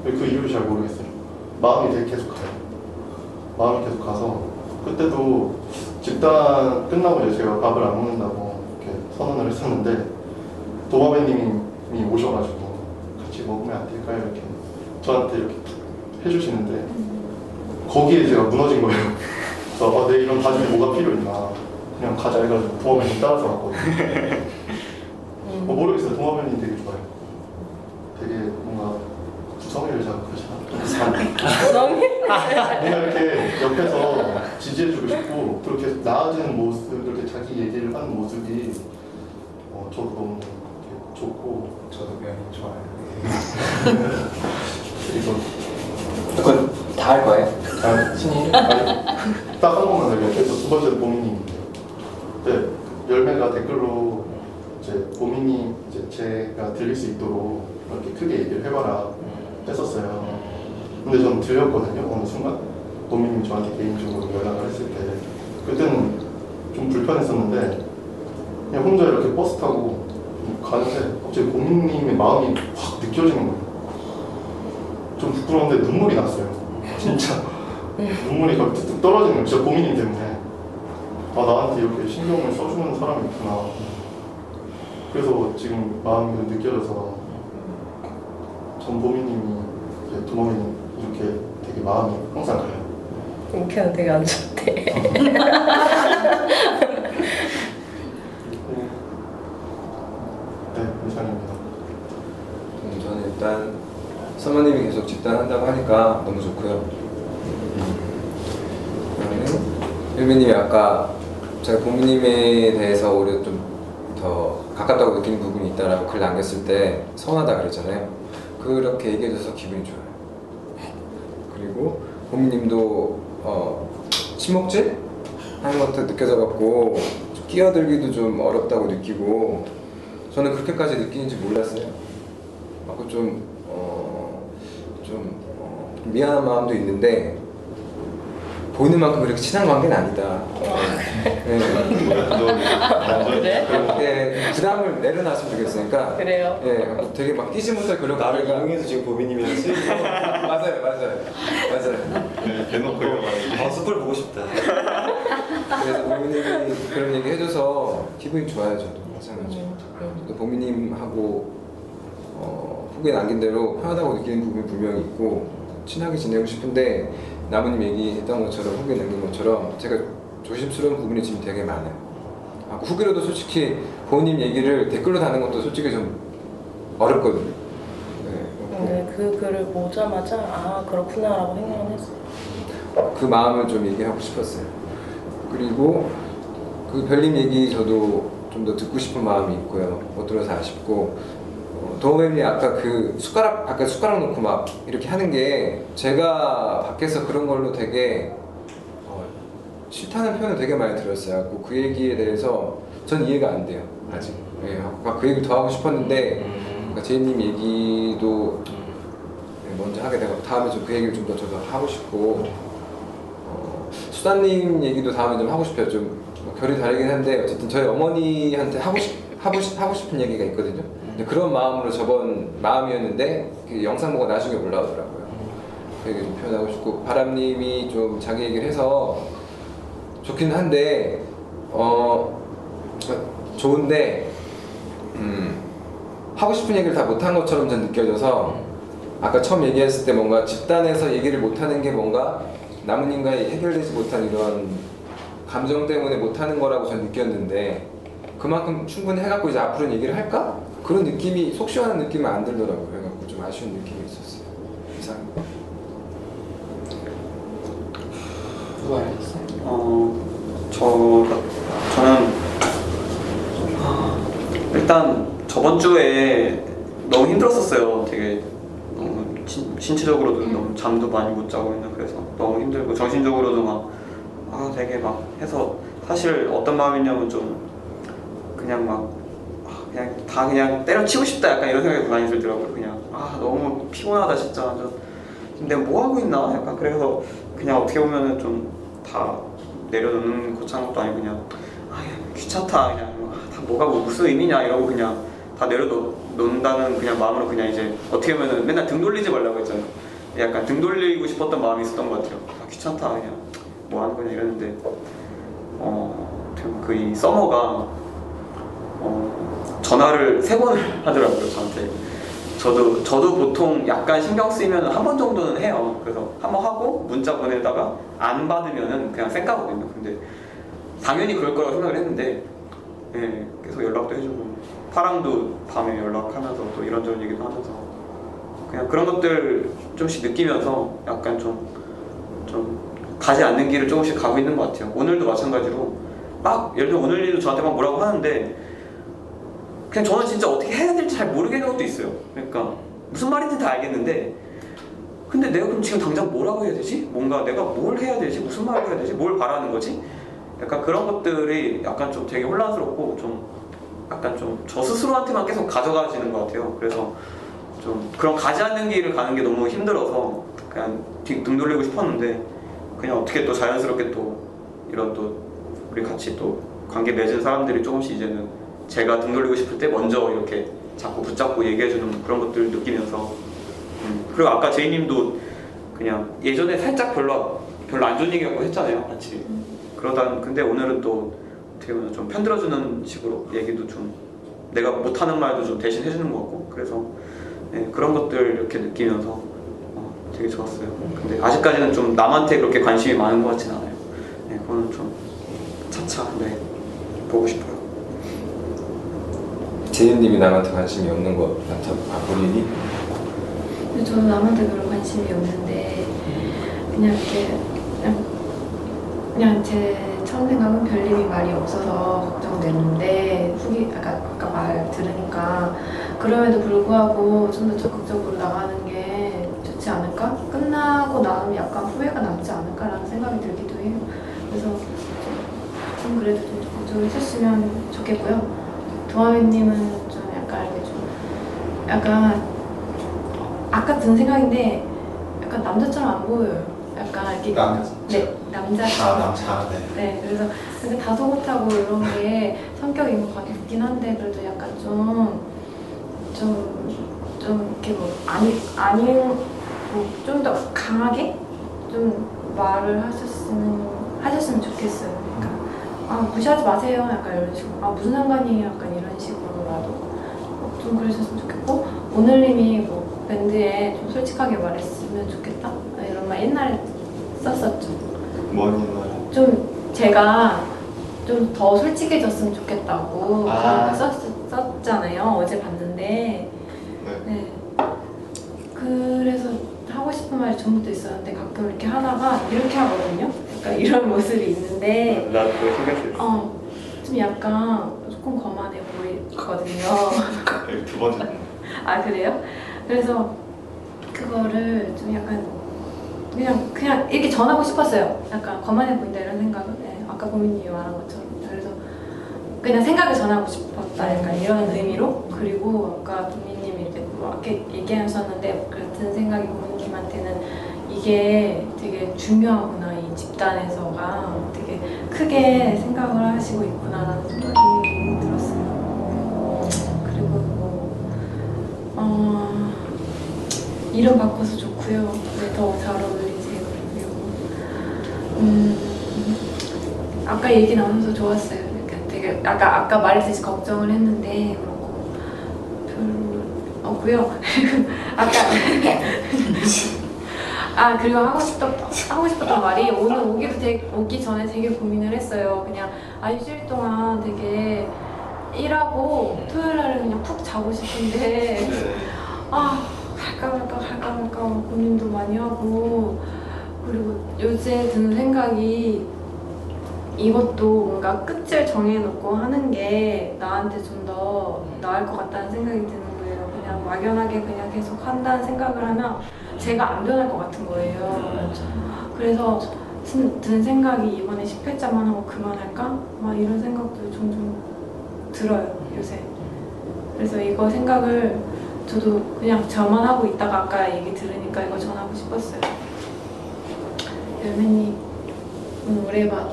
그 이유를 잘 모르겠어요. 마음이 되게 계속 가요. 마음이 계속 가서 그때도 집단 끝나고 이제 제가 밥을 안 먹는다고 이렇게 선언을 했었는데 도마뱀님이 오셔가지고 같이 먹으면 안 될까요? 이렇게 저한테 이렇게 해주시는데 거기에 제가 무너진 거예요. 그래서 내 이런 바지에 뭐가 필요 있나 그냥 가자 해가지고 도마뱀님 따라서 왔거든요. 모르겠어요. 도마뱀님 되게 좋아요. 되게 뭔가 구성이를 자극하시나? 뭔가 이렇게 옆에서 지지해주고 싶고 그렇게 나아지는 모습, 그렇게 자기 얘기를 하는 모습이 저도 너무 좋고 저도 배우님 좋아요. 그리고 그건 다 할 거예요? 순위? 딱 한 번만 더 옆에서 두 번째는 보미님인데요. 네, 열매가 댓글로 이제 보미님 이제 제가 들릴 수 있도록 이렇게 크게 얘기를 해봐라 했었어요. 근데 저는 들렸거든요. 어느 순간 보미님이 저한테 개인적으로 연락을 했을 때 그때는 좀 불편했었는데 그냥 혼자 이렇게 버스 타고 가는데 갑자기 보미님의 마음이 확 느껴지는 거예요. 좀 부끄러운데 눈물이 났어요. 진짜 눈물이 막 뚝뚝 떨어지는 거예요. 진짜 고민님 때문에 나한테 이렇게 신경을 써주는 사람이 있구나. 그래서 지금 마음이 느껴져서 전 보미님이 도마뱀님 이렇게 되게 마음이 항상 가요. 인기는 되게 안 좋대. 네, 이상입니다. 저는 일단 사모님이 계속 집단한다고 하니까 너무 좋고요. 그다음에 일미님이 아까 제가 보미님에 대해서 오히려 좀 더 가깝다고 느끼는 부분이 있다라고 글 남겼을 때 서운하다 그랬잖아요. 그렇게 얘기해줘서 기분이 좋아요. 그리고 보미님도 침묵질 하는 것도 느껴져갖고 끼어들기도 좀 어렵다고 느끼고 저는 그렇게까지 느끼는지 몰랐어요. 좀 미안한 마음도 있는데 보이는 만큼 그렇게 친한 관계는 아니다. 네. 그래? 그렇게 부담을 내려놨으면 좋겠으니까. 그래요? 네, 되게 막 끼지 못할 그런 나를 관계가- 이용해서 지금 보미님이랑 쓰이고 맞아요. 네, 대놓고 이러가지고 숲을 보고 싶다. 그래서 보미님이 그런 얘기 해줘서 기분이 좋아요. 저도 마찬가지로. 또 보미님하고 후기에 남긴 대로 편하다고 느끼는 부분이 분명히 있고 친하게 지내고 싶은데 나무님 얘기했던 것처럼 후기에 남긴 것처럼 제가 조심스러운 부분이 지금 되게 많아요. 후기로도 솔직히 본인 얘기를 댓글로 다는 것도 솔직히 좀 어렵거든요. 네, 근데 그 글을 보자마자 그렇구나라고 생각은 했어요. 그 마음을 좀 얘기하고 싶었어요. 그리고 그 별님 얘기 저도 좀 더 듣고 싶은 마음이 있고요. 못 들어서 아쉽고 도우뱀이 아까 그 밖에 숟가락 놓고 막 이렇게 하는 게 제가 밖에서 그런 걸로 되게 싫다는 표현을 되게 많이 들었어요. 그 얘기에 대해서 전 이해가 안 돼요. 아직. 네, 아까 그 얘기를 더 하고 싶었는데 제이님 얘기도 먼저 하게 되고 다음에 좀 그 얘기를 좀 더 저도 하고 싶고 수다님 얘기도 다음에 좀 하고 싶어요. 좀 결이 다르긴 한데 어쨌든 저희 어머니한테 하고 싶은 얘기가 있거든요. 근데 그런 마음으로 저번 마음이었는데 그 영상 보고 나중에 올라오더라고요. 그 얘기 좀 표현하고 싶고 바람님이 좀 자기 얘기를 해서 좋긴 한데 좋은데 하고 싶은 얘기를 다 못한 것처럼 전 느껴져서 아까 처음 얘기했을 때 뭔가 집단에서 얘기를 못하는 게 뭔가 나무님과의 해결되지 못한 이런 감정 때문에 못하는 거라고 저는 느꼈는데 그만큼 충분히 해갖고 이제 앞으로는 얘기를 할까? 그런 느낌이 속 시원한 느낌은 안 들더라고요. 그래갖고 좀 아쉬운 느낌이 있었어요. 이상. 누가 알려줬어요? 저는 일단 저번 주에 너무 힘들었었어요. 되게 너무 신체적으로도 너무 잠도 많이 못 자고 있는 그래서 너무 힘들고 정신적으로도 막 되게 막 해서 사실 어떤 마음이냐면 좀 그냥 막 그냥 다 그냥 때려치고 싶다 약간 이런 생각이 많이 들더라고요. 그냥 너무 피곤하다 진짜 완전 내가 뭐 하고 있나 약간 그래서 그냥 어떻게 보면은 좀 다 내려놓는 거창한 것도 아니고 그냥 귀찮다 그냥 다 뭐가 무슨 의미냐 이러고 그냥 다 내려놓는다는 그냥 마음으로 그냥 이제 어떻게 보면은 맨날 등 돌리지 말라고 했잖아요. 약간 등 돌리고 싶었던 마음이 있었던 것 같아요. 귀찮다 그냥 뭐 하는 거냐 이랬는데 그 이 서머가 전화를 3번을 하더라고요 저한테. 저도 보통 약간 신경 쓰이면 한 번 정도는 해요. 그래서 한 번 하고 문자 보내다가 안 받으면은 그냥 쌩까거든요. 근데 당연히 그럴 거라고 생각을 했는데 계속 연락도 해주고 파랑도 밤에 연락하면서 또 이런저런 얘기도 하면서 그냥 그런 것들 조금씩 느끼면서 약간 좀 가지 않는 길을 조금씩 가고 있는 것 같아요. 오늘도 마찬가지로 막 예를 들어 오늘 일도 저한테 막 뭐라고 하는데 그냥 저는 진짜 어떻게 해야 될지 잘 모르겠는 것도 있어요. 그러니까 무슨 말인지 다 알겠는데 근데 내가 그럼 지금 당장 뭐라고 해야 되지? 뭔가 내가 뭘 해야 되지? 무슨 말을 해야 되지? 뭘 바라는 거지? 약간 그런 것들이 약간 좀 되게 혼란스럽고 좀 약간 좀 저 스스로한테만 계속 가져가지는 것 같아요. 그래서 좀 그런 가지 않는 길을 가는 게 너무 힘들어서 그냥 등 돌리고 싶었는데 그냥 어떻게 또 자연스럽게 또 이런 또 우리 같이 또 관계 맺은 사람들이 조금씩 이제는 제가 등 돌리고 싶을 때 먼저 이렇게 자꾸 붙잡고 얘기해주는 그런 것들을 느끼면서 그리고 아까 제이님도 그냥 예전에 살짝 별로 안 좋은 얘기하고 했잖아요 같이. 근데 오늘은 또 어떻게 보면 좀 편들어주는 식으로 얘기도 좀 내가 못하는 말도 좀 대신 해주는 것 같고 그래서 그런 것들 이렇게 느끼면서 되게 좋았어요. 근데 아직까지는 좀 남한테 그렇게 관심이 많은 것 같진 않아요. 그거는 좀 차차 보고 싶어요. 제이님이 남한테 관심이 없는 것 같아 본인이? 근데 저는 남한테 별로 관심이 없는데 그냥 이렇게 그냥 제 처음 생각은 별님이 말이 없어서 걱정되는데 아까 말 들으니까 그럼에도 불구하고 좀 더 적극적으로 나가는 게 좋지 않을까? 끝나고 나면 약간 후회가 남지 않을까라는 생각이 들기도 해요. 그래서 좀 그래도 좀 적극적으로 해주셨으면 좋겠고요. 도하미님은 좀 약간 이렇게 좀 약간 아까 든 생각인데 약간 남자처럼 안 보여요. 약간 이렇게 남자처럼. 남자. 네, 그래서 근데 다소곳하고 이런 게 성격인 것 같긴 한데 그래도 약간 좀 이렇게 뭐 좀 더 강하게 좀 말을 하셨으면 좋겠어요. 그러니까 무시하지 마세요. 약간 이런 식으로 무슨 상관이에요. 약간 이런 식으로라도 좀 그러셨으면 좋겠고 오늘님이 뭐 밴드에 좀 솔직하게 말했으면 좋겠다 이런 말 옛날에 썼었죠. 뭔 옛날에? 좀 제가 좀 더 솔직해졌으면 좋겠다고 썼잖아요. 어제 봤는데 네. 그래서 하고 싶은 말이 전부터 있었는데 가끔 이렇게 하다가 이렇게 하거든요. 약간 이런 모습이 있는데 나 그거 신경 쓰였어. 좀 약간 조금 거만해 보이거든요. 2번째. 아 그래요? 그래서 그거를 좀 약간 그냥 이렇게 전하고 싶었어요. 약간 거만해 보인다 이런 생각은 아까 고민님이 말한 것처럼 그래서 그냥 생각을 전하고 싶었다 약간 이런 의미로 그리고 아까 고민님이 이렇게 얘기하셨는데 같은 생각이 고민님한테는 이게 되게 중요하구나 이 집단에서가 되게 크게 생각을 하시고 있구나라는 생각이 들었어요. 그리고 이름 바꿔서 좋고요. 더 잘 어울리세요. 그리고 아까 얘기 나눠서 좋았어요. 되게 아까 말했듯이 걱정을 했는데 그렇고 별로 없고요. 아까 그리고 하고 싶었던 말이 오늘 오기 전에 되게 고민을 했어요. 그냥 일주일 동안 되게 일하고 토요일 날은 그냥 푹 자고 싶은데 갈까 말까 고민도 많이 하고, 그리고 요새 드는 생각이 이것도 뭔가 끝을 정해놓고 하는 게 나한테 좀 더 나을 것 같다는 생각이 드는 거예요. 그냥 막연하게 그냥 계속 한다는 생각을 하면 제가 안 변할 것 같은 거예요. 그래서 드는 생각이 이번에 10회짜만 하고 그만할까? 막 이런 생각도 종종 들어요, 요새. 그래서 이거 생각을 저도 그냥 저만 하고 있다가 아까 얘기 들으니까 이거 전하고 싶었어요. 열매님,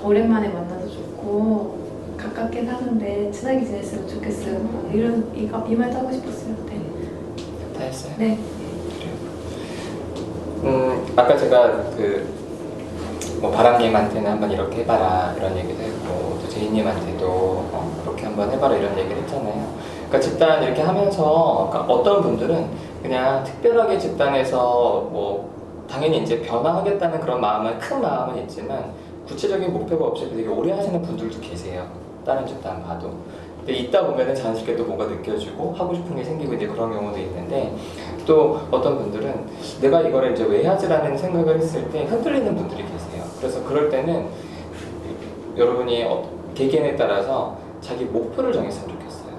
오랜만에 만나서 좋고 가깝게 사는데 친하게 지냈으면 좋겠어요. 이 말도 하고 싶었어요. 네. 다 했어요? 네. 아까 제가 바람님한테는 한번 이렇게 해봐라 이런 얘기도 했고, 또 제이님한테도 그렇게 한번 해봐라 이런 얘기를 했잖아요. 그러니까 집단 이렇게 하면서 어떤 분들은 그냥 특별하게 집단에서 뭐 당연히 이제 변화하겠다는 그런 마음은, 큰 마음은 있지만 구체적인 목표가 없이 되게 오래 하시는 분들도 계세요. 다른 집단 봐도. 근데 있다 보면은 자연스럽게 또 뭔가 느껴지고 하고 싶은 게 생기고 이제 그런 경우도 있는데, 또 어떤 분들은 내가 이거를 이제 왜 하지라는 생각을 했을 때 흔들리는 분들이 계세요. 그래서 그럴 때는 여러분이 개개인에 따라서 자기 목표를 정했으면 좋겠어요.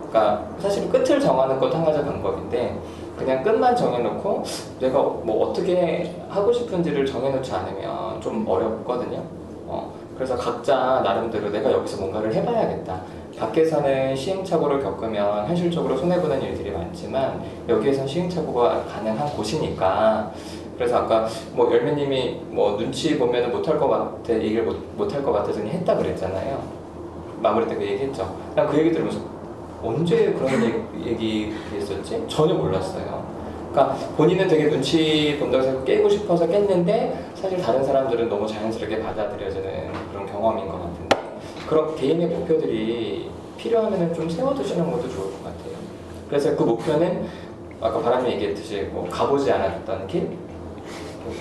그러니까 사실 끝을 정하는 것도 한 가지 방법인데, 그냥 끝만 정해놓고 내가 뭐 어떻게 하고 싶은지를 정해놓지 않으면 좀 어렵거든요. 그래서 각자 나름대로 내가 여기서 뭔가를 해봐야겠다. 밖에서는 시행착오를 겪으면 현실적으로 손해보는 일들이 많지만 여기에선 시행착오가 가능한 곳이니까. 그래서 아까 뭐 열매님이 뭐 눈치 보면은 못할 것 같아, 얘기를 못할 것 같아서 그냥 했다 그랬잖아요. 마무리 때 그 얘기했죠. 난 그 얘기 들으면서 언제 그런 얘기 했었지? 전혀 몰랐어요. 그러니까 본인은 되게 눈치 본다고 해서 깨고 싶어서 깼는데 사실 다른 사람들은 너무 자연스럽게 받아들여지는 그런 경험인 것 같은데, 그런 개인의 목표들이 필요하면 좀 세워두시는 것도 좋을 것 같아요. 그래서 그 목표는 아까 바람이 얘기했듯이 뭐 가보지 않았던 길?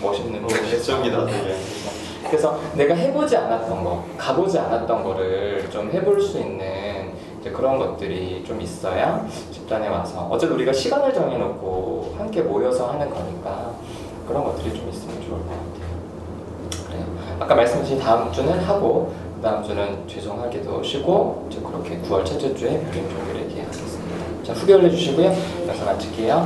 멋있는 시적이다 되게. 그래서 내가 해보지 않았던 거, 가보지 않았던 거를 좀 해볼 수 있는 이제 그런 것들이 좀 있어야 집단에 와서, 어쨌든 우리가 시간을 정해놓고 함께 모여서 하는 거니까 그런 것들이 좀 있으면 좋을 것 같아요. 그래요. 아까 말씀하신 다음 주는 하고 그 다음 주는 죄송하게도 쉬고 이제 그렇게 9월 첫째 주에 별림 종교를 얘기하겠습니다. 자, 후기 올려주시고요. 여기서 마칠게요.